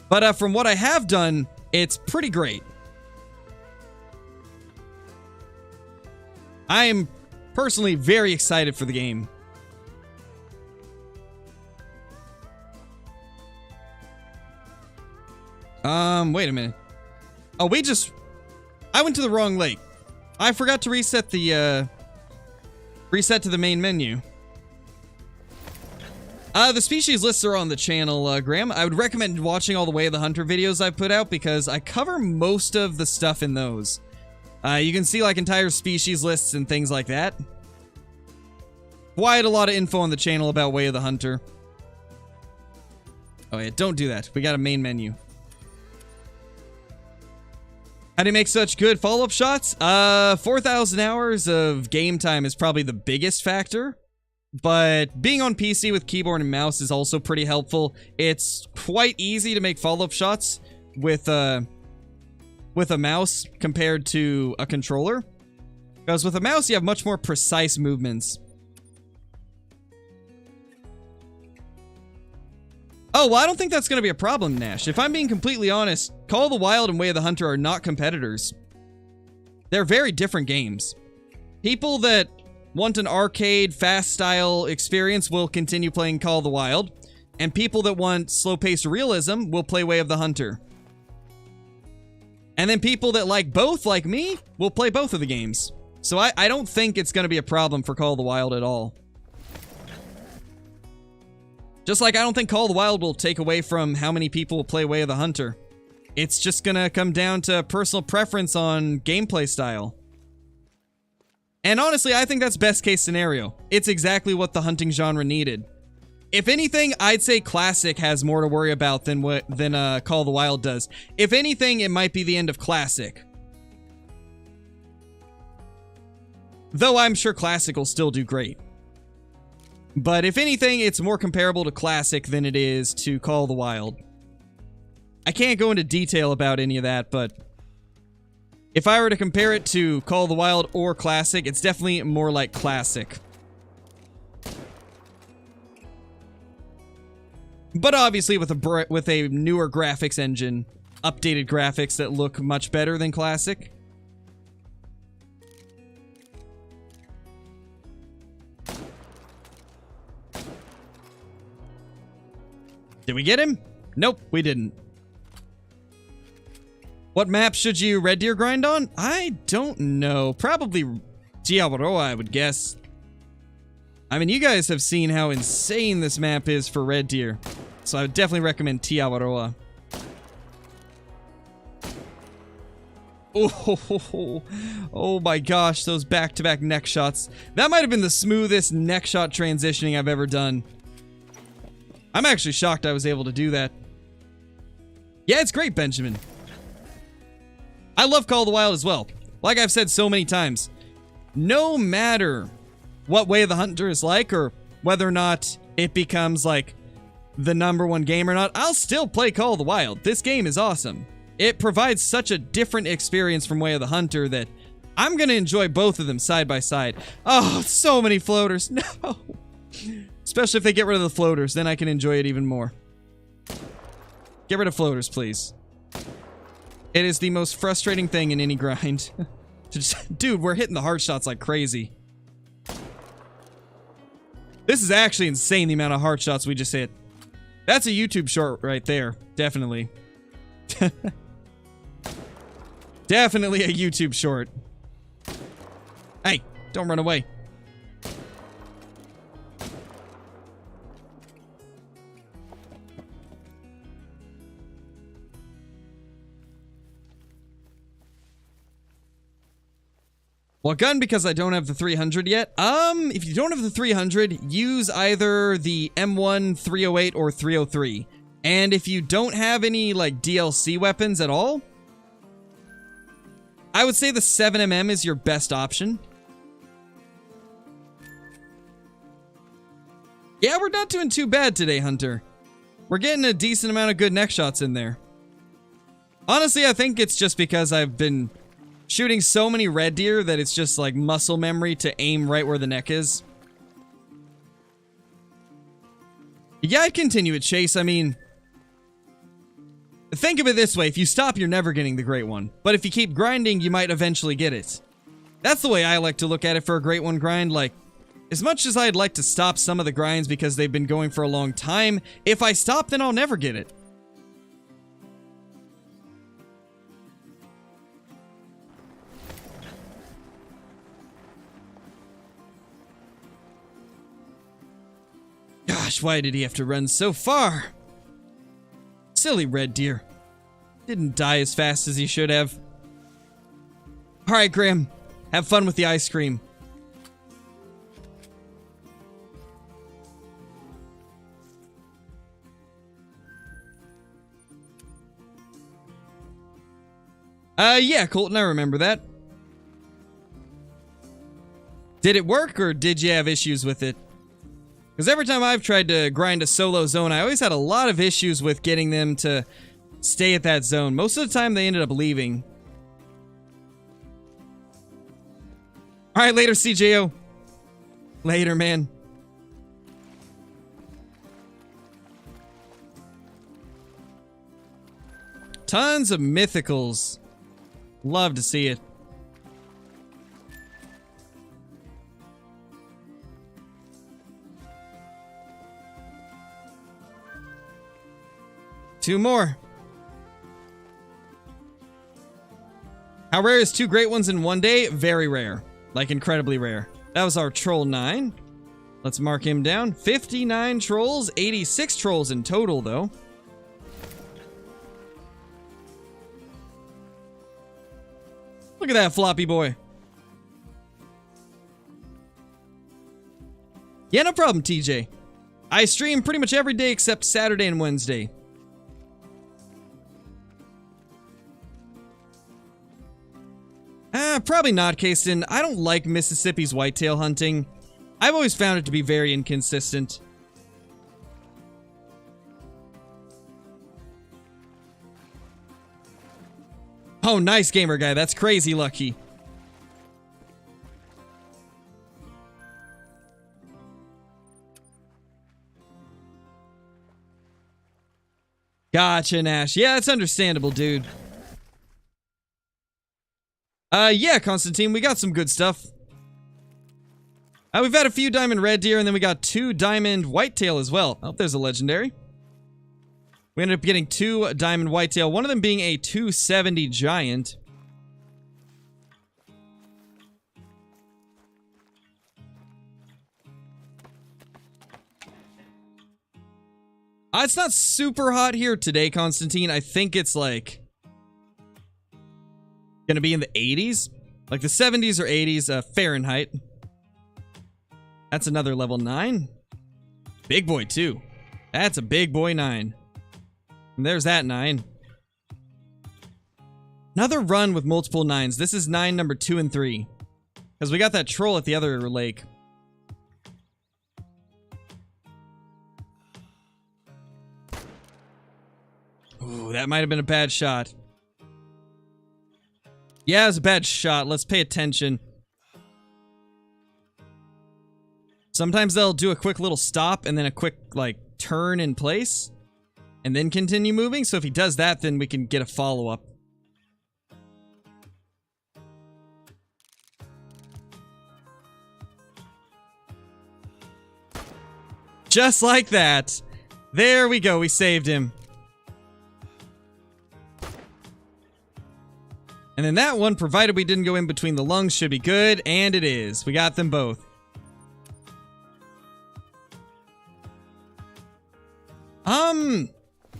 But from what I have done, it's pretty great. I am personally very excited for the game. Wait a minute. Oh, I went to the wrong lake. I forgot to reset the, reset to the main menu. The species lists are on the channel, Graham. I would recommend watching all the Way of the Hunter videos I've put out because I cover most of the stuff in those. You can see, like, entire species lists and things like that. Quite a lot of info on the channel about Way of the Hunter. Oh, yeah, don't do that. We got a main menu. How do you make such good follow-up shots? 4,000 hours of game time is probably the biggest factor. But being on PC with keyboard and mouse is also pretty helpful. It's quite easy to make follow-up shots with a mouse compared to a controller. Because with a mouse, you have much more precise movements. Oh, well, I don't think that's going to be a problem, Nash. If I'm being completely honest, Call of the Wild and Way of the Hunter are not competitors. They're very different games. People that want an arcade, fast-style experience will continue playing Call of the Wild, and people that want slow-paced realism will play Way of the Hunter. And then people that like both, like me, will play both of the games. So I don't think it's going to be a problem for Call of the Wild at all. Just like I don't think Call of the Wild will take away from how many people will play Way of the Hunter. It's just gonna come down to personal preference on gameplay style. And honestly, I think that's best case scenario. It's exactly what the hunting genre needed. If anything, I'd say Classic has more to worry about than Call of the Wild does. If anything, it might be the end of Classic. Though I'm sure Classic will still do great. But if anything, it's more comparable to Classic than it is to Call of the Wild. I can't go into detail about any of that, but if I were to compare it to Call of the Wild or Classic, it's definitely more like Classic. But obviously with a newer graphics engine, updated graphics that look much better than Classic. Did we get him? Nope, we didn't. What map should you red deer grind on? I don't know. Probably Awaroa, I would guess. I mean, you guys have seen how insane this map is for red deer. So I would definitely recommend Awaroa. Oh my gosh, those back-to-back neck shots. That might have been the smoothest neck shot transitioning I've ever done. I'm actually shocked I was able to do that. Yeah, it's great, Benjamin. I love Call of the Wild as well. Like I've said so many times, no matter what Way of the Hunter is like, or whether or not it becomes like the #1 game or not, I'll still play Call of the Wild. This game is awesome. It provides such a different experience from Way of the Hunter that I'm gonna enjoy both of them side by side. Oh, so many floaters. No. Especially if they get rid of the floaters, then I can enjoy it even more. Get rid of floaters, please. It is the most frustrating thing in any grind. Dude, we're hitting the hard shots like crazy. This is actually insane, the amount of hard shots we just hit. That's a YouTube short right there. Definitely. Definitely a YouTube short. Hey, don't run away. Well, gun because I don't have the 300 yet. If you don't have the 300, use either the M1 308 or 303. And if you don't have any like DLC weapons at all, I would say the 7mm is your best option. Yeah, we're not doing too bad today, Hunter. We're getting a decent amount of good neck shots in there. Honestly, I think it's just because I've been shooting so many red deer that it's just like muscle memory to aim right where the neck is. Yeah, I'd continue a chase. I mean, think of it this way. If you stop, you're never getting the great one. But if you keep grinding, you might eventually get it. That's the way I like to look at it for a great one grind. Like, as much as I'd like to stop some of the grinds because they've been going for a long time, if I stop, then I'll never get it. Gosh, why did he have to run so far? Silly red deer. Didn't die as fast as he should have. Alright, Graham. Have fun with the ice cream. Yeah, Colton, I remember that. Did it work, or did you have issues with it? Because every time I've tried to grind a solo zone, I always had a lot of issues with getting them to stay at that zone. Most of the time, they ended up leaving. Alright, later, CJO. Later, man. Tons of mythicals. Love to see it. Two more. How rare is 2 great ones in one day? Very rare. Like, incredibly rare. That was our troll 9. Let's mark him down. 59 trolls, 86 trolls in total, though. Look at that floppy boy. Yeah, no problem, TJ. I stream pretty much every day except Saturday and Wednesday. Probably not, Kasten. I don't like Mississippi's whitetail hunting. I've always found it to be very inconsistent. Oh, nice, gamer guy. That's crazy lucky. Gotcha, Nash. Yeah, it's understandable, dude. Yeah, Constantine, we got some good stuff. We've had a few diamond red deer, and then we got 2 diamond whitetail as well. Oh, there's a legendary. We ended up getting 2 diamond whitetail, one of them being a 270 giant. It's not super hot here today, Constantine. I think it's like gonna be in the 80s, like the 70s or 80s Fahrenheit. That's another level 9. Big boy too. That's a big boy 9. And there's that 9. Another run with multiple 9s. This is 9 number 2 and 3. Because we got that troll at the other lake. Ooh, that might have been a bad shot. Yeah, it was a bad shot. Let's pay attention. Sometimes they'll do a quick little stop and then a quick, like, turn in place. And then continue moving. So if he does that, then we can get a follow-up. Just like that. There we go. We saved him. And then that one, provided we didn't go in between the lungs, should be good. And it is. We got them both.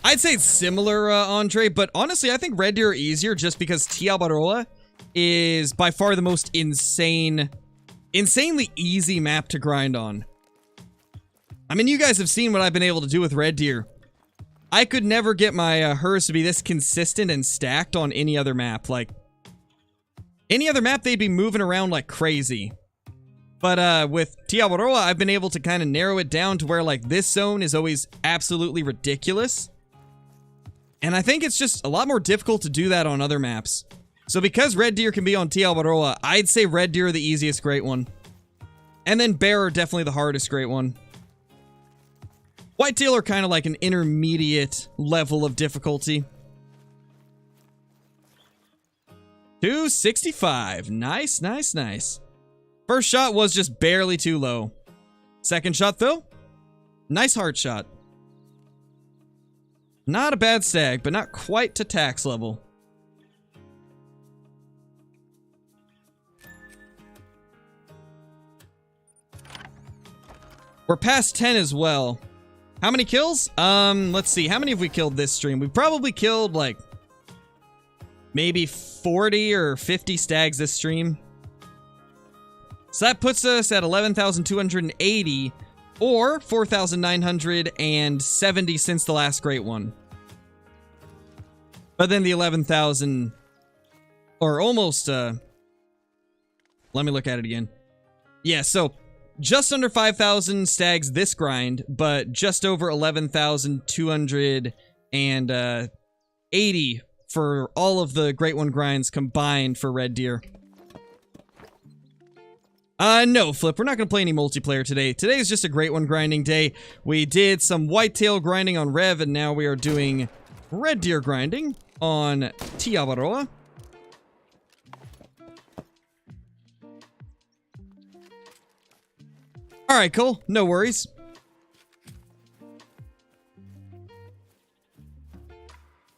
I'd say it's similar, Andre, but honestly, I think red deer are easier just because T. Awaroa is by far the most insanely easy map to grind on. I mean, you guys have seen what I've been able to do with red deer. I could never get my hers to be this consistent and stacked on any other map. Like, any other map, they'd be moving around like crazy. But with Awaroa, I've been able to kind of narrow it down to where, like, this zone is always absolutely ridiculous. And I think it's just a lot more difficult to do that on other maps. So because red deer can be on Awaroa, I'd say red deer are the easiest great one. And then bear are definitely the hardest great one. Whitetail are kind of like an intermediate level of difficulty. 265. Nice, nice, nice. First shot was just barely too low. Second shot, though, nice hard shot. Not a bad stag, but not quite to tax level. We're past 10 as well. How many kills? Let's see. How many have we killed this stream? We've probably killed, like, maybe 40 or 50 stags this stream. So that puts us at 11,280, or 4,970 since the last great one. But then the 11,000, or almost, let me look at it again. Yeah, so just under 5,000 stags this grind, but just over 11,280 for all of the Great One grinds combined for red deer. No, Flip, we're not going to play any multiplayer today. Today is just a Great One grinding day. We did some whitetail grinding on Rev, and now we are doing red deer grinding on Awaroa. Alright, cool. No worries.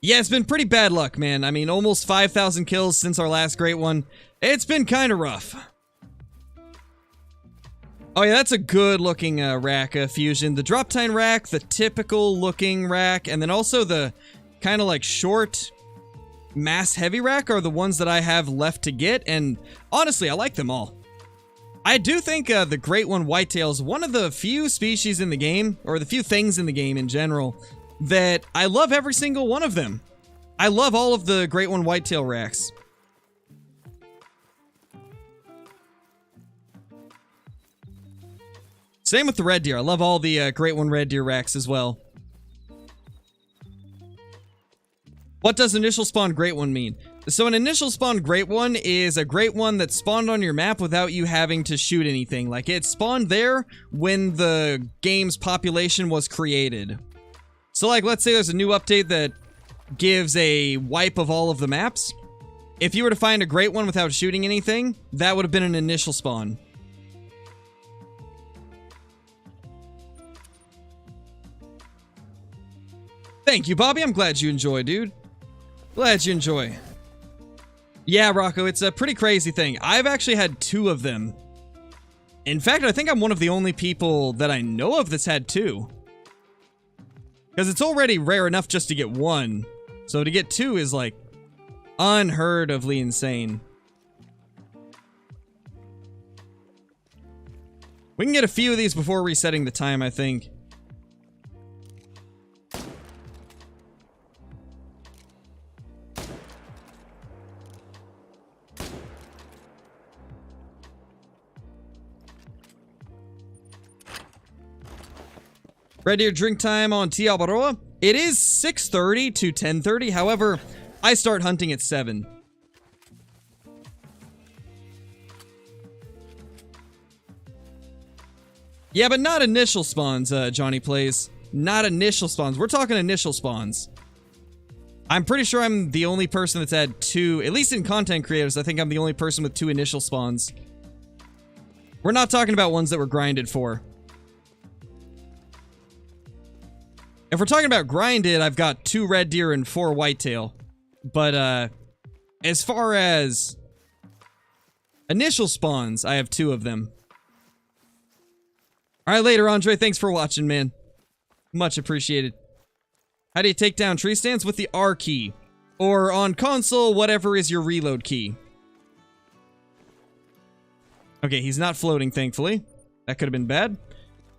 Yeah, it's been pretty bad luck, man. I mean, almost 5,000 kills since our last Great One. It's been kind of rough. Oh yeah, that's a good-looking rack fusion. The drop tine rack, the typical-looking rack, and then also the kind of like short, mass-heavy rack are the ones that I have left to get, and honestly, I like them all. I do think the Great One Whitetail is one of the few species in the game, or the few things in the game in general, that I love every single one of them. I love all of the Great One Whitetail racks. Same with the red deer. I love all the Great One red deer racks as well. What does initial spawn Great One mean? So an initial spawn Great One is a Great One that spawned on your map without you having to shoot anything. Like, it spawned there when the game's population was created. So, like, let's say there's a new update that gives a wipe of all of the maps. If you were to find a Great One without shooting anything, that would have been an initial spawn. Thank you, Bobby. I'm glad you enjoy, dude. Glad you enjoy. Yeah, Rocco, it's a pretty crazy thing. I've actually had 2 of them. In fact, I think I'm one of the only people that I know of that's had 2. Because it's already rare enough just to get 1. So to get 2 is, like, unheard ofly insane. We can get a few of these before resetting the time, I think. Red deer drink time on Awaroa. It is 6:30 to 10:30. However, I start hunting at 7. Yeah, but not initial spawns, Johnny Plays. Not initial spawns. We're talking initial spawns. I'm pretty sure I'm the only person that's had 2, at least in content creators, I think I'm the only person with 2 initial spawns. We're not talking about ones that were grinded for. If we're talking about grinded, I've got 2 red deer and 4 whitetail. But, as far as initial spawns, I have 2 of them. Alright, later, Andre. Thanks for watching, man. Much appreciated. How do you take down tree stands? With the R key. Or on console, whatever is your reload key. Okay, he's not floating, thankfully. That could have been bad.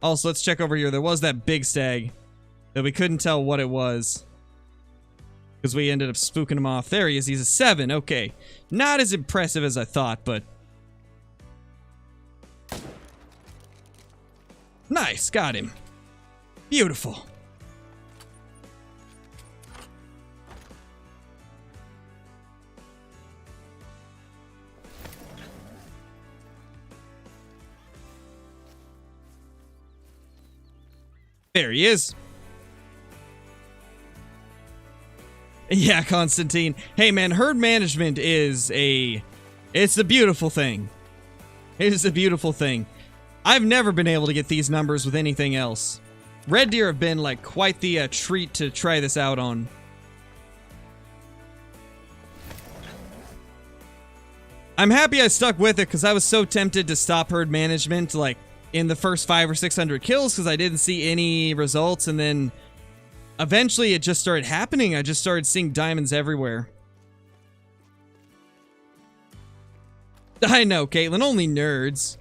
Also, let's check over here. There was that big stag that we couldn't tell what it was, because we ended up spooking him off. There he is. He's a 7. Okay. Not as impressive as I thought, but... Nice. Got him. Beautiful. There he is. Yeah, Constantine. Hey, man, herd management is it's a beautiful thing. It is a beautiful thing. I've never been able to get these numbers with anything else. Red deer have been, like, quite the treat to try this out on. I'm happy I stuck with it, because I was so tempted to stop herd management, like, in the first 500 or 600 kills, because I didn't see any results, and then eventually it just started happening. I just started seeing diamonds everywhere. I know, Caitlin, only nerds.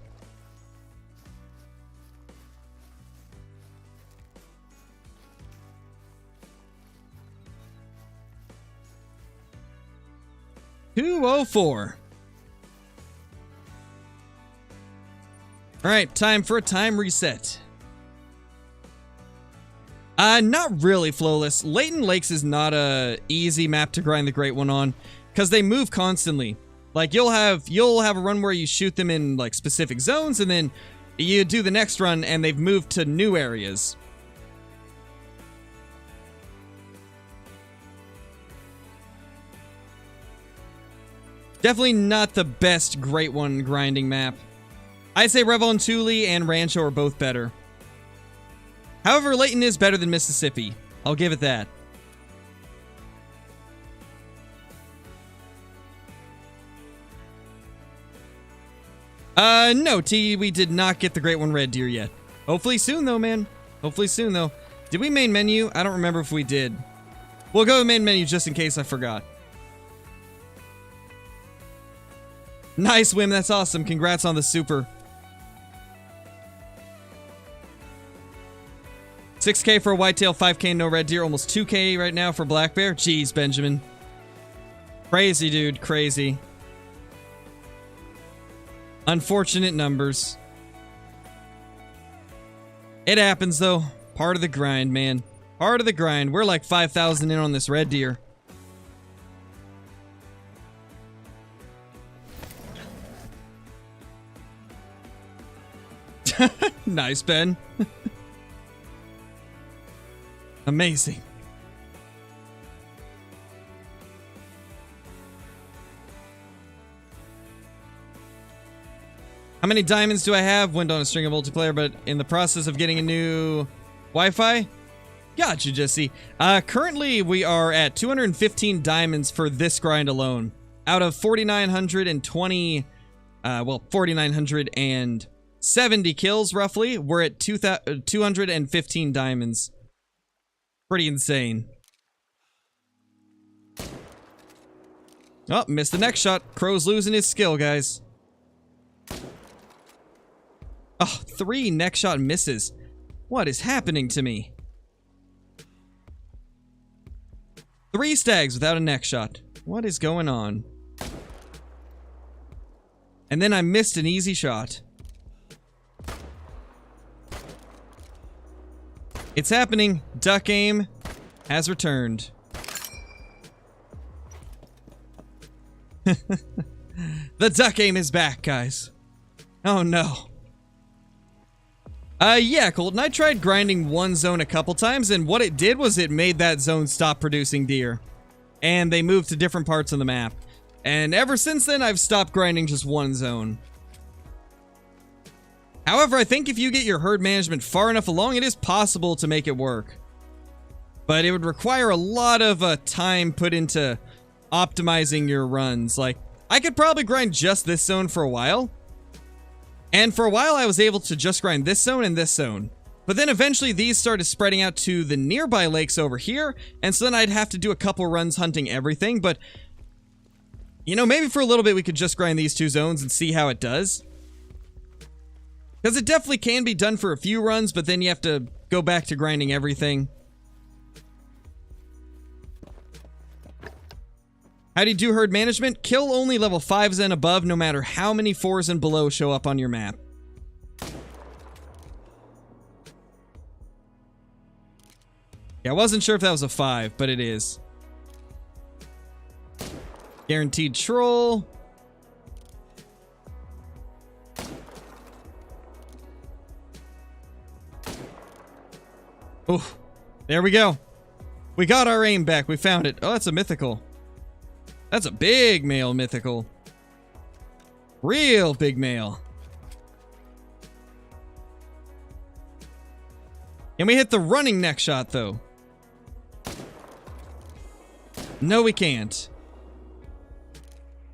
$204. Alright, time for a time reset. Not really flowless. Layton Lakes is not a easy map to grind the Great One on, because they move constantly. Like, you'll have a run where you shoot them in, like, specific zones, and then you do the next run and they've moved to new areas. Definitely not the best Great One grinding map. I say Revontuli and Rancho are both better. However, Layton is better than Mississippi. I'll give it that. No, T, we did not get the Great One red deer yet. Hopefully soon, though, man. Hopefully soon, though. Did we main menu? I don't remember if we did. We'll go to main menu just in case I forgot. Nice, Wim. That's awesome. Congrats on the super. 6K for a whitetail, 5K no red deer, almost 2K right now for black bear. Jeez, Benjamin. Crazy, dude. Crazy. Unfortunate numbers. It happens, though. Part of the grind, man. Part of the grind. We're like 5,000 in on this red deer. Nice, Ben. Amazing. How many diamonds do I have? Went on a string of multiplayer, but in the process of getting a new Wi-Fi? Gotcha, Jesse. Currently, we are at 215 diamonds for this grind alone. Out of 4,920, 4,970 kills, roughly, we're at 215 diamonds. Pretty insane. Oh, missed the next shot. Crow's losing his skill, guys. Oh, 3 next shot misses. What is happening to me? 3 stags without a next shot. What is going on? And then I missed an easy shot. It's happening. Duck aim has returned. The duck aim is back, guys. Oh no. Yeah, Colton, I tried grinding one zone a couple times, and what it did was it made that zone stop producing deer. And they moved to different parts of the map. And ever since then, I've stopped grinding just one zone. However, I think if you get your herd management far enough along, it is possible to make it work. But it would require a lot of time put into optimizing your runs. Like, I could probably grind just this zone for a while. And for a while, I was able to just grind this zone and this zone. But then eventually, these started spreading out to the nearby lakes over here. And so then I'd have to do a couple runs hunting everything. But, you know, maybe for a little bit, we could just grind these 2 zones and see how it does. Because it definitely can be done for a few runs, but then you have to go back to grinding everything. How do you do herd management? Kill only level 5s and above, no matter how many 4s and below show up on your map. Yeah, I wasn't sure if that was a 5, but it is. Guaranteed troll. Oh, there we go. We got our aim back. We found it. Oh, that's a mythical. That's a big male mythical. Real big male. Can we hit the running neck shot, though? No, we can't.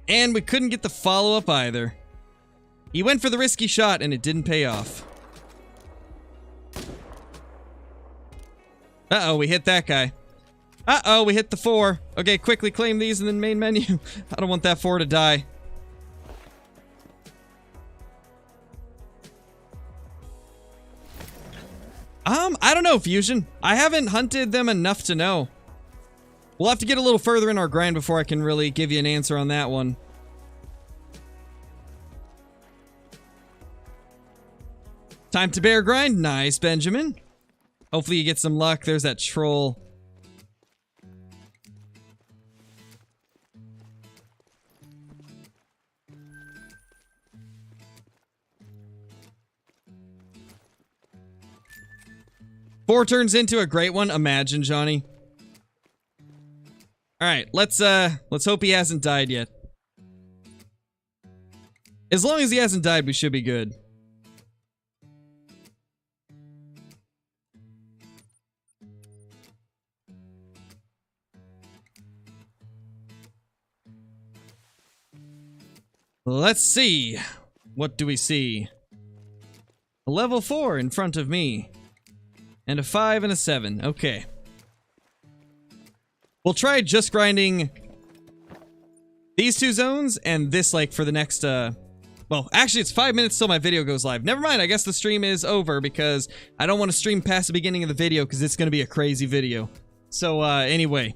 And we couldn't get the follow-up either. He went for the risky shot, and it didn't pay off. Uh-oh, we hit that guy. Uh-oh, we hit the 4. Okay, quickly claim these in the main menu. I don't want that 4 to die. I don't know, Fusion. I haven't hunted them enough to know. We'll have to get a little further in our grind before I can really give you an answer on that one. Time to bear grind. Nice, Benjamin. Hopefully you get some luck. There's that troll. Four turns into a great one. Imagine, Johnny. All right, let's hope he hasn't died yet. As long as he hasn't died, we should be good. Let's see. What do we see? A level 4 in front of me. And a 5 and a 7. Okay. We'll try just grinding these two zones and this, like, for the next, well, actually, it's 5 minutes till my video goes live. Never mind, I guess the stream is over because I don't want to stream past the beginning of the video because it's going to be a crazy video. So, anyway.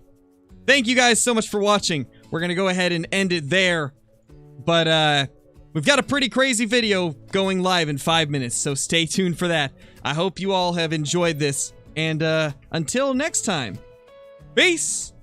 Thank you guys so much for watching. We're going to go ahead and end it there. But, we've got a pretty crazy video going live in 5 minutes, so stay tuned for that. I hope you all have enjoyed this, and, until next time, peace!